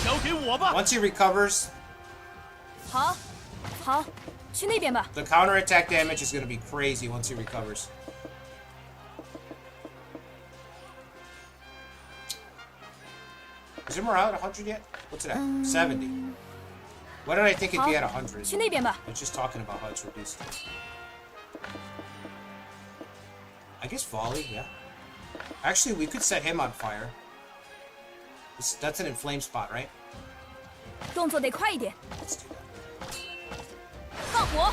交给我吧。 Once he recovers, 好，好，去那边吧。 the counterattack damage is going to be crazy once he recovers. Is your morale at 100 yet? What's it at? 70. What did I think it'd be at 100? 去那边吧。 It's just talking about how it's reduced. I guess volley, yeah. Actually, we could set him on fire. That's an inflamed spot, right? 动作得快一点， Let's do that. 放火！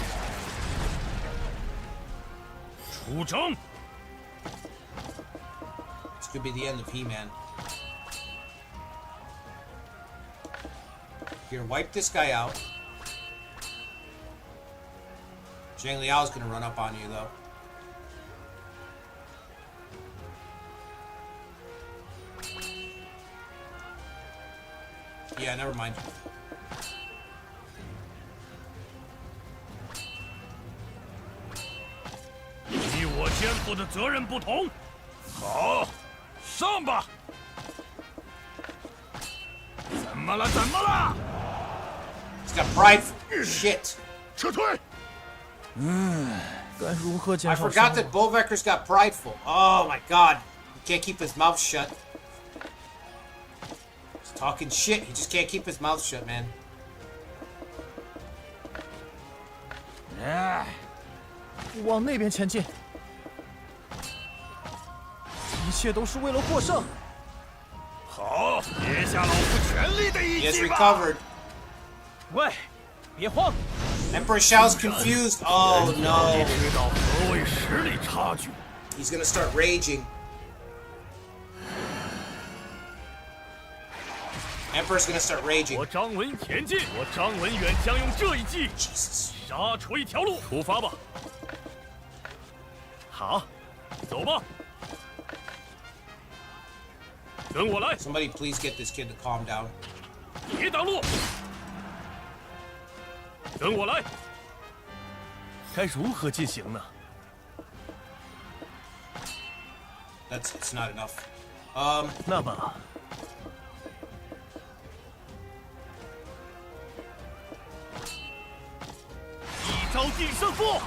出征！ This could be the end of He-Man. Here, wipe this guy out. Zhang Liao's gonna run up on you, though. Yeah, never mind. 你我肩负的责任不同。好，上吧！怎么了？怎么了？ He's got pride. Shit. 撤退！该如何减 I 少 forgot that Bolvecker's got prideful. Oh my god. He can't keep his mouth shut. He's talking shit. He just can't keep his mouth shut, man. 往那边前进，一切都是为了获胜。好，接下老夫全力的 He 一 has 击吧！ recovered. 喂，别慌， Emperor Shao's confused. Oh 你 no. 知道何谓实力差距？ He's gonna start raging. Emperor's gonna start raging. 我张文前进，我张文远将用这一击 Jesus. 杀出一条路。出发吧！好，走吧。跟我来， Somebody please get this kid to calm down. 别挡路。跟我来，该如何进行呢？ It's not enough. 那么，一招定胜负。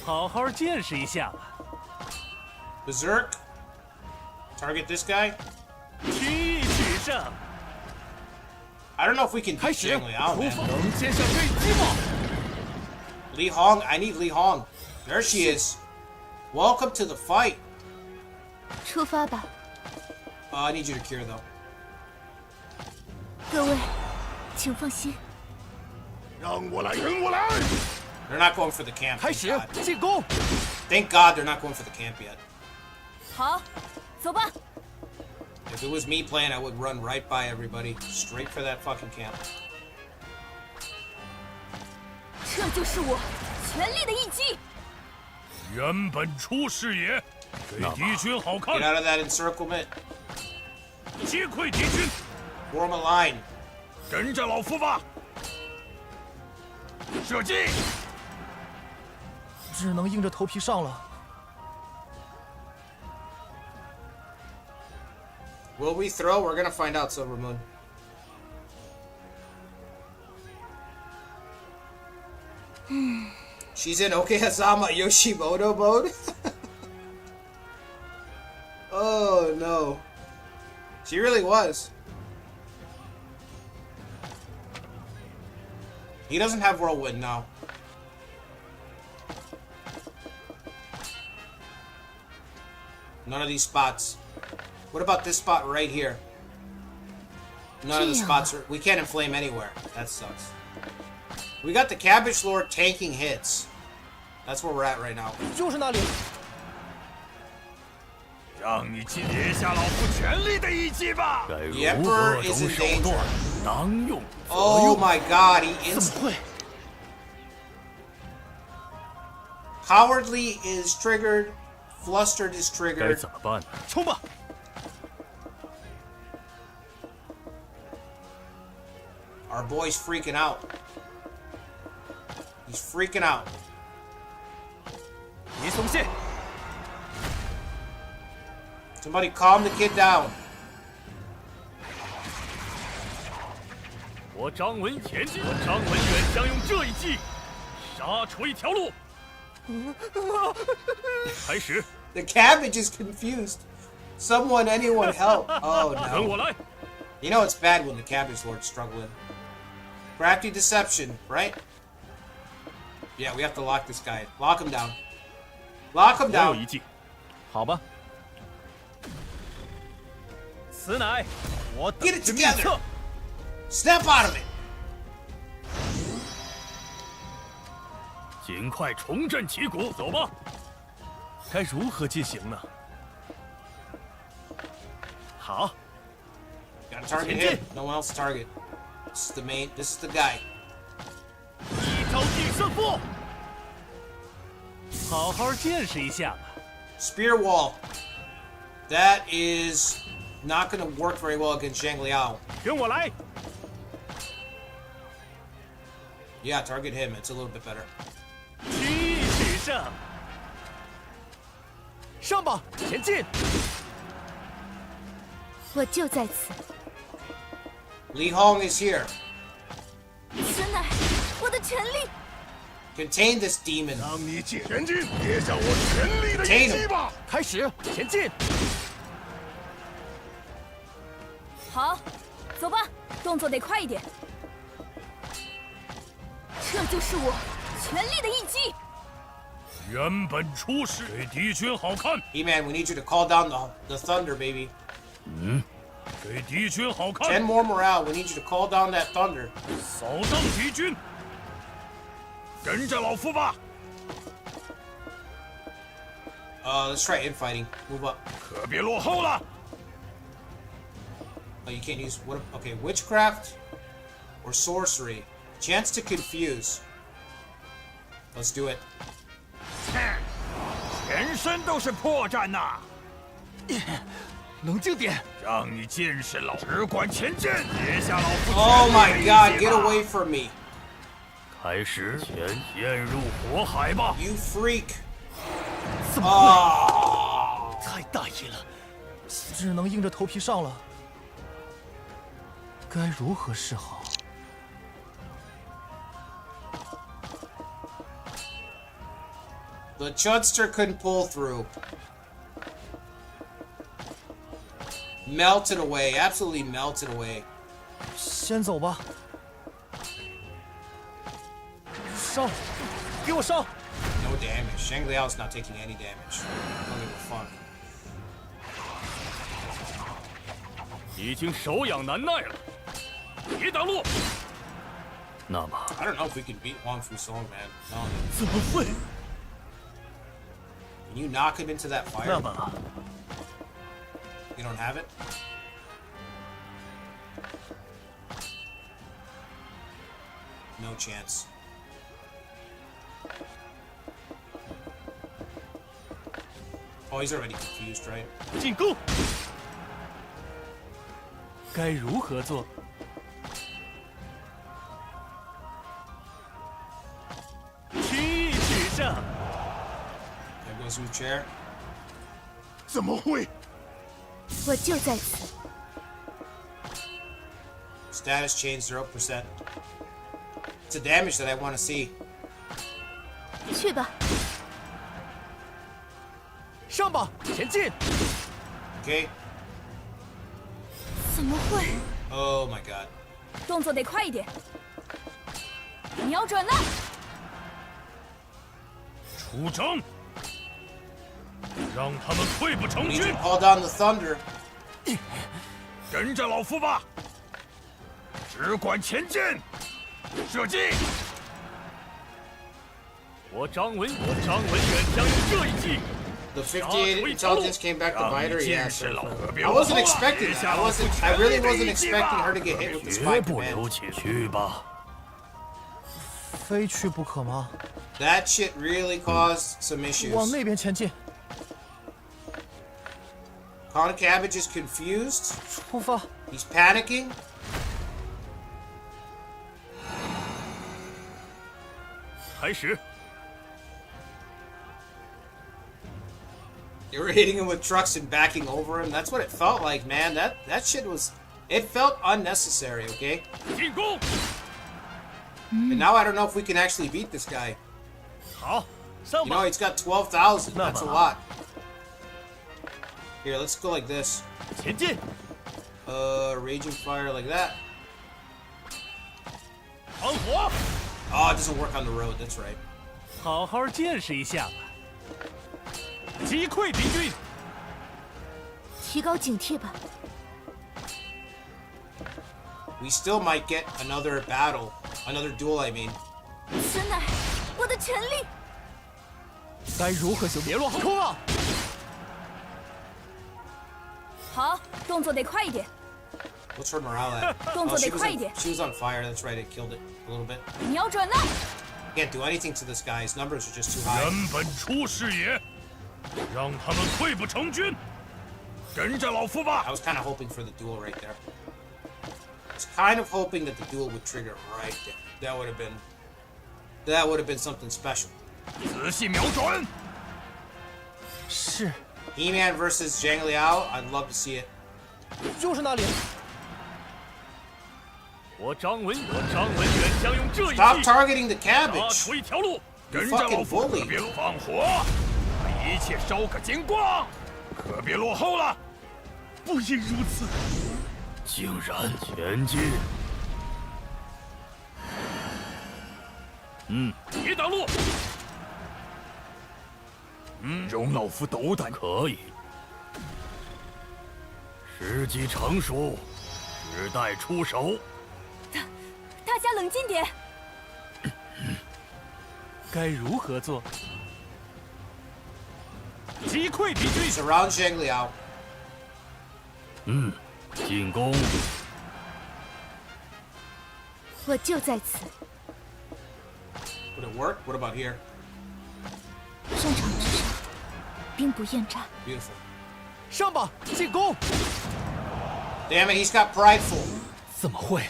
好好见识一下吧。 Berserk. Target this guy. 提取胜， I don't know if we can 开 beat 始， Zhang Liao, 出 man. 发，能接上这一击吗？ Li Hong, I need Li Hong. There she is. Welcome to the fight. 出发吧， I need you to cure though. 各位，请放心。让我来，跟我来。 They're not going for the camp. 开 Thank 始 God. 进攻， Thank God they're not going for the camp yet. 好，走吧。 If it was me playing, I would run right by everybody, straight for that fucking camp. 这就是我全力的一击。原本出视野，给敌军好 Get 看， out of that encirclement. 击溃敌军， Form a line. 跟着老夫吧。射击！只能硬着头皮上了。 Will we throw? We're gonna find out, Silver Moon. She's in Okehazama Yoshimoto mode? Oh no. She really was. He doesn't have Whirlwind now. None of these spots. What about this spot right here? None of the spots are... We can't inflame anywhere. That sucks. We got the Cabbage Lord tanking hits. That's where we're at right now. 就是那里，让你接下老夫全力的一击吧。该 The Emperor is in 手 danger. 段，当用则 Oh 用。 my god, he 怎么 insta... 会？ Cowardly is triggered. Flustered is 该 triggered. 怎么办呢？冲吧！ Our boy's freaking out. He's freaking out. 别松懈， Somebody calm the kid down. 我张文前进，我张文远将用这一击杀出一条路。开始， The cabbage is confused. Someone, anyone help. Oh 跟 no. 我来。 You know it's bad when the cabbage lord's struggling. Crafty deception, right? Yeah, we have to lock this guy. Lock him down. Lock him 我有 down. 一计，好吧。此乃我等 Get it 之秘 together. 策。 Snap out of it. 尽快重振旗鼓，走吧。该如何进行呢？好， Gotta target him. No one else to target. This is the main. This is the guy. 一招定胜负。好好见识一下吧。 Spear wall. That is not gonna work very well against Zhang Liao. 跟我来。 Yeah, target him. It's a little bit better. 提取胜，上吧，前进！我就在此。 Li Hong is here. 此乃我的全力。 Contain this demon. 让你前进，接下我全力的一击吧。开始，前进！好，走吧，动作得快一点。这就是我全力的一击。原本出世给敌军好看。E-Man, we need you to call down the thunder, baby. 给敌军好看。 10 more morale. We need you to call down that thunder. 扫荡敌军。跟着老夫吧。Let's try infighting. Move up. 可别落后了。 Oh, you can't use what? Okay, witchcraft or sorcery. Chance to confuse. Let's do it. 全身都是破绽呐！冷静点，让你见识老，只管前进，别下老夫。 Oh my God! Get away from me! 开始陷入火海吧！ You freak! 怎么会？ Oh! 太大意了，只能硬着头皮上了。该如何是好？ The Chudster couldn't pull through. Melted away, absolutely melted away. 先走吧。上，给我上！ No damage. Zhang Liao's not taking any damage. Don't give a fuck. 已经手痒难耐了，别挡路。那么， I don't know if we can beat Wang Fusong, man. No. 怎么会？ Can you knock him into that fire? 那么， You don't have it? No chance. Oh, he's already confused, right? 进攻！该如何做？轻易取胜。 There goes your chair. 怎么会？我就在此。 Status change 0%. It's a damage that I want to see. 去吧。 上吧，前进！ Okay? 怎么会？ Oh my god. 动作得快一点。瞄准了，出征！让他们溃不成 We need you 军 to！call down the thunder. 跟着老夫吧！只管前进！射击！我张文远将用这一击。 The 58 intelligence came back to bite her. Yeah, 见识 so 老可别 I 落 wasn't 后了 expecting that. I really wasn't expecting her to get hit with the 绝 spike 不 command. 留情，去吧。非去不可吗？ That shit really caused some 往 issues. 那边前进， Con Cabbage is confused. 出发！ He's panicking. 开始。 They were hitting him with trucks and backing over him. That's what it felt like, man. That shit was... It felt unnecessary, okay? 进攻！ And now I don't know if we can actually beat this guy. 好，上 You 吧 know,。he's got 12,000. That's a Nah. lot. Here, let's go like this. 前进！ Raging fire like that. 防火！ Oh, it doesn't work on the road. That's right. 好好见识一下吧。 击溃敌军！ 提高警惕吧。 We still might get another battle. Another duel, I mean. 此乃我的权利。该如何修？别落后！冲啊！好，动作得快一点。 What's her morale at? 动作 she 得 was 快 on, 一点。 she was on fire. That's right. It killed it a little bit. 瞄准了， Can't do anything to this guy. His numbers are just too high. 原本出世也，让他们溃不成军！跟着老夫 I 吧！ was kind of hoping for the duel right there. I was kind of hoping that the duel would trigger right there. That would have been something special. 仔细瞄准！是， He-Man versus Zhang Liao. I'd love to see it. 就是那里。我张文远将用这一 Stop 击 targeting the 打 cabbage. 出一条路。 跟着老夫，可别放火！一切烧个精光，可别落后了！不应如此，竟然前进！别挡路！容老夫斗胆，可以。时机成熟，只待出手。大家冷静点。该如何做？击溃敌军！ Surround Zhang Liao. 进攻！我就在此。 Would it work? What about here? 战场之上，兵不厌诈。 Beautiful. 上吧，进攻！ Damn it, he's got prideful. 怎么会？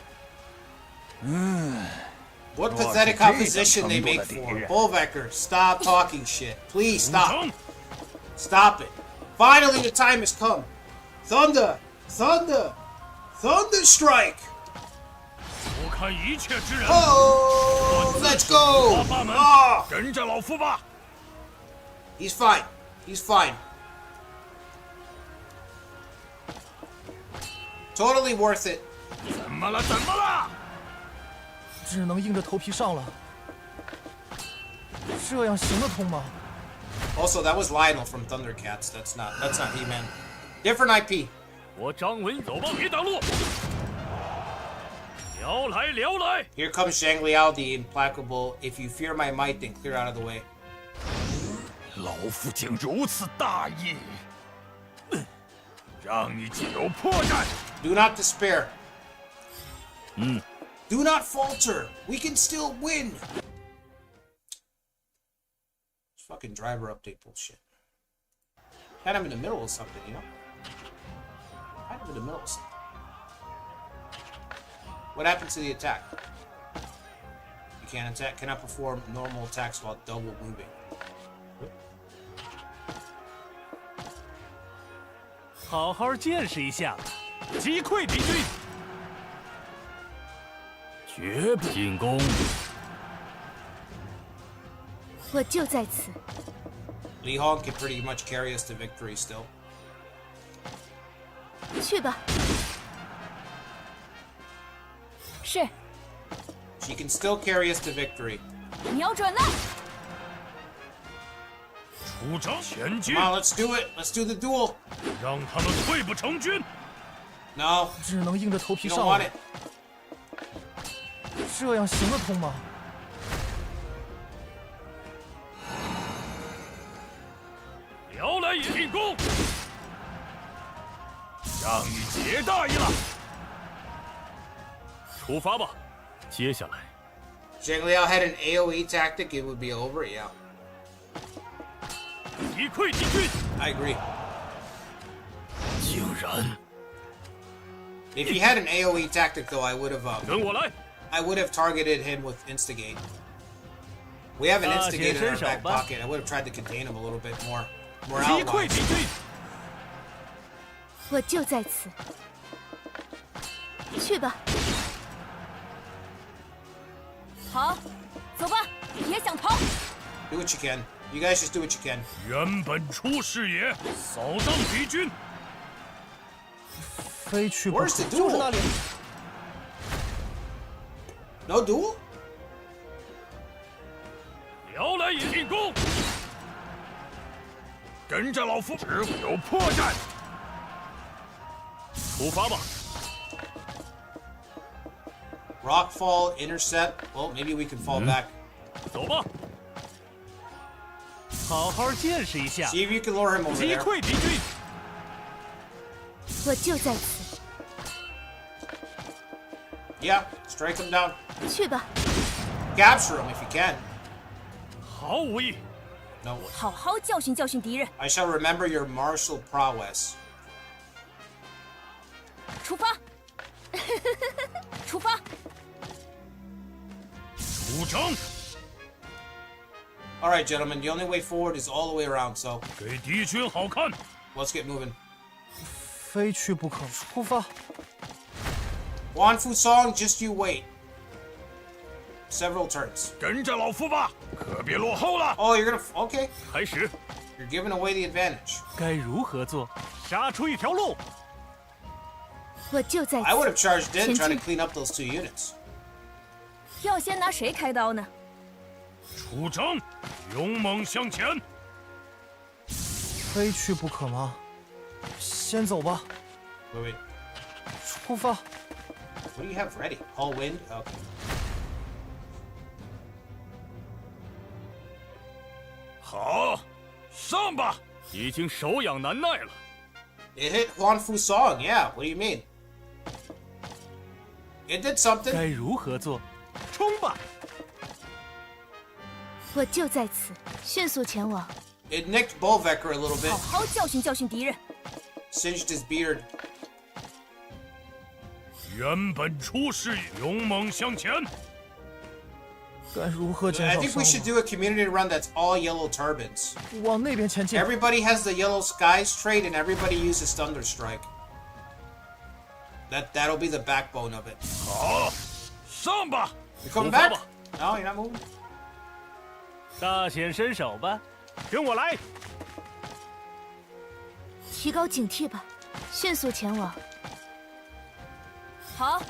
What pathetic opposition they make for. Bullvecker, stop talking shit. Please stop. Stop it. Finally, the time has come. Thunder! Thunder! Thunder strike! 我看一切之人， Oh, let's go! 八门 Ah, 跟着老夫吧。 he's fine. He's fine. Totally worth it. 怎么了？怎么了？ 只能硬着头皮上了。这样行得通吗？ Also, that was Lionel from Thundercats. That's not He-Man. Different IP. 我张文走吧，别挡路！撩来撩来！ Here comes Zhang Liao, the implacable. If you fear my might, then clear out of the way. 老夫竟如此大意，让你竟有破绽！ Do not despair. Do not falter. We can still win. It's fucking driver update bullshit. Kind of in the middle of something, you know? Kind of in the middle of something. What happens to the attack? You can't attack. Cannot perform normal attacks while double moving. 好好见识一下，击溃敌军！绝不进攻！我就在此。 Li Hong can pretty much carry us to victory still. 去吧。是， She can still carry us to victory. 瞄准了。出征前进 Come，on, let's do it. Let's do the duel. 让他们溃不成军。 No, 只能硬着头皮 you don't 上 want 了 it.。这样行得通吗？撩来进攻，让你结大意了。出发吧！接下来， Zhang Liao had an AoE tactic, it would be over. Yeah, 击溃敌军， I agree. 竟然 If he had an AoE tactic, though, I would have targeted him with Instigate. We have an Instigate in our back pocket. I would have tried to contain him a little bit more 击溃 outwise. 敌军！我就在此。去吧。好，走吧，别想逃。 Do what you can. You guys just do what you can. 原本出视野，扫荡敌军。非去不 Where's 可。 the 就是那 duel? 里。 No duel? 撩来进攻，跟着老夫，只会有破绽。出发吧！ Rockfall, intercept. Well, maybe we can fall back. 走吧！好好见识一下， See if you can lure him over 击 there. 溃敌军！我就在此。 Yeah, strike him down. 去吧。 Capture him if you can. 毫无益。 No. 好好教训教训敌人。 I shall remember your martial prowess. 出发，出发。出征， All right, gentlemen. The only way forward is all the way around. So 给敌军好看。 let's get moving. 非去不可，出发！ Wan Fu Song, just you wait. Several turns. 跟着老夫吧，可别落后了。 Oh, you're gonna. Okay. 开始！ You're giving away the advantage. 该如何做？杀出一条路！我就在此。 I would have charged in, 前 trying 进 to clean up those 2 units. 要先拿谁开刀呢？出征，勇猛向前！非去不可吗？先走吧， Wait. 出发。 What do you have ready? All wind? Okay. 好，上吧！已经手痒难耐了。 It hit Huan Fusong, yeah. What do you mean? It did something. 该如何做？冲吧！我就在此，迅速前往。 It nicked Bolvecker a little bit, 好好教训教训敌人。 singed his beard. 原本出视野，勇猛向前！该如何减 I 少 think 伤 we should 亡？ do a community run that's all yellow turbans. 往那边前进。 Everybody has the yellow skies trait and everybody uses Thunderstrike. That'll be the backbone of it. 好，上吧！ You coming 出发 back? 吧。 No, you're not moving. 大显身手吧，跟我来！提高警惕吧，迅速前往。好，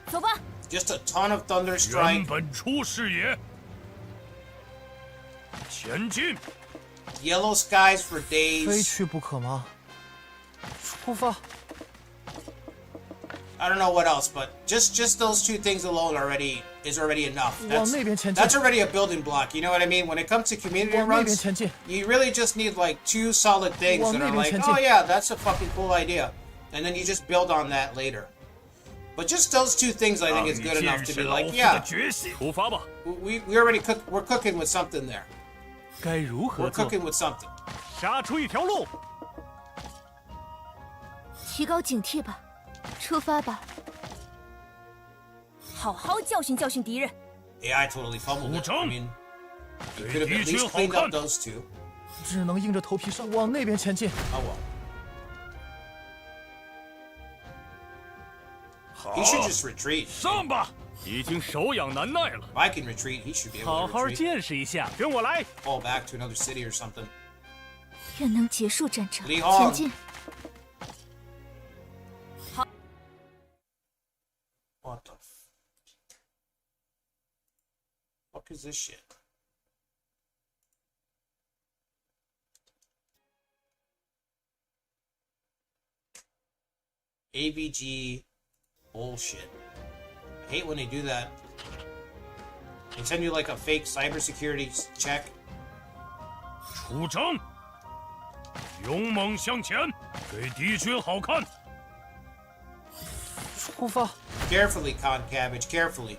走吧。 Just a ton of 原 Thunderstrike. 本出视野，前进！ Yellow skies for 非 days. 去不可吗？出发！ I don't know what else, but just those 2 things alone is already enough. 往那边前进。 That's already a building block. You know what I mean? When it comes to community 往那边 runs, 前进。 you really just need like 2 solid things 往 that 那 are 边 like, 前进。 oh yeah, that's a fucking cool idea, and then you just build on that later. But just those 2 things, I think, is good enough to be like, 的 yeah, 决心。出发吧。 we already we're cooking with something there. 该如何 We're 做？ cooking with something. 杀出一条路！提高警惕吧，出发吧。好好教训教训敌人。 Yeah, I totally fumbled it. I Zhong. mean, you 给 could have 敌 at 军 least 好 cleaned up 看。 those 2. 只能硬着头皮上，往那边前进。 Oh well. 好 He，should just retreat. 上吧！已经手痒难耐了。 If I can retreat, he should be 好 able to 好 retreat. 见识一下，跟我来！ Fall back to another city or something. 愿能结束战争，李浩前进。 What the fuck is this shit? AVG bullshit. I hate when they do that. They send you like a fake cybersecurity check. 出征，勇猛向前，给敌军好看！出发！ Carefully, Con Cabbage, carefully.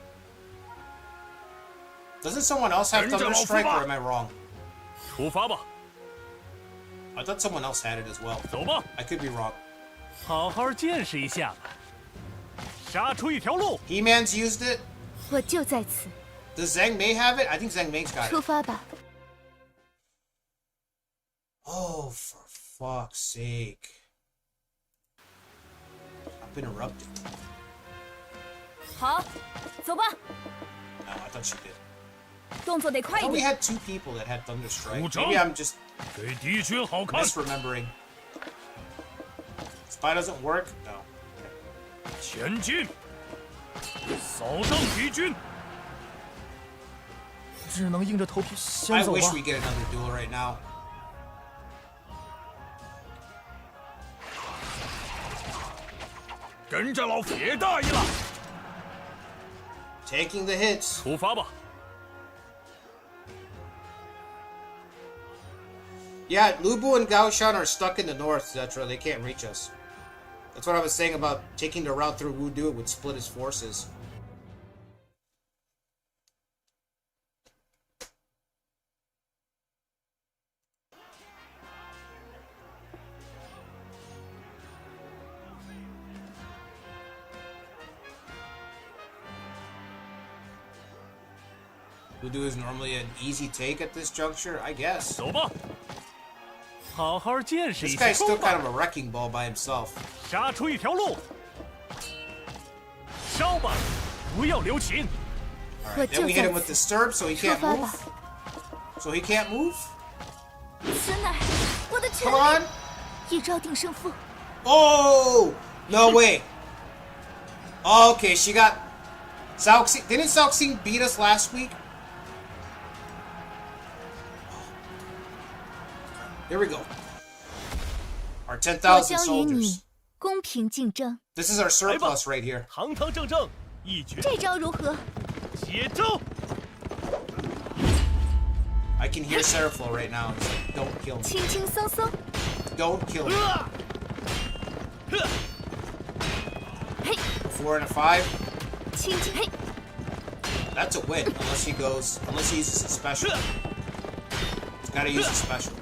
Doesn't someone else have 跟着老夫 Thunderstrike, 吧。 or am I wrong? 出发吧。 I thought someone else had it as well. 走吧。 I could be wrong. 好好见识一下吧，杀出一条路！ He-Man's used it. 我就在此， Does Zhang Mei have it? I think Zhang Mei's got 出 it. 发吧。 Oh, for fuck's sake. I've been interrupted. 好，走吧。 No, I thought she did. 动作得 I 快一 thought we 点。 had 2 people that had Thunderstrike. Zhong. Maybe I'm just 给敌军好看！ misremembering. Spy doesn't work? No. 前进，扫荡敌军！只能硬着头皮 I 先走 wish 吧。 we get another duel right now. 跟着老铁大爷了！ Taking the hits. 出发吧。 Yeah, Lubu and Gaoshan are stuck in the north, Zetra. They can't reach us. That's what I was saying about taking the route through Wudu. It would split his forces. Wudu is normally an easy take at this juncture, I guess. 走吧。好好见识 This 一下， guy's still 冲吧 kind of a wrecking ball by himself. 杀出一条路！烧吧，不要留情！ Alright, then we hit him with Disturb, so he can't move. So he can't move? 此乃我的权 Come 利， on! 一招定胜负。 Oh! No way! Oh, okay, she got... Didn't Zhaoxing beat us last week? Here we go. Our 10,000 soldiers. 公平竞争。 This is our surplus right here. 堂堂正正，一决这招如何？接招！ I can hear Seraflow right now. It's like, don't kill me. 轻轻松松。 Don't kill me. 4 and a 5. 轻轻嘿。 That's a win, unless he uses a special. He's gotta use a special.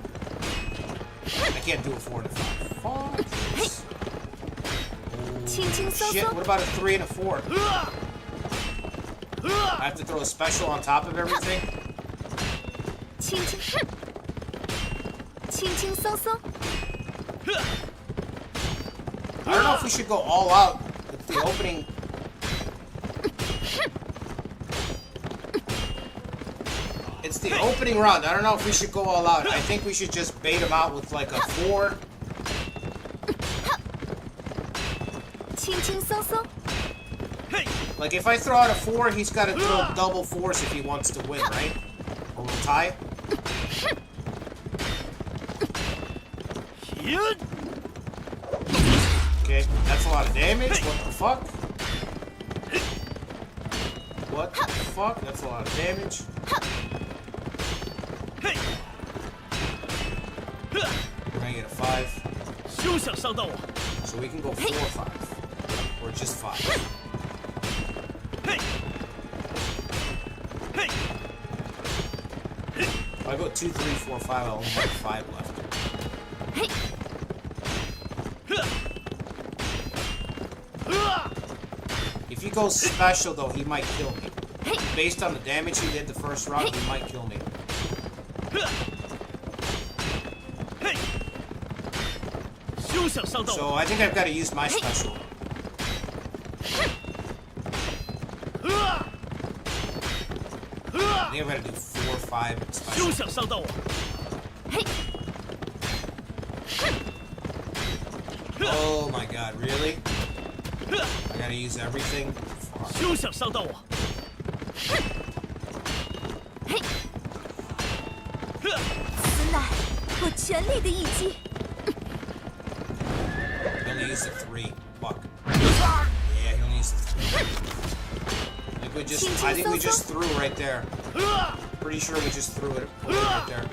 I can't do a 4 and a 5. Fuck this. 轻轻松 Shit, 松。 what about a 3 and a 4? I have to throw a special on top of everything? 轻轻哼。轻轻松松。 I don't know if we should go all out with the opening. It's the opening round. I don't know if we should go all out. I think we should just bait him out with like a 4. 轻轻松松。 Like if I throw out a 4, he's got to throw double 4s if he wants to win, right? Or we'll tie. Okay, that's a lot of damage. What the fuck? What the fuck? That's a lot of damage. We're gonna get a 5. 休想伤到我！ So we can go 4 or 5. Or just 5. 嘿，嘿， If I go 2, 3, 4, 5, I only have 5 left. 呵， If he goes special though, he might kill me. Based on the damage he did the first round, he might kill me. 嘿，休想伤到我！ So I think I've got to use my special. 呵， I think I've got to do 4, 5 special. 休想伤到我！ Oh my god, really? I gotta use everything? Fuck. 休想伤到我！ 此乃我全力的一击。 He only used the 3. Fuck. Yeah, he only used the 3. I think we just threw right there. Pretty sure we just threw it right there.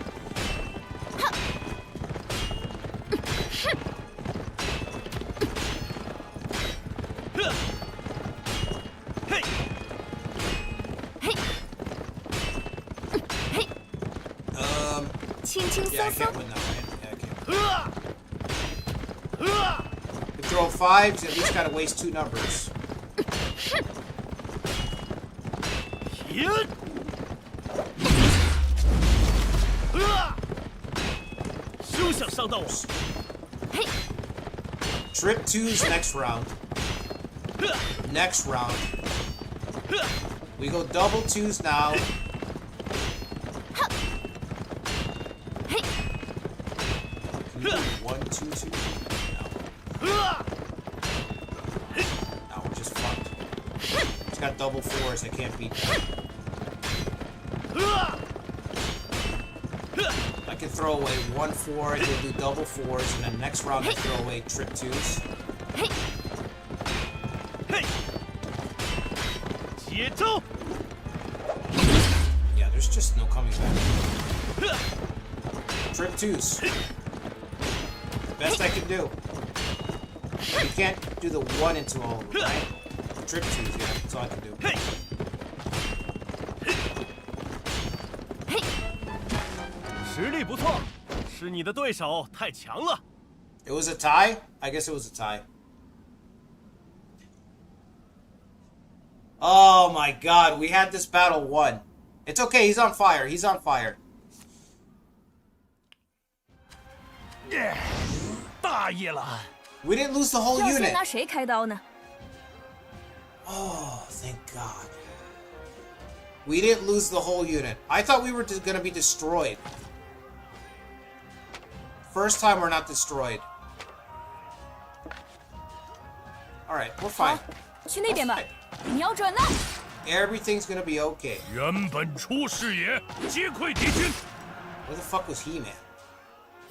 Yeah, I can't win that, right? Yeah, I can't. If you throw 5s, at least gotta waste 2 numbers. 停！休想伤到我！ Trip 2's next round. Next round. We go double 2s now. Can you do 1, 2, 2? No. No, we're just fucked. It's got double 4s. I can't beat that. I can throw away 1 4, he'll do double 4s, and then next round I throw away trip 2s. 接招！ Yeah, there's just no coming back. Trip 2s. Best I can do. You can't do the 1 into all of them, right? Trip 2s, yeah, that's all I can do. 实力不错，是你的对手太强了。 It was a tie? I guess it was a tie. Oh my god, we had this battle won. It's okay, he's on fire, he's on fire. 大意了。 We didn't lose the whole 要先 unit. 拿谁开刀呢？ Oh, thank god. We didn't lose the whole unit. I thought we were gonna be destroyed. First time we're not destroyed. Alright, we're fine. 去那边吧，瞄准了。 Everything's gonna be okay. 原本出视野，击溃敌军。 Where the fuck was he, man?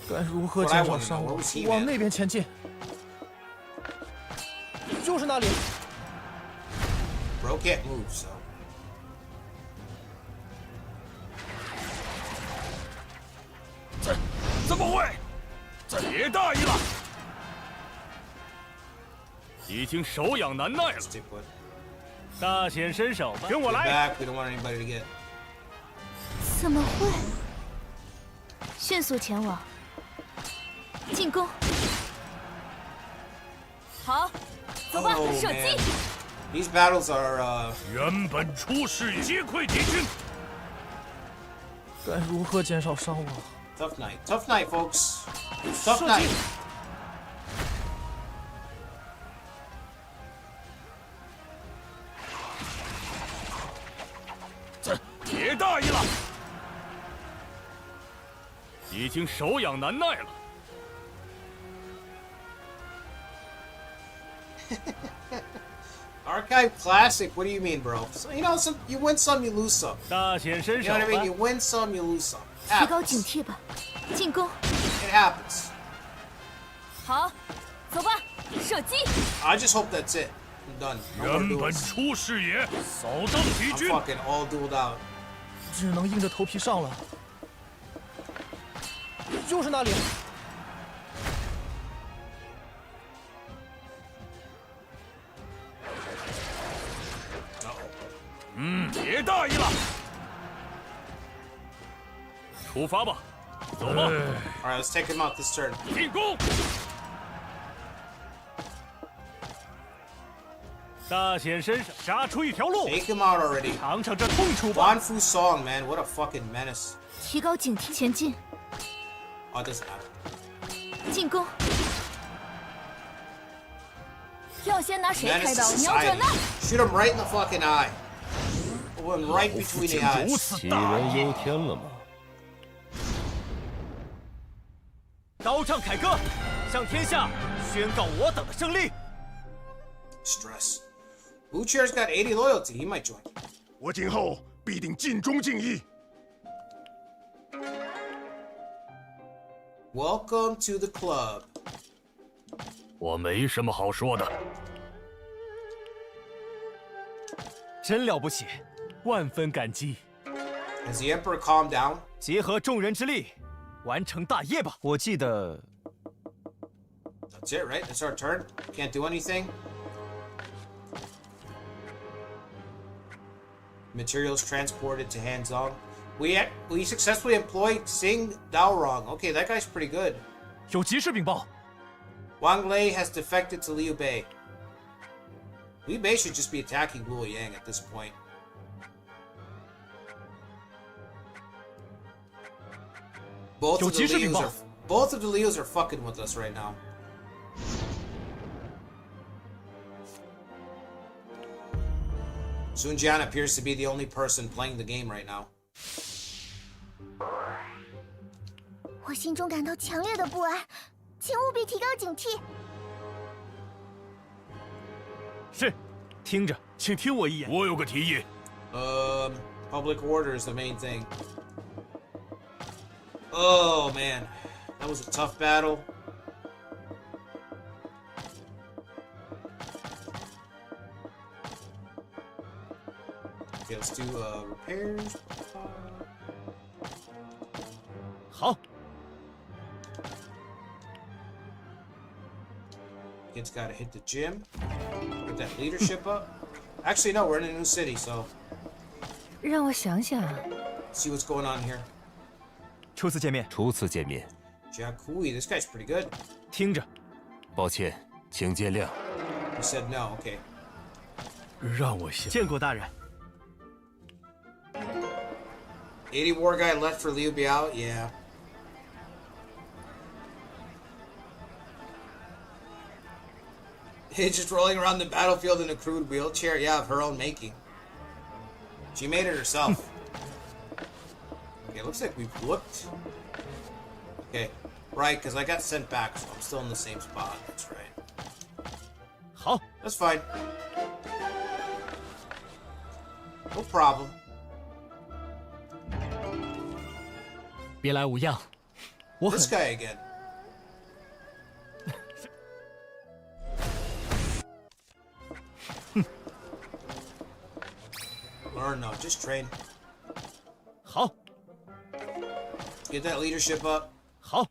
该如何减少伤亡？往那边前进。就是那里。 Bro can't move, so. 怎么会？别大意了！已经手痒难耐了。 Stay put. 大显身手吧，跟我 Get 来。 back. We don't want anybody to get. 怎么会？迅速前往，进攻！好，走吧， Oh 射 man. 击。 These battles are 原本出视野，击溃敌军。该如何减少伤亡？ tough night. Tough night, folks. Tough night. 别大意了，已经手痒难耐了。 Archive classic. What do you mean, bro? So, you know, some you win some, you lose some. 大显身 You 手 know 吧 what I mean? You win some, you lose some. 提高 Happens. 警惕吧，进攻！ It happens. 好，走吧，射击。 I just hope that's it. I'm done. No more 原本 duels. 出视野，扫荡敌 I'm 军。 fucking all dueled out. 只能硬着头皮上了。就是那里。 别大意了，出发吧，走吧， All right, let's take him out this turn. 进攻！ 大显身手，杀出一条路， Take him out already. 尝尝这痛楚吧。 Wan Fu Song, man, what a fucking menace. 提高警惕，前进， Oh, it doesn't matter. 进攻！要先拿谁 Menace 开 to 刀？瞄准 society. 了。 Shoot him right in the fucking eye. One right between the 如 eyes. 此大义，杞人忧天了吗？刀杖凯歌，向天下宣告我等的胜利。 Stress. Blue Chair's got 80 loyalty. He might join. 我今后必定尽忠尽义。 Welcome to the club. 我没什么好说的。真了不起，万分感激。 Has the Emperor calmed down? 结合众人之力，完成大业吧。我记得 That's it, right? It's our turn. Can't do anything. Materials transported to Han Zhong. We successfully employed Sing Daorong. Okay, that guy's pretty good. 有急事禀报， Wang Lei has defected to Liu Bei. Liu Bei should just be attacking Luo Yang at this point. Both of the Lius are fucking with us right now. Sun Jian appears to be the only person playing the game right now. 我心中感到强烈的不安，请务必提高警惕。是，听着，请听我一言。我有个提议， Public order is the main thing. Oh man, that was a tough battle. Okay, let's do repairs. 好， Kid's got to hit the gym. Get that leadership up. Actually, no, we're in a new city, so 让我想想， see what's going on here. 初次见面，初次见面， Jia Kui, this guy's pretty good. 听着，抱歉，请见谅。 He said no. Okay. 让我想。见过大人。 80 war guy left for Liu Biao. Yeah. He's just rolling around the battlefield in a crude wheelchair. Yeah, of her own making. She made it herself. Okay, looks like we've looked. Okay, right, because I got sent back, so I'm still in the same spot. That's right. 好， That's fine. No problem. 别来无恙，我很 This guy again. Or no, just train. 好， Get that leadership up. 好，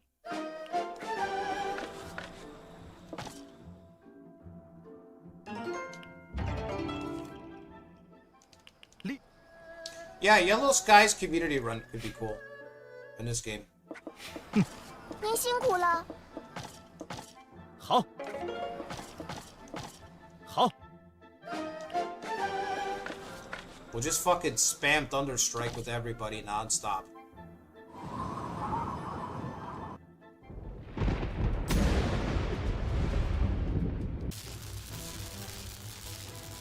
Yeah, Yellow Sky's community run could be cool in this game. 您辛苦了。好，好， We'll just fucking spam Thunder Strike with everybody nonstop.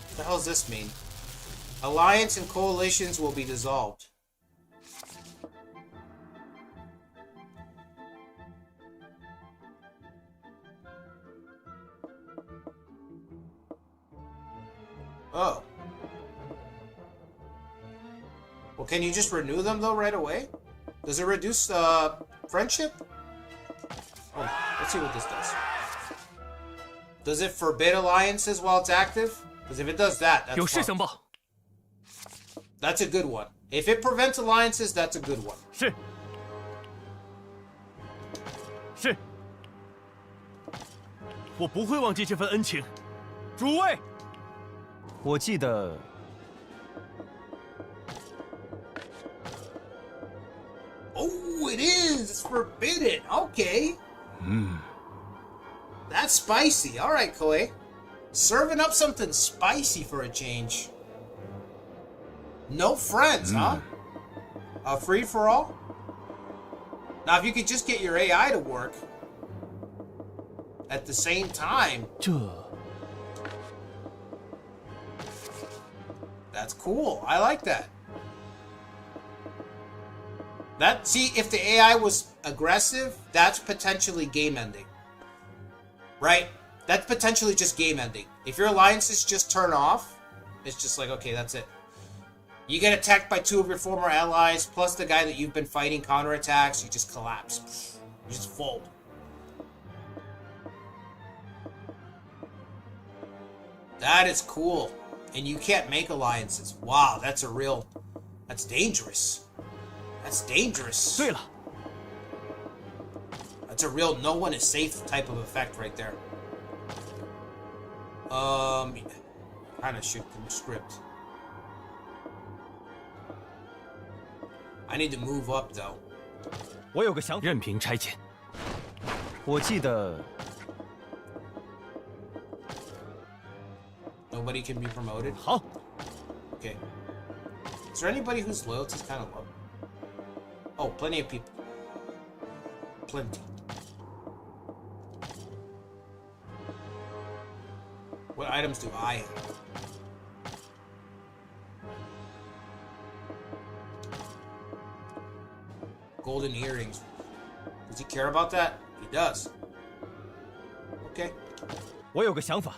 What the hell does this mean? Alliance and coalitions will be dissolved. Oh. Well, can you just renew them though right away? Does it reduce friendship? Oh, let's see what this does. Does it forbid alliances while it's active? Because if it does that, 有 that's 事 fun. 相报。 That's a good one. If it prevents alliances, that's a good one. 是，是，我不会忘记这份恩情。诸位，我记得 Oh, it is! It's forbidden! Okay. That's spicy. Alright, Koei. Serving up something spicy for a change. No friends, huh? A free-for-all? Now, if you could just get your AI to work at the same time, 这 that's cool. I like that. See, if the AI was aggressive, that's potentially game ending. Right? That's potentially just game ending. If your alliances just turn off, it's just like, okay, that's it. You get attacked by 2 of your former allies, plus the guy that you've been fighting counterattacks, you just collapse. You just fold. That is cool. And you can't make alliances. Wow, that's dangerous. That's dangerous. 对了， That's a real no one is safe type of effect right there. Kind of shoot from script. I need to move up though. 我有个想法。任凭差遣。我记得 Nobody can be promoted. 好， Okay. Is there anybody whose loyalty is kind of low? Oh, plenty of people. Plenty. What items do I have? Golden earrings. Does he care about that? He does. Okay. 我有个想法。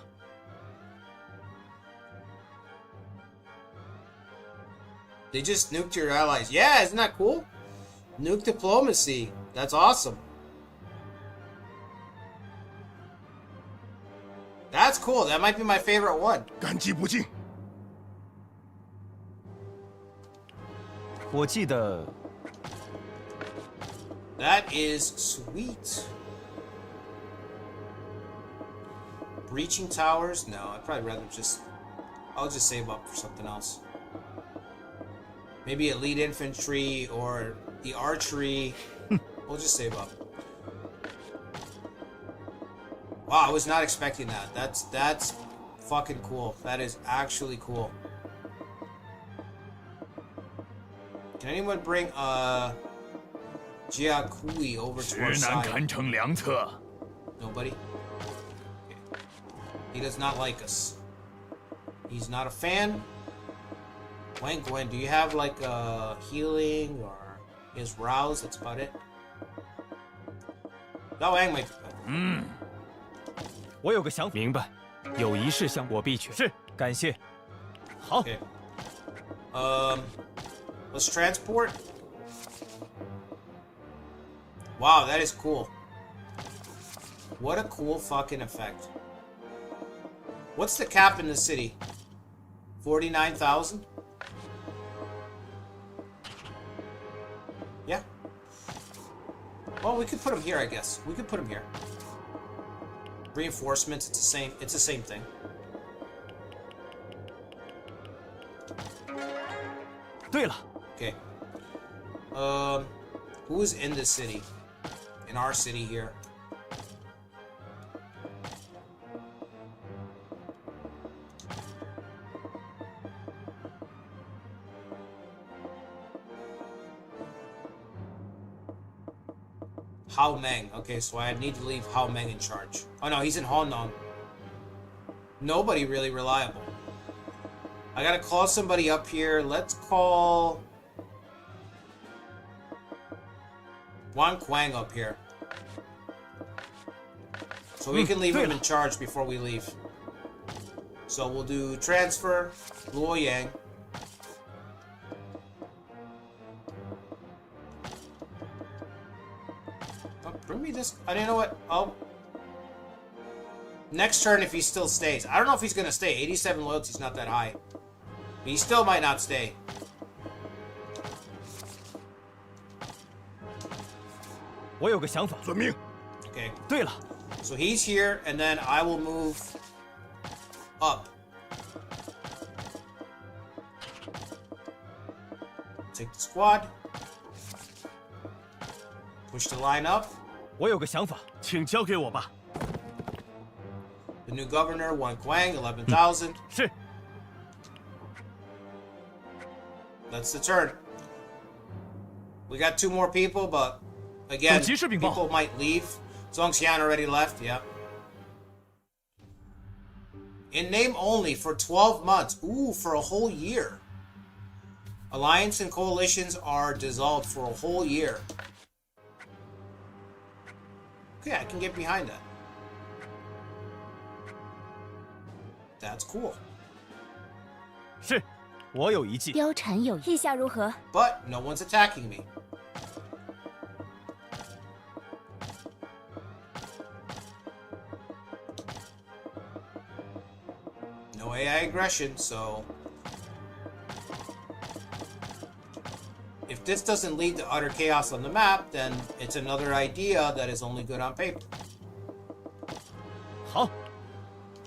They just nuked your allies. Yeah, isn't that cool? Nuke diplomacy. That's awesome. That's cool. That might be my favorite one. 感激不尽。我记得 That is sweet. Breaching towers? No, I'd probably rather I'll just save up for something else. Maybe elite infantry or the archery. We'll just save up. Wow, I was not expecting that. That's fucking cool. That is actually cool. Can anyone bring Jiakui over to 直 our 男 side? 堪称良策。 Nobody? Okay. He does not like us. He's not a fan. Wang Gwen, do you have like healing or his rouse? That's about it. That Wang might be better. 我有个想法。明白，有一事向我必全。是，感谢。好， Okay. Let's transport. Wow, that is cool. What a cool fucking effect. What's the cap in the city? 49,000? Yeah. Well, we could put him here, I guess. We could put him here. Reinforcements, it's the same thing. Okay. Who's in the city? In our city here. Hao Meng. Okay, so I need to leave Hao Meng in charge. Oh no, he's in Hongnong. Nobody really reliable. I gotta call somebody up here. Let's call Wang Quang up here. So we can leave him in charge before we leave. So we'll do transfer, Luo Yang. Oh, bring me this. I didn't know what. Oh. Next turn if he still stays. I don't know if he's gonna stay. 87 loyalty's not that high. But he still might not stay. Okay. So he's here, and then I will move up. Take the squad. Push the line up. 我有个想法，请交给我吧。 The new governor, Wang Quang, 11,000. 是。 That's the turn. We got 2 more people, but again, people might leave. Zhong already left, yeah. In name only for 12 months. Ooh, for a whole year. Alliance and coalitions are dissolved for a whole year. Okay, I can get behind that. That's cool. 是，我有一计。貂蝉有意下如何？ But no one's attacking me. No AI aggression, so if this doesn't lead to utter chaos on the map, then it's another idea that is only good on paper. 好。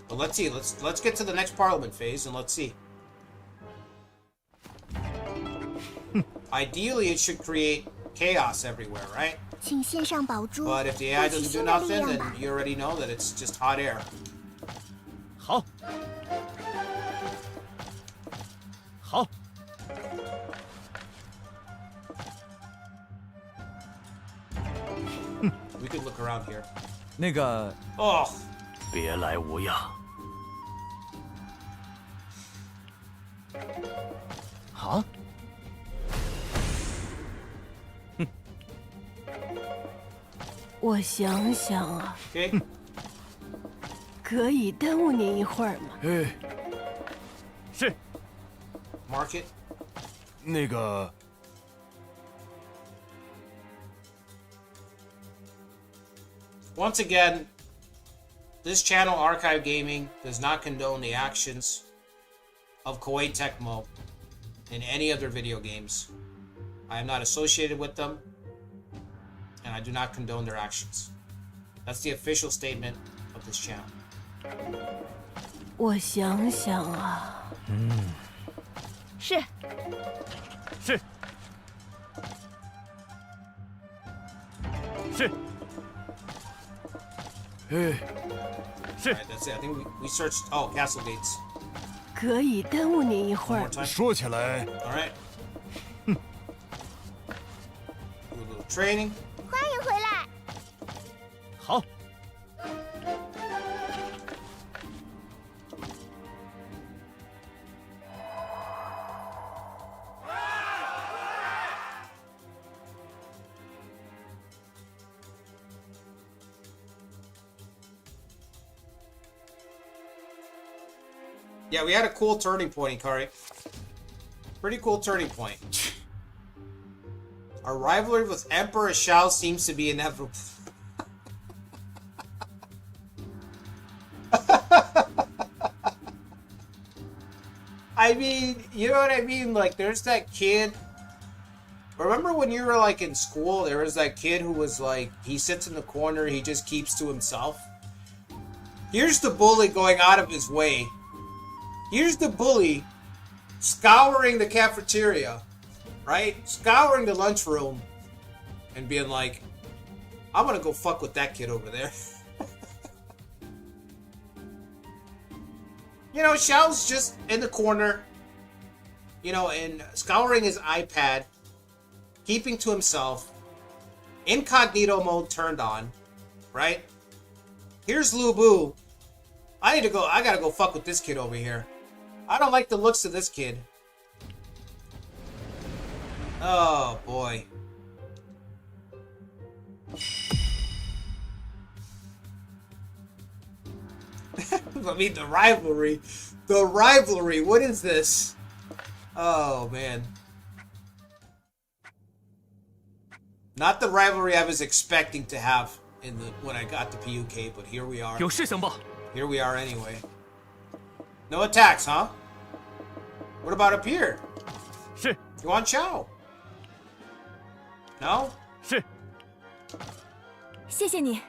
But let's see. Let's get to the next parliament phase and let's see. Ideally, it should create chaos everywhere, right? 请献上宝珠， But if the AI 获取 doesn't do 新的力 nothing, 量 then 吧。 you already know that it's just hot air. 好。好。 We could look around here. 那个 Oh, 别来无恙。啊，我想想啊， okay. 可以耽误您一会儿吗？哎，是。 Mark it. 那个 Once again, this channel, Archive Gaming, does not condone the actions of Koei Tecmo in any of their video games. I am not associated with them, and I do not condone their actions. That's the official statement of this channel. 我想想啊，是。是。是。哎，是。 Alright, that's it. I think we searched. Oh, Castle Gates. 可以耽误您一会 One 儿 more。time. 说起来， Alright. Do a little training. 欢迎回来。好。 Yeah, we had a cool turning point, Ikari. Pretty cool turning point. Our rivalry with Emperor Shao seems to be inevitable. I mean, you know what I mean? Like, there's that kid. Remember when you were, like, in school, there was that kid who was, like, he sits in the corner, he just keeps to himself? Here's the bully going out of his way. Here's the bully scouring the cafeteria, right? Scouring the lunchroom and being like, I'm gonna go fuck with that kid over there. You know, Shao's just in the corner, you know, and scouring his iPad, keeping to himself, incognito mode turned on, right? Here's Lu Bu. I gotta go fuck with this kid over here. I don't like the looks of this kid. Oh, boy. I mean, the rivalry. The rivalry. What is this? Oh, man. Not the rivalry I was expecting to have when I got the PUK, but here we are. 有事情报。 Here we are anyway. No attacks, huh? What about up here? 是。 You want Shao? No? 是。谢谢你。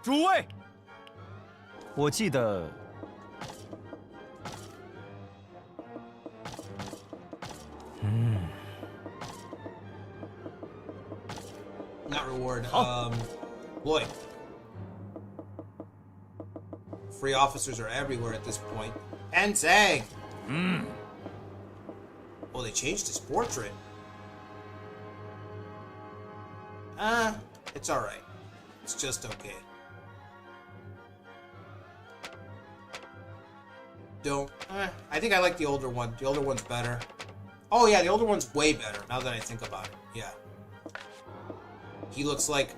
诸位，我记得 Not reward. Lloyd. Free officers are everywhere at this point. And Zhang. Oh, they changed his portrait. It's alright. It's just okay. I think I like the older one. The older one's better. Oh yeah, the older one's way better, now that I think about it. Yeah. He looks like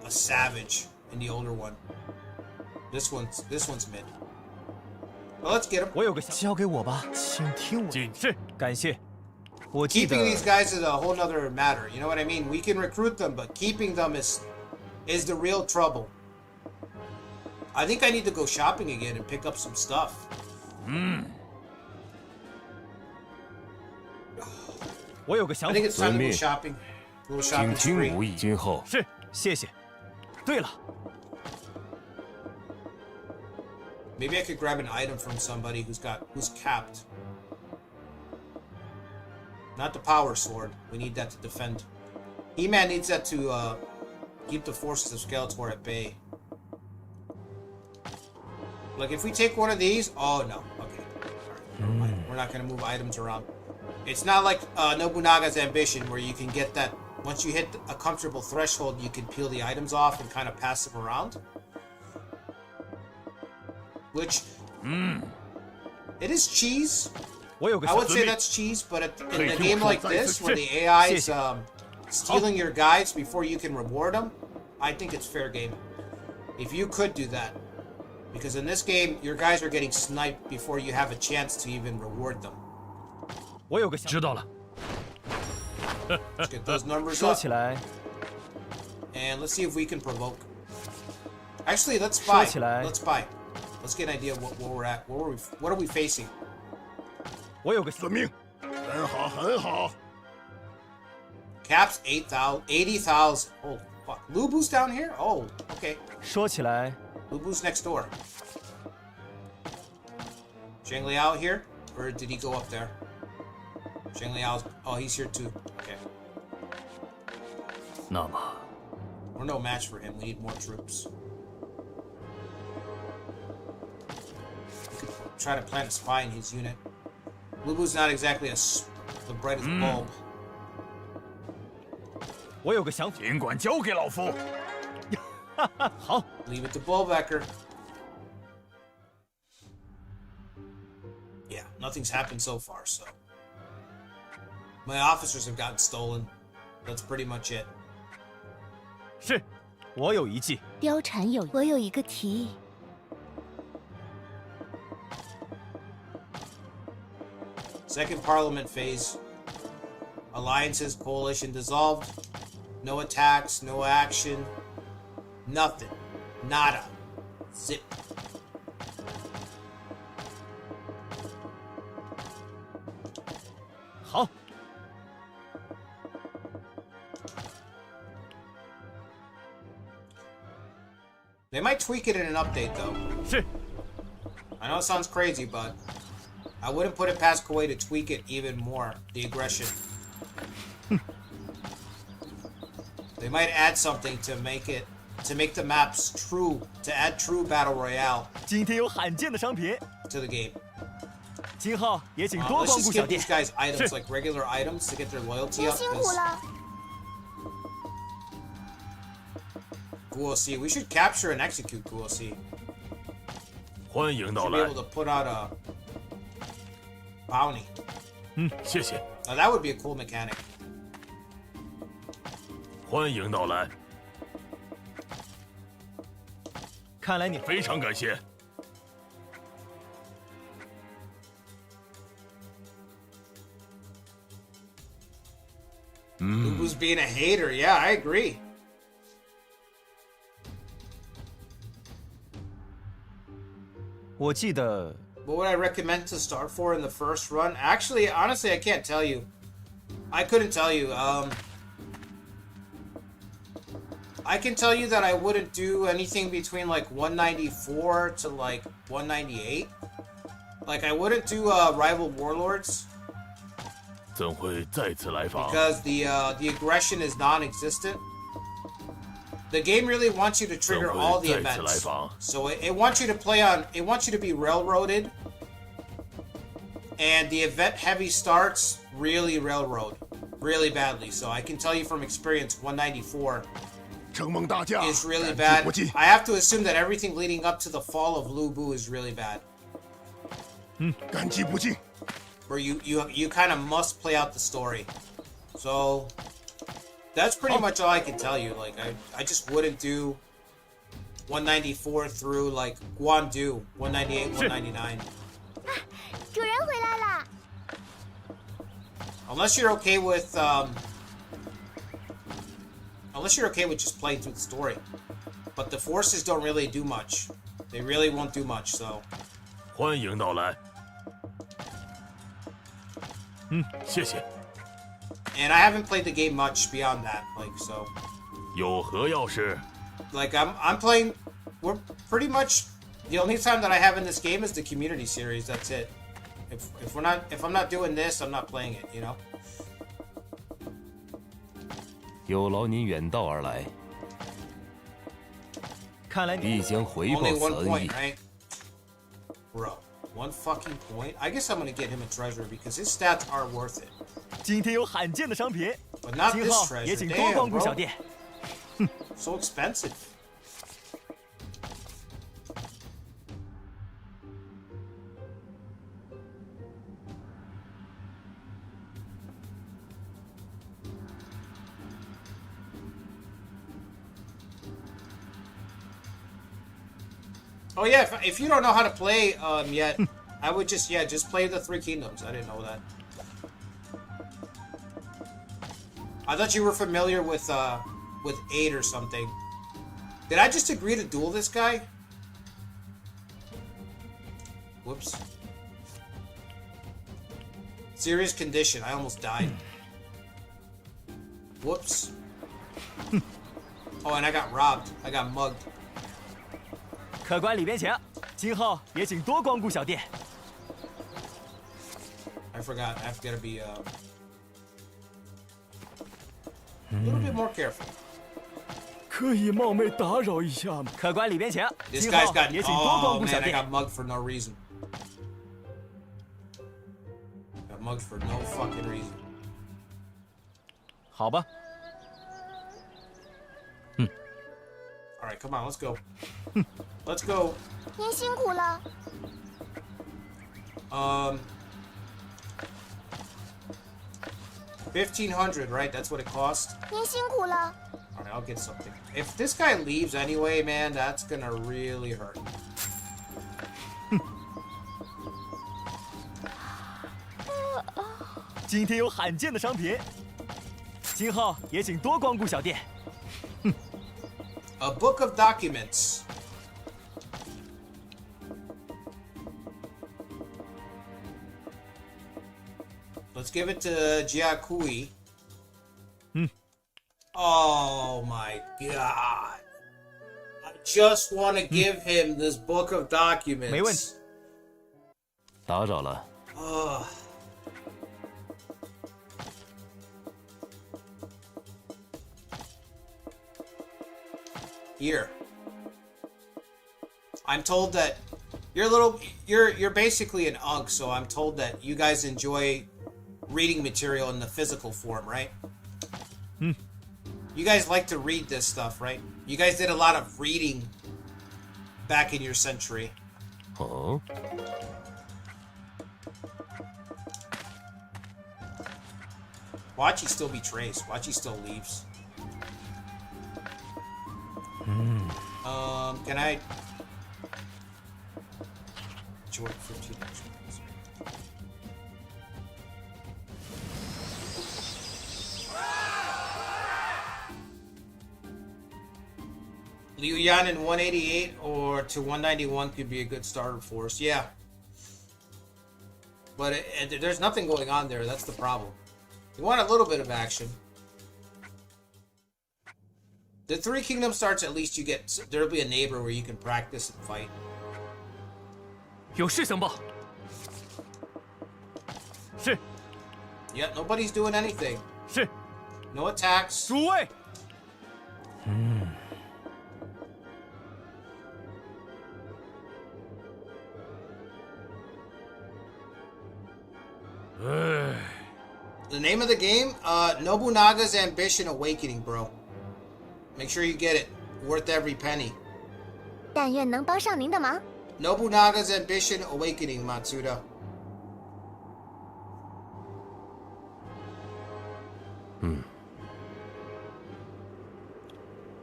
a savage in the older one. This one's mid. Well, let's get him. 我有个交给我吧，请听我。谨慎。感谢。我记得 Keeping these guys is a whole nother matter. You know what I mean? We can recruit them, but keeping them is the real trouble. I think I need to go shopping again and pick up some stuff. I 我有个想 think 法。 it's time to go shopping. Go shopping 请听 spree. 无意。今后是。谢谢。对了， Maybe I could grab an item from somebody who's capped. Not the power sword. We need that to defend. He-Man needs that to keep the forces of Skeletor at bay. Like if we take one of these, oh no. Okay. Alright, never mind. We're not gonna move items around. It's not like Nobunaga's Ambition where you can get that once you hit a comfortable threshold, you can peel the items off and kind of pass them around. Which, it is cheese. I would say that's cheese, but in a game like this, where the AI is stealing your guides before you can reward them, I think it's fair game. If you could do that. Because in this game, your guys are getting sniped before you have a chance to even reward them. 我有个想法。知道了。 Let's get those numbers 说 up. 起来， And let's see if we can provoke. Actually, let's buy. 说起来 Let's buy. Let's get an idea of where we're at. What are we facing? 我有个遵命，很好，很好。 Caps 80,000. Oh, fuck. Lubu's down here? Oh, okay. 说起来， Lubu's next door. Zhang Liao here? Or did he go up there? Zhang Liao's... Oh, he's here too. Okay. 那么 We're no match for him. We need more troops. We could try to plant a spy in his unit. Lubu's not exactly the brightest bulb. 我有个想法。尽管交给老夫。好， Leave it to Bullbecker. Yeah, nothing's happened so far, so... My officers have gotten stolen. That's pretty much it. 是，我有一计。貂蝉有，我有一个提议。Second Parliament phase. Alliances, coalition dissolved. No attacks, no action. Nothing. Nada. Zip. Hao. They might tweak it in an update, though. 是。 I know it sounds crazy, but I wouldn't put it past Kuwait to tweak it even more. The aggression. They might add something to make the maps true, to add true battle royale 今天有罕见的商品， to the game. 今后也请多 Let's 光 just 顾小 give 店 these。guys items like regular items to get their loyalty 您 up. 辛苦了。 Guosi, we should capture and execute Guosi. 欢迎到 Should be 来 able。to put out a bounty. 谢谢， Now that would be a cool mechanic. 欢迎到来，看来你非常感谢。 Who's being a hater? Yeah, I agree. 我记得 What would I recommend to start for in the first run? Actually, honestly, I can't tell you. I couldn't tell you. I can tell you that I wouldn't do anything between like 194 to like 198. Like I wouldn't do rival warlords 怎会再次来访？ because the aggression is non-existent. The game really wants you to trigger all the 怎会再次来 events. 访？ So it wants you to play on, it wants you to be railroaded. And the event heavy starts really railroad. Really badly. So I can tell you from experience, 194承蒙大驾， is really 感 bad. 激不尽。 I have to assume that everything leading up to the fall of Lubu is really bad. 感激不尽。 Where you kind of must play out the story. So that's pretty much all I can tell you. Like I just wouldn't do 194 through like Guandu, 198, 199. 主人回来啦！ Unless you're okay with just playing through the story. But the forces don't really do much. They really won't do much, so 欢迎到来。谢谢。 and I haven't played the game much beyond that, like so. 有何要事？ Like I'm playing we're pretty much the only time that I have in this game is the community series, that's it. If I'm not doing this, I'm not playing it, you know? 有劳您远道而来，看来你必将回报 Only 此 one 恩 point, 义。 right? Bro, one fucking point? I guess I'm gonna get him a treasure because his stats are worth it. 今天有罕见的商品， But not 今 this 后 treasure. 也请多 Damn, 光顾 bro. 小店。 So expensive. Oh yeah, if you don't know how to play yet, I would just play the Three Kingdoms. I didn't know that. I thought you were familiar with 8 or something. Did I just agree to duel this guy? Whoops. Serious condition. I almost died. Whoops. Oh, and I got robbed. I got mugged. 客官里边请，今后也请多光顾小店。 I forgot. I've got to be a little bit more careful. 可以冒昧打扰一下吗？客官里边请， This 今 guy's 后 got. 也请多光 Oh 顾小 man, I 店。 got mugged for no reason. Got mugged for no fucking reason. 好吧， All right, come on, let's go. Let's go. 您辛苦了。 $1,500, right? That's what it cost. 您辛苦了。 All right, I'll get something. If this guy leaves anyway, man, that's gonna really hurt. 今天有罕见的商品，今后也请多光顾小店。A book of documents. Let's give it to Jiakui. Oh my god. I just want to give him this book of documents. 没问题。打扰了。 Here. I'm told that you're basically an UNC, so I'm told that you guys enjoy reading material in the physical form, right? You guys like to read this stuff, right? You guys did a lot of reading back in your century. Oh. Watch he still betrays. Watch he still leaves. Can I... Join 15 extra. Liu Yan in 188 or to 191 could be a good starter for us. Yeah. But there's nothing going on there. That's the problem. You want a little bit of action. The Three Kingdoms starts, at least you get... There'll be a neighbor where you can practice and fight. 有事相报。是。 Yeah, nobody's doing anything. 是。 No attacks. 诸位。The name of the game? Nobunaga's Ambition Awakening, bro. Make sure you get it. Worth every penny. 但愿能帮上您的忙。 Nobunaga's Ambition Awakening, Matsuda.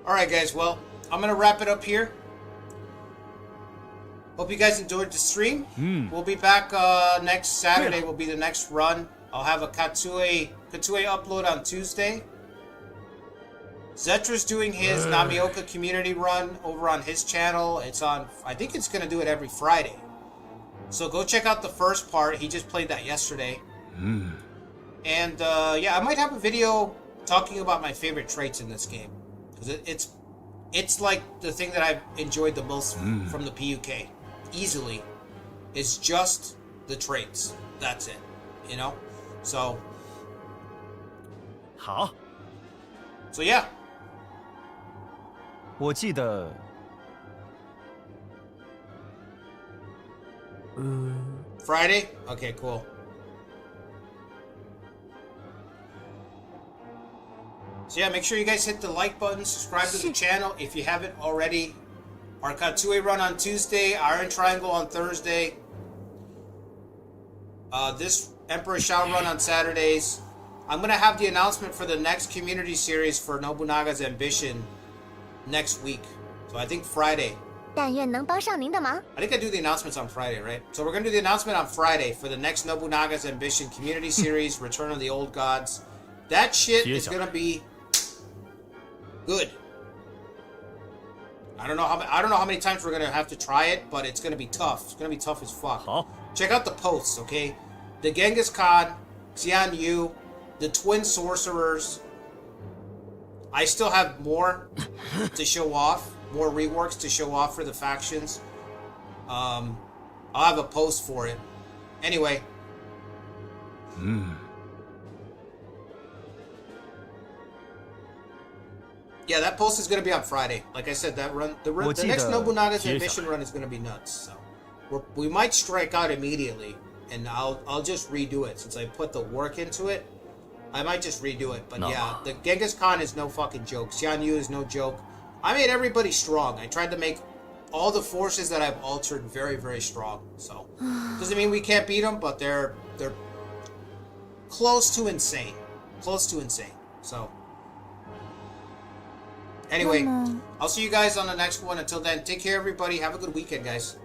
Alright, guys. Well, I'm going to wrap it up here. Hope you guys enjoyed the stream. We'll be back next Saturday. Will be the next run. I'll have a Katsue upload on Tuesday. Zetra's doing his Namioka community run over on his channel. It's on, I think it's going to do it every Friday. So go check out the first part. He just played that yesterday. And yeah, I might have a video talking about my favorite traits in this game. Because it's like the thing that I've enjoyed the most from the PUK. Easily. It's just the traits. That's it. You know? So. 好。 So yeah. 我记得， Friday? Okay, cool. So yeah, make sure you guys hit the like button, subscribe to the channel if you haven't already. Our Katsue run on Tuesday, Iron Triangle on Thursday. This Emperor Shao run on Saturdays. I'm going to have the announcement for the next community series for Nobunaga's Ambition next week. So I think Friday. 但愿能帮上您的忙。 I think I do the announcements on Friday, right? So we're going to do the announcement on Friday for the next Nobunaga's Ambition community series, Return of the Old Gods. That shit is going to be good. I don't know how many times we're going to have to try it, but it's going to be tough. It's going to be tough as fuck. Check out the posts, okay? The Genghis Khan, Xian Yu, the Twin Sorcerers. I still have more to show off. More reworks to show off for the factions. I'll have a post for it. Anyway. Yeah, that post is going to be on Friday. Like I said, that run, the next Nobunaga's Ambition run is going to be nuts. So we might strike out immediately, and I'll just redo it since I put the work into it. I might just redo it, but yeah, the Genghis Khan is no fucking joke. Xian Yu is no joke. I made everybody strong. I tried to make all the forces that I've altered very, very strong. So doesn't mean we can't beat them, but they're close to insane. Close to insane. So anyway, I'll see you guys on the next one. Until then, take care, everybody. Have a good weekend, guys.